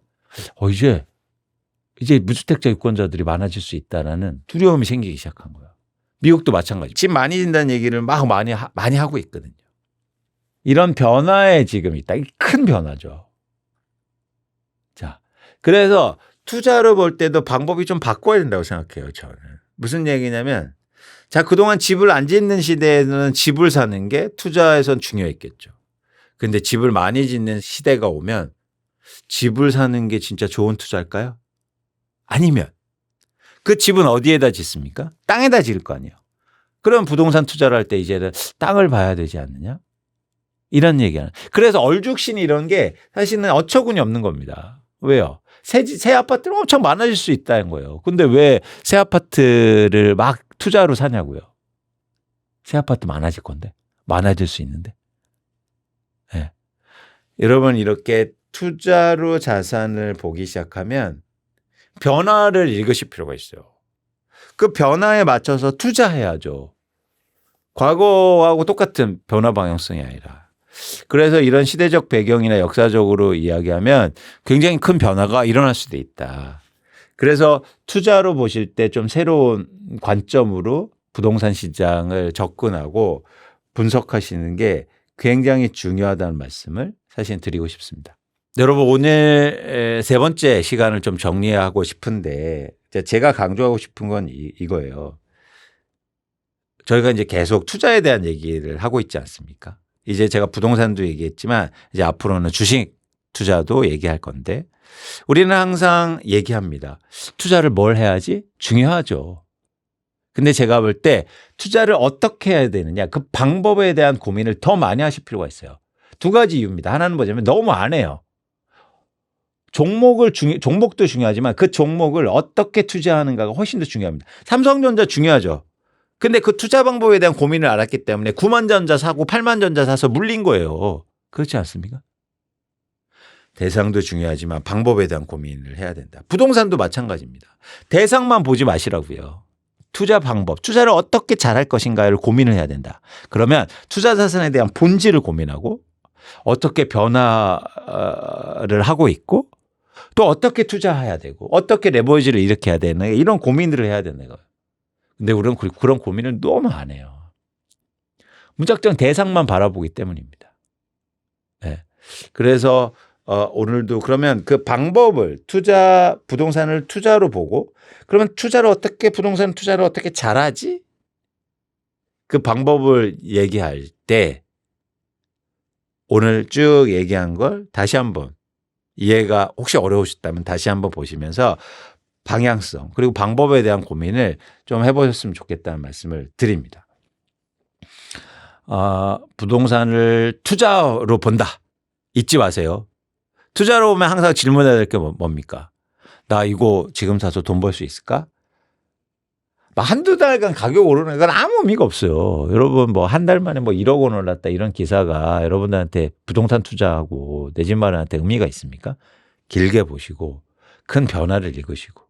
이제 무주택자 유권자들이 많아질 수 있다라는 두려움이 생기기 시작한 거예요. 미국도 마찬가지. 집 많이 짓는다는 얘기를 막 많이 하고 있거든요. 이런 변화에 지금 있다. 이게 큰 변화죠. 자, 그래서 투자를 볼 때도 방법이 좀 바꿔야 된다고 생각해요. 저는. 무슨 얘기냐면 자, 그동안 집을 안 짓는 시대에는 집을 사는 게 투자에선 중요했겠죠. 근데 집을 많이 짓는 시대가 오면 집을 사는 게 진짜 좋은 투자일까요? 아니면 그 집은 어디에다 짓습니까? 땅에다 지을 거 아니에요. 그럼 부동산 투자를 할 때 이제는 땅을 봐야 되지 않느냐? 이런 얘기하는. 그래서 얼죽신 이런 게 사실은 어처구니 없는 겁니다. 왜요? 새 아파트는 엄청 많아질 수 있다는 거예요. 근데 왜 새 아파트를 막 투자로 사냐고요? 새 아파트 많아질 건데. 많아질 수 있는데. 네. 여러분 이렇게 투자로 자산을 보기 시작하면 변화를 읽으실 필요가 있어요. 그 변화에 맞춰서 투자해야죠. 과거하고 똑같은 변화 방향성이 아니라. 그래서 이런 시대적 배경이나 역사적으로 이야기하면 굉장히 큰 변화가 일어날 수도 있다. 그래서 투자로 보실 때 좀 새로운 관점으로 부동산 시장을 접근하고 분석하시는 게 굉장히 중요하다는 말씀을 사실 드리고 싶습니다. 여러분 오늘 세 번째 시간을 좀 정리하고 싶은데 제가 강조하고 싶은 건 이거예요. 저희가 이제 계속 투자에 대한 얘기를 하고 있지 않습니까? 이제 제가 부동산도 얘기했지만 이제 앞으로는 주식 투자도 얘기할 건데 우리는 항상 얘기합니다. 투자를 뭘 해야지? 중요하죠. 근데 제가 볼 때 투자를 어떻게 해야 되느냐 그 방법에 대한 고민을 더 많이 하실 필요가 있어요. 두 가지 이유입니다. 하나는 뭐냐면 너무 안 해요. 종목도 중요하지만 그 종목을 어떻게 투자하는가가 훨씬 더 중요합니다. 삼성전자 중요하죠. 근데 그 투자 방법에 대한 고민을 알았기 때문에 9만 전자 사고 8만 전자 사서 물린 거예요. 그렇지 않습니까? 대상도 중요하지만 방법에 대한 고민을 해야 된다. 부동산도 마찬가지입니다. 대상만 보지 마시라고요. 투자 방법, 투자를 어떻게 잘할 것인가를 고민을 해야 된다. 그러면 투자 자산에 대한 본질을 고민하고 어떻게 변화를 하고 있고 또 어떻게 투자해야 되고 어떻게 레버리지를 일으켜야 되는 이런 고민들을 해야 되는 거예요. 근데 우리는 그런 고민을 너무 안 해요. 무작정 대상만 바라보기 때문입니다. 네. 그래서 오늘도 그러면 그 방법을 부동산을 투자로 보고 그러면 부동산 투자를 어떻게 잘하지? 그 방법을 얘기할 때 오늘 쭉 얘기한 걸 다시 한번 이해가 혹시 어려우셨다면 다시 한번 보시면서 방향성 그리고 방법에 대한 고민을 좀 해보셨으면 좋겠다는 말씀을 드립니다. 부동산을 투자로 본다. 잊지 마세요. 투자로 보면 항상 질문해야 될 게 뭡니까? 나 이거 지금 사서 돈 벌 수 있을까? 한두 달간 가격 오르는 건 아무 의미가 없어요. 여러분 한 달 만에 1억 원 올랐다 이런 기사가 여러분들한테 부동산 투자하고 내 집 마련한테 의미가 있습니까? 길게 보시고 큰 변화를 읽으시고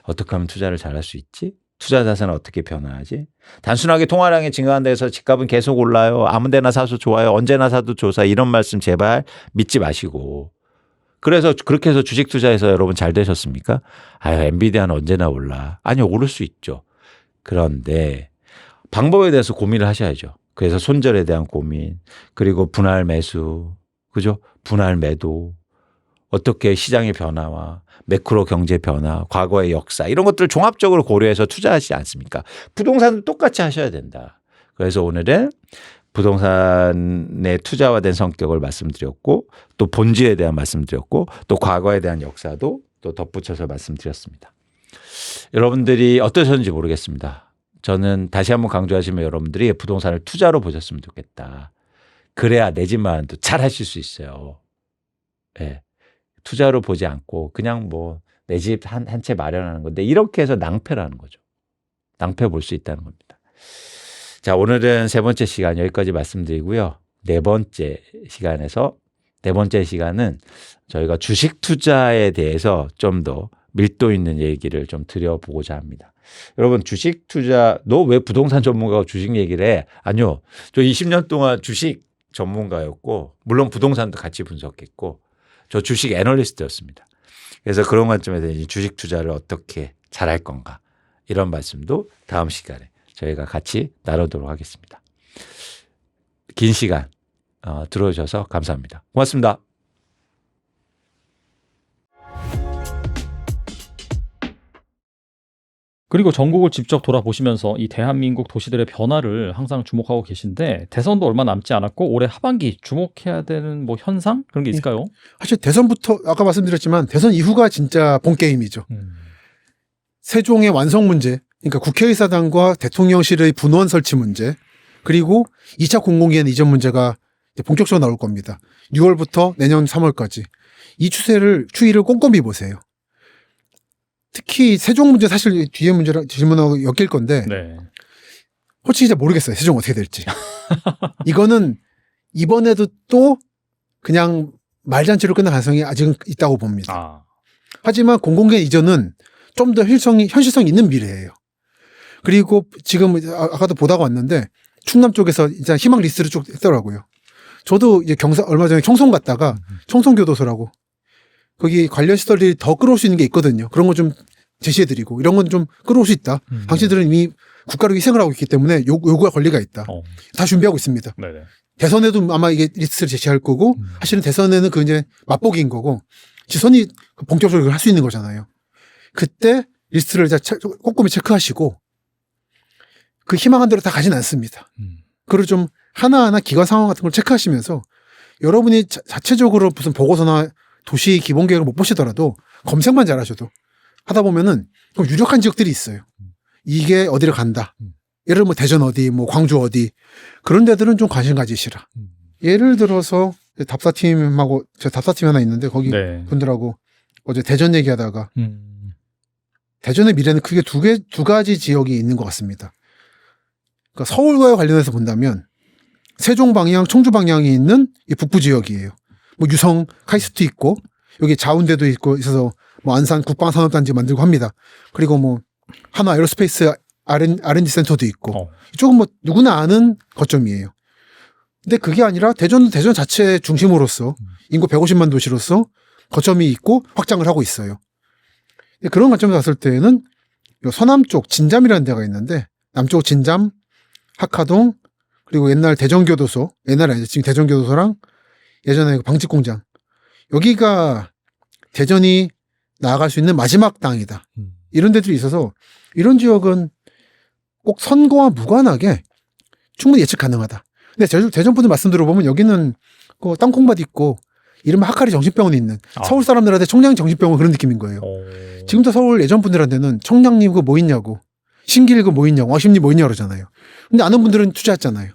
어떻게 하면 투자를 잘할 수 있지? 투자 자산은 어떻게 변화하지? 단순하게 통화량이 증가한다 해서 집값은 계속 올라요. 아무 데나 사서 좋아요. 언제나 사도 좋사 이런 말씀 제발 믿지 마시고 그래서 그렇게 해서 주식 투자해서 여러분 잘 되셨습니까? 엔비디아는 언제나 올라. 아니요, 오를 수 있죠. 그런데 방법에 대해서 고민을 하셔야죠. 그래서 손절에 대한 고민, 그리고 분할 매수, 그죠? 분할 매도, 어떻게 시장의 변화와 매크로 경제 변화, 과거의 역사 이런 것들을 종합적으로 고려해서 투자하지 않습니까? 부동산도 똑같이 하셔야 된다. 그래서 오늘은 부동산의 투자화된 성격을 말씀드렸고 또 본질에 대한 말씀드렸고 또 과거에 대한 역사도 또 덧붙여서 말씀드렸습니다. 여러분들이 어떠셨는지 모르겠습니다. 저는 다시 한번 강조하시면 여러분들이 부동산을 투자로 보셨으면 좋겠다. 그래야 내 집 마련도 잘 하실 수 있어요. 네. 투자로 보지 않고 그냥 내 집 한 채 마련하는 건데 이렇게 해서 낭패라는 거죠. 낭패 볼 수 있다는 겁니다. 자, 오늘은 세 번째 시간 여기까지 말씀드리고요. 네 번째 시간은 저희가 주식 투자에 대해서 좀 더 밀도 있는 얘기를 좀 드려보고자 합니다. 여러분 주식 투자, 너 왜 부동산 전문가가 주식 얘기를 해? 아니요. 저 20년 동안 주식 전문가였고 물론 부동산도 같이 분석했고 저 주식 애널리스트였습니다. 그래서 그런 관점에서 이제 주식 투자를 어떻게 잘할 건가 이런 말씀도 다음 시간에 저희가 같이 나누도록 하겠습니다. 긴 시간 들어주셔서 감사합니다. 고맙습니다. 그리고 전국을 직접 돌아보시면서 이 대한민국 도시들의 변화를 항상 주목하고 계신데 대선도 얼마 남지 않았고 올해 하반기 주목해야 되는 현상 그런 게 있을까요? 사실 대선부터 아까 말씀드렸지만 대선 이후가 진짜 본 게임이죠. 세종의 완성 문제, 그러니까 국회의사당과 대통령실의 분원 설치 문제, 그리고 2차 공공기관 이전 문제가 이제 본격적으로 나올 겁니다. 6월부터 내년 3월까지. 이 추이를 꼼꼼히 보세요. 특히 세종 문제 사실 뒤에 문제랑 질문하고 엮일 건데 네. 솔직히 모르겠어요. 세종 어떻게 될지. 이거는 이번에도 또 그냥 말잔치로 끝날 가능성이 아직은 있다고 봅니다. 하지만 공공기관 이전은 좀 더 현실성 있는 미래예요. 그리고 지금 아까도 보다가 왔는데 충남 쪽에서 이제 희망 리스트를 쭉 했더라고요. 저도 이제 얼마 전에 청송 갔다가 청송교도소라고 거기 관련 시설들이 더 끌어올 수 있는 게 있거든요. 그런 거 좀 제시해드리고 이런 건 좀 끌어올 수 있다. 당신들은 이미 국가로 희생을 하고 있기 때문에 요구할 권리가 있다. 다 준비하고 있습니다. 네네. 대선에도 아마 이게 리스트를 제시할 거고 사실은 대선에는 그 이제 맛보기인 거고 지선이 본격적으로 할 수 있는 거잖아요. 그때 리스트를 꼼꼼히 체크하시고 그 희망한 대로 다 가진 않습니다. 그리고 좀 하나하나 기관 상황 같은 걸 체크하시면서 여러분이 자체적으로 무슨 보고서나 도시 기본 계획을 못 보시더라도 검색만 잘하셔도 하다 보면은 유력한 지역들이 있어요. 이게 어디를 간다. 예를 들어 뭐 대전 어디, 뭐 광주 어디 그런 데들은 좀 관심 가지시라. 예를 들어서 답사팀하고 저 답사팀 하나 있는데 거기 네. 분들하고 어제 대전 얘기하다가 대전의 미래는 크게 두 가지 지역이 있는 것 같습니다. 그러니까 서울과 관련해서 본다면 세종 방향, 청주 방향이 있는 이 북부 지역이에요. 뭐 유성 카이스트 있고 여기 자운대도 있고 있어서 뭐 안산 국방산업단지 만들고 합니다. 그리고 뭐 한화 에어로스페이스 R&D 센터도 있고 이쪽은 뭐 누구나 아는 거점이에요. 근데 그게 아니라 대전 자체 중심으로서 인구 150만 도시로서 거점이 있고 확장을 하고 있어요. 그런 관점에서 봤을 때는 서남 쪽 진잠이라는 데가 있는데 남쪽 진잠, 학화동 그리고 옛날 대전교도소, 옛날에 아니죠. 지금 대전교도소랑 예전에 그 방직공장 여기가 대전이 나아갈 수 있는 마지막 땅이다. 이런 데들이 있어서 이런 지역은 꼭 선거와 무관하게 충분히 예측 가능하다. 근데 대전 분들 말씀 들어보면 여기는 그 땅콩밭 있고 이른바 하카리 정신병원이 있는 서울 사람들한테 청량 정신병원 그런 느낌인 거예요. 지금도 서울 예전 분들한테는 청량리 그거 뭐 있냐고 신길 그거 뭐 있냐고 왕십리 뭐 있냐고 그러잖아요. 근데 아는 분들은 투자했잖아요.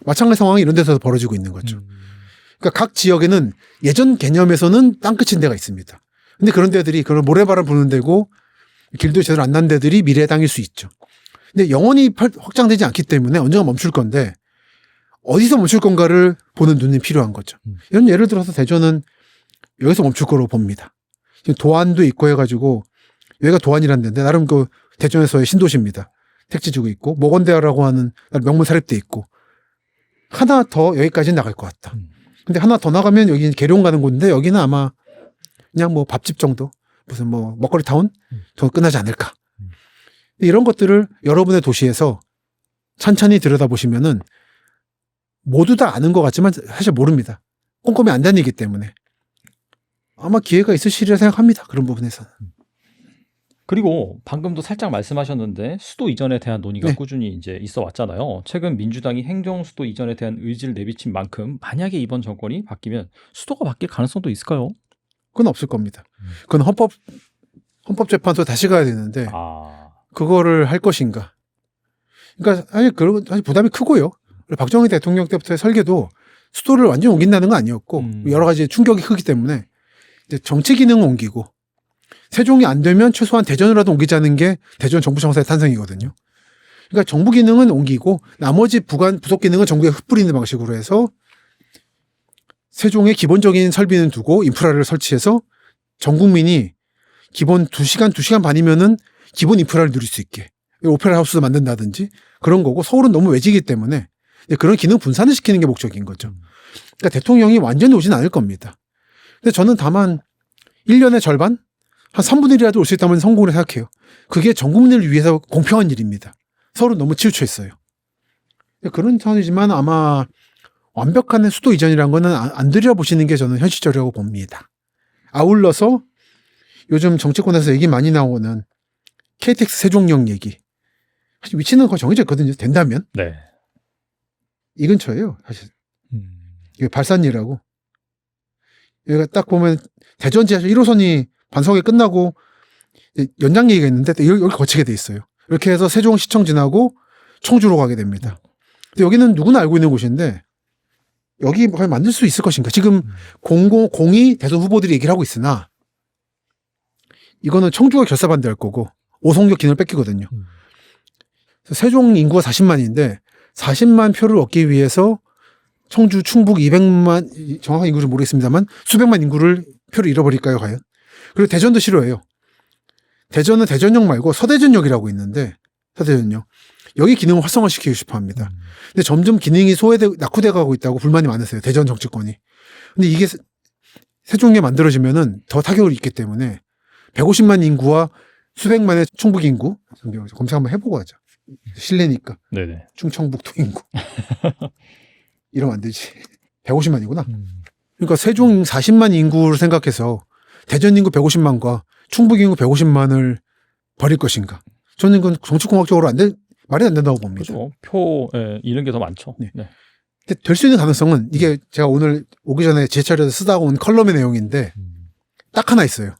마찬가지 상황이 이런 데서 벌어지고 있는 거죠. 그러니까 각 지역에는 예전 개념에서는 땅끝인 데가 있습니다. 근데 그런 데들이 그런 모래바람 부는 데고 길도 제대로 안 난 데들이 미래의 땅일 수 있죠. 근데 영원히 확장되지 않기 때문에 언젠가 멈출 건데 어디서 멈출 건가를 보는 눈이 필요한 거죠. 이런 예를 들어서 대전은 여기서 멈출 거로 봅니다. 지금 도안도 있고 해가지고 여기가 도안이라는 데인데 나름 그 대전에서의 신도시입니다. 택지지구 있고 모건대라고 하는 명문 사립대 있고 하나 더 여기까지는 나갈 것 같다. 근데 하나 더 나가면 여기 계룡 가는 곳인데 여기는 아마 그냥 뭐 밥집 정도 무슨 뭐 먹거리 타운 더 끝나지 않을까. 이런 것들을 여러분의 도시에서 찬찬히 들여다보시면은 모두 다 아는 것 같지만 사실 모릅니다. 꼼꼼히 안 다니기 때문에 아마 기회가 있으시리라 생각합니다. 그런 부분에서는. 그리고 방금도 살짝 말씀하셨는데 수도 이전에 대한 논의가 네. 꾸준히 이제 있어 왔잖아요. 최근 민주당이 행정 수도 이전에 대한 의지를 내비친 만큼 만약에 이번 정권이 바뀌면 수도가 바뀔 가능성도 있을까요? 그건 없을 겁니다. 그건 헌법재판소 다시 가야 되는데 그거를 할 것인가. 그러니까 사실 부담이 크고요. 박정희 대통령 때부터의 설계도 수도를 완전히 옮긴다는 건 아니었고 여러 가지 충격이 크기 때문에 이제 정치 기능을 옮기고 세종이 안 되면 최소한 대전이라도 옮기자는 게 대전 정부청사의 탄생이거든요. 그러니까 정부 기능은 옮기고 나머지 부속 기능은 정부에 흩뿌리는 방식으로 해서 세종의 기본적인 설비는 두고 인프라를 설치해서 전 국민이 기본 2시간 반이면은 기본 인프라를 누릴 수 있게 오페라 하우스도 만든다든지 그런 거고 서울은 너무 외지기 때문에 그런 기능 분산을 시키는 게 목적인 거죠. 그러니까 대통령이 완전히 오진 않을 겁니다. 근데 저는 다만 1년의 절반? 한 3분의 1이라도 올 수 있다면 성공을 생각해요. 그게 전 국민을 위해서 공평한 일입니다. 서울은 너무 치우쳐 있어요. 그런 차원이지만 아마 완벽한 수도 이전이라는 거는 안 들여보시는 게 저는 현실적이라고 봅니다. 아울러서 요즘 정치권에서 얘기 많이 나오는 KTX 세종역 얘기. 사실 위치는 거의 정해져 있거든요. 된다면. 네. 이 근처예요. 사실. 이게 발산리라고. 여기가 딱 보면 대전 지하철 1호선이 반석이 끝나고 연장 얘기가 있는데 여기 거치게 돼 있어요. 이렇게 해서 세종시청 지나고 청주로 가게 됩니다. 근데 여기는 누구나 알고 있는 곳인데 여기 과연 만들 수 있을 것인가? 지금 002 대선 후보들이 얘기를 하고 있으나 이거는 청주가 결사반대할 거고 오송역 기능을 뺏기거든요. 세종 인구가 40만인데 40만 표를 얻기 위해서 청주, 충북 200만 정확한 인구를 모르겠습니다만 수백만 인구를 표를 잃어버릴까요 과연? 그리고 대전도 싫어해요. 대전은 대전역 말고 서대전역이라고 있는데 서대전역. 여기 기능을 활성화시키고 싶어 합니다. 근데 점점 기능이 낙후돼 가고 있다고 불만이 많으세요. 대전 정치권이. 근데 이게 세종에 만들어지면은 더 타격을 입기 때문에 150만 인구와 수백만의 충북 인구 검색 한번 해보고 하죠. 실내니까. 네네. 충청북도 인구. 이러면 안 되지. 150만이구나. 그러니까 세종 40만 인구를 생각해서 대전 인구 150만과 충북 인구 150만을 버릴 것인가. 저는 이건 정치공학적으로 말이 안 된다고 봅니다. 그렇죠. 표 잃은 게 더 많죠. 네. 네. 근데 될 수 있는 가능성은 이게 제가 오늘 오기 전에 지하철에서 쓰다 온 컬럼의 내용인데 딱 하나 있어요.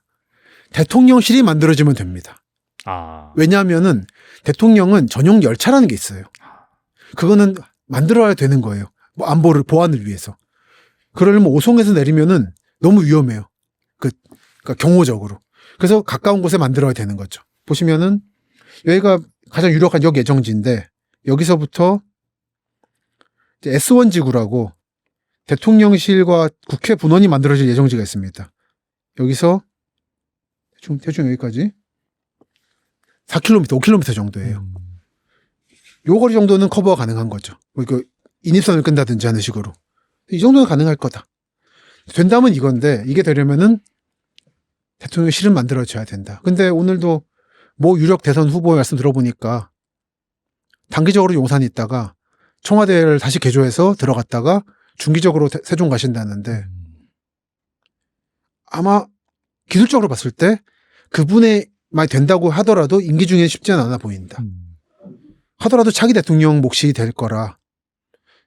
대통령실이 만들어지면 됩니다. 아. 왜냐하면은 대통령은 전용 열차라는 게 있어요. 그거는 만들어야 되는 거예요. 뭐 안보를 보안을 위해서. 그러려면 오송에서 내리면은 너무 위험해요. 그러니까 경호적으로. 그래서 가까운 곳에 만들어야 되는 거죠. 보시면은 여기가 가장 유력한 역 예정지인데 여기서부터 이제 S1 지구라고 대통령실과 국회 분원이 만들어질 예정지가 있습니다. 여기서 대충 여기까지 4km, 5km 정도예요. 요 거리 정도는 커버가 가능한 거죠. 그 인입선을 끈다든지 하는 식으로. 이 정도는 가능할 거다. 된다면 이건데 이게 되려면은 대통령실은 만들어져야 된다. 근데 오늘도 뭐 유력 대선 후보 말씀 들어보니까 단기적으로 용산에 있다가 청와대를 다시 개조해서 들어갔다가 중기적으로 세종 가신다는데 아마 기술적으로 봤을 때 그분의 말이 된다고 하더라도 임기 중에 쉽지는 않아 보인다. 하더라도 차기 대통령 몫이 될 거라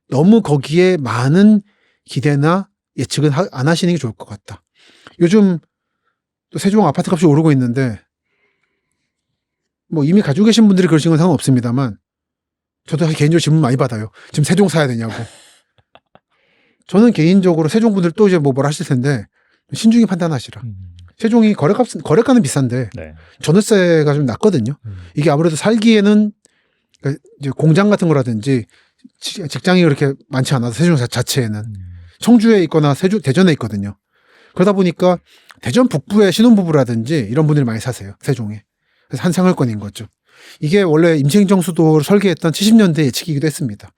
너무 거기에 많은 기대나 예측은 안 하시는 게 좋을 것 같다. 요즘 또 세종 아파트 값이 오르고 있는데 뭐 이미 가지고 계신 분들이 그러신 건 상관없습니다만 저도 개인적으로 질문 많이 받아요. 지금 세종 사야 되냐고. 저는 개인적으로 세종 분들 또 이제 뭐라 하실 텐데 신중히 판단하시라. 세종이 거래가는 비싼데 네. 전월세가 좀 낮거든요. 이게 아무래도 살기에는 이제 공장 같은 거라든지 직장이 그렇게 많지 않아서 세종 자체에는 청주에 있거나 대전에 있거든요. 그러다 보니까 대전 북부의 신혼부부라든지 이런 분들이 많이 사세요. 세종에. 그래서 한 생활권인 거죠. 이게 원래 임시행정 수도를 설계했던 70년대 예측이기도 했습니다.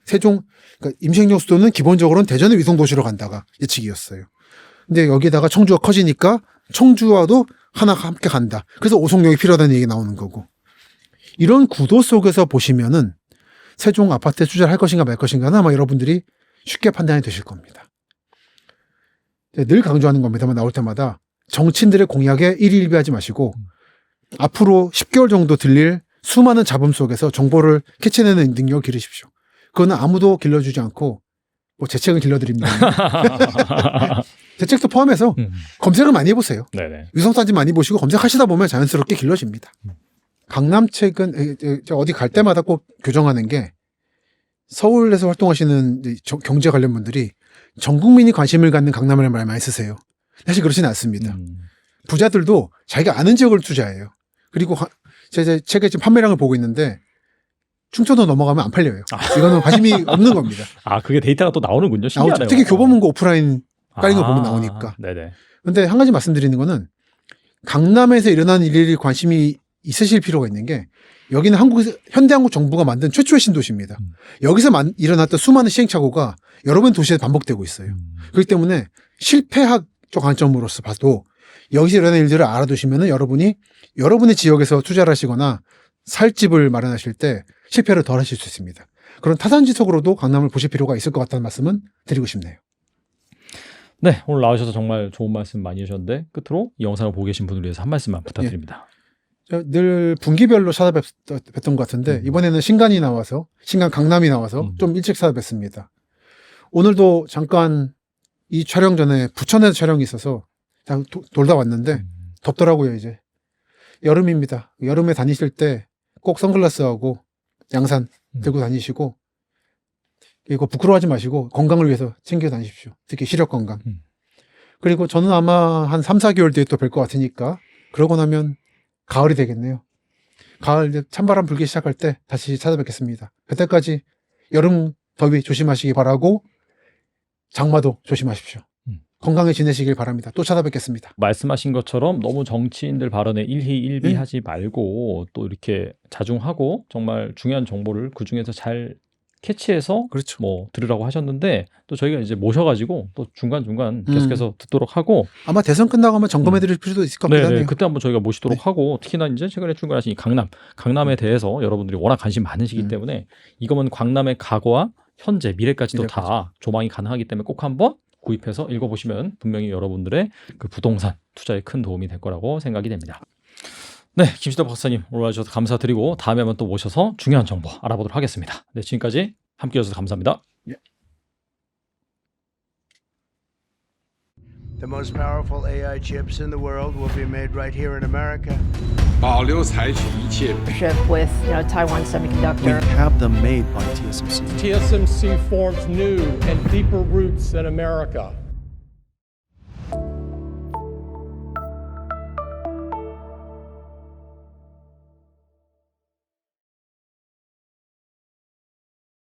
그러니까 임시행정 수도는 기본적으로는 대전의 위성도시로 간다가 예측이었어요. 근데 여기다가 청주가 커지니까 청주와도 하나가 함께 간다. 그래서 오송역이 필요하다는 얘기 나오는 거고. 이런 구도 속에서 보시면은 세종 아파트에 투자를 할 것인가 말 것인가는 아마 여러분들이 쉽게 판단이 되실 겁니다. 늘 강조하는 겁니다만 나올 때마다 정치인들의 공약에 일희일비하지 마시고 앞으로 10개월 정도 들릴 수많은 잡음 속에서 정보를 캐치내는 능력을 기르십시오. 그거는 아무도 길러주지 않고 뭐 제 책을 길러드립니다. 제 책도 포함해서 검색을 많이 해보세요. 네네. 위성사진 많이 보시고 검색하시다 보면 자연스럽게 길러집니다. 강남 책은 어디 갈 때마다 꼭 교정하는 게 서울에서 활동하시는 경제 관련 분들이 전 국민이 관심을 갖는 강남이라는 말 많이 쓰세요. 사실 그렇지는 않습니다. 부자들도 자기가 아는 지역을 투자해요. 그리고 제 책의 지금 판매량을 보고 있는데 충청도 넘어가면 안 팔려요. 이거는 관심이 없는 겁니다. 아, 그게 데이터가 또 나오는군요. 신기하네요. 특히 교보문고 오프라인 깔린 거 보면 나오니까. 네네. 근데 한 가지 말씀드리는 거는 강남에서 일어나는 일일이 관심이 있으실 필요가 있는 게 여기는 현대한국 정부가 만든 최초의 신도시입니다. 여기서 일어났던 수많은 시행착오가 여러 번 도시에 반복되고 있어요. 그렇기 때문에 실패학적 관점으로서 봐도 여기서 일어나는 일들을 알아두시면 여러분이 여러분의 지역에서 투자를 하시거나 살 집을 마련하실 때 실패를 덜 하실 수 있습니다. 그런 타산지석으로도 강남을 보실 필요가 있을 것 같다는 말씀은 드리고 싶네요. 네, 오늘 나오셔서 정말 좋은 말씀 많이 해주셨는데 끝으로 이 영상을 보고 계신 분을 위해서 한 말씀만 부탁드립니다. 늘 분기별로 찾아뵀던 것 같은데 이번에는 신간 강남이 나와서 좀 일찍 찾아뵀습니다. 오늘도 잠깐 이 촬영 전에 부천에서 촬영이 있어서 돌다 왔는데 덥더라고요. 이제 여름입니다. 여름에 다니실 때 꼭 선글라스하고 양산 들고 다니시고 이거 부끄러워하지 마시고 건강을 위해서 챙겨 다니십시오. 특히 시력 건강. 그리고 저는 아마 한 3, 4개월 뒤에 또 뵐 것 같으니까 그러고 나면 가을이 되겠네요. 가을 이제 찬바람 불기 시작할 때 다시 찾아뵙겠습니다. 그때까지 여름 더위 조심하시기 바라고 장마도 조심하십시오. 건강히 지내시길 바랍니다. 또 찾아뵙겠습니다. 말씀하신 것처럼 너무 정치인들 발언에 일희일비하지 말고 또 이렇게 자중하고 정말 중요한 정보를 그 중에서 잘 캐치해서 그렇죠. 뭐 들으라고 하셨는데 또 저희가 이제 모셔가지고 또 중간중간 계속해서 듣도록 하고 아마 대선 끝나고 한번 점검해 드릴 필요도 있을 것 같긴 하네요. 그때 한번 저희가 모시도록 하고 특히나 이제 최근에 출근하신 이 강남에 대해서 여러분들이 워낙 관심 많으시기 때문에 이거면 강남의 과거와 현재, 미래까지도 미래까지. 다 조망이 가능하기 때문에 꼭 한번 구입해서 읽어보시면 분명히 여러분들의 그 부동산 투자에 큰 도움이 될 거라고 생각이 됩니다. 네, 김시덕 박사님 오늘 와주셔서 감사드리고 다음에 한번 또 모셔서 중요한 정보 알아보도록 하겠습니다. 네, 지금까지 함께 해주셔서 감사합니다. The most powerful AI chips in the world will be made right here in America. 保留采取一切 with Taiwan Semiconductor. have them made by TSMC. TSMC forms new and deeper roots in America.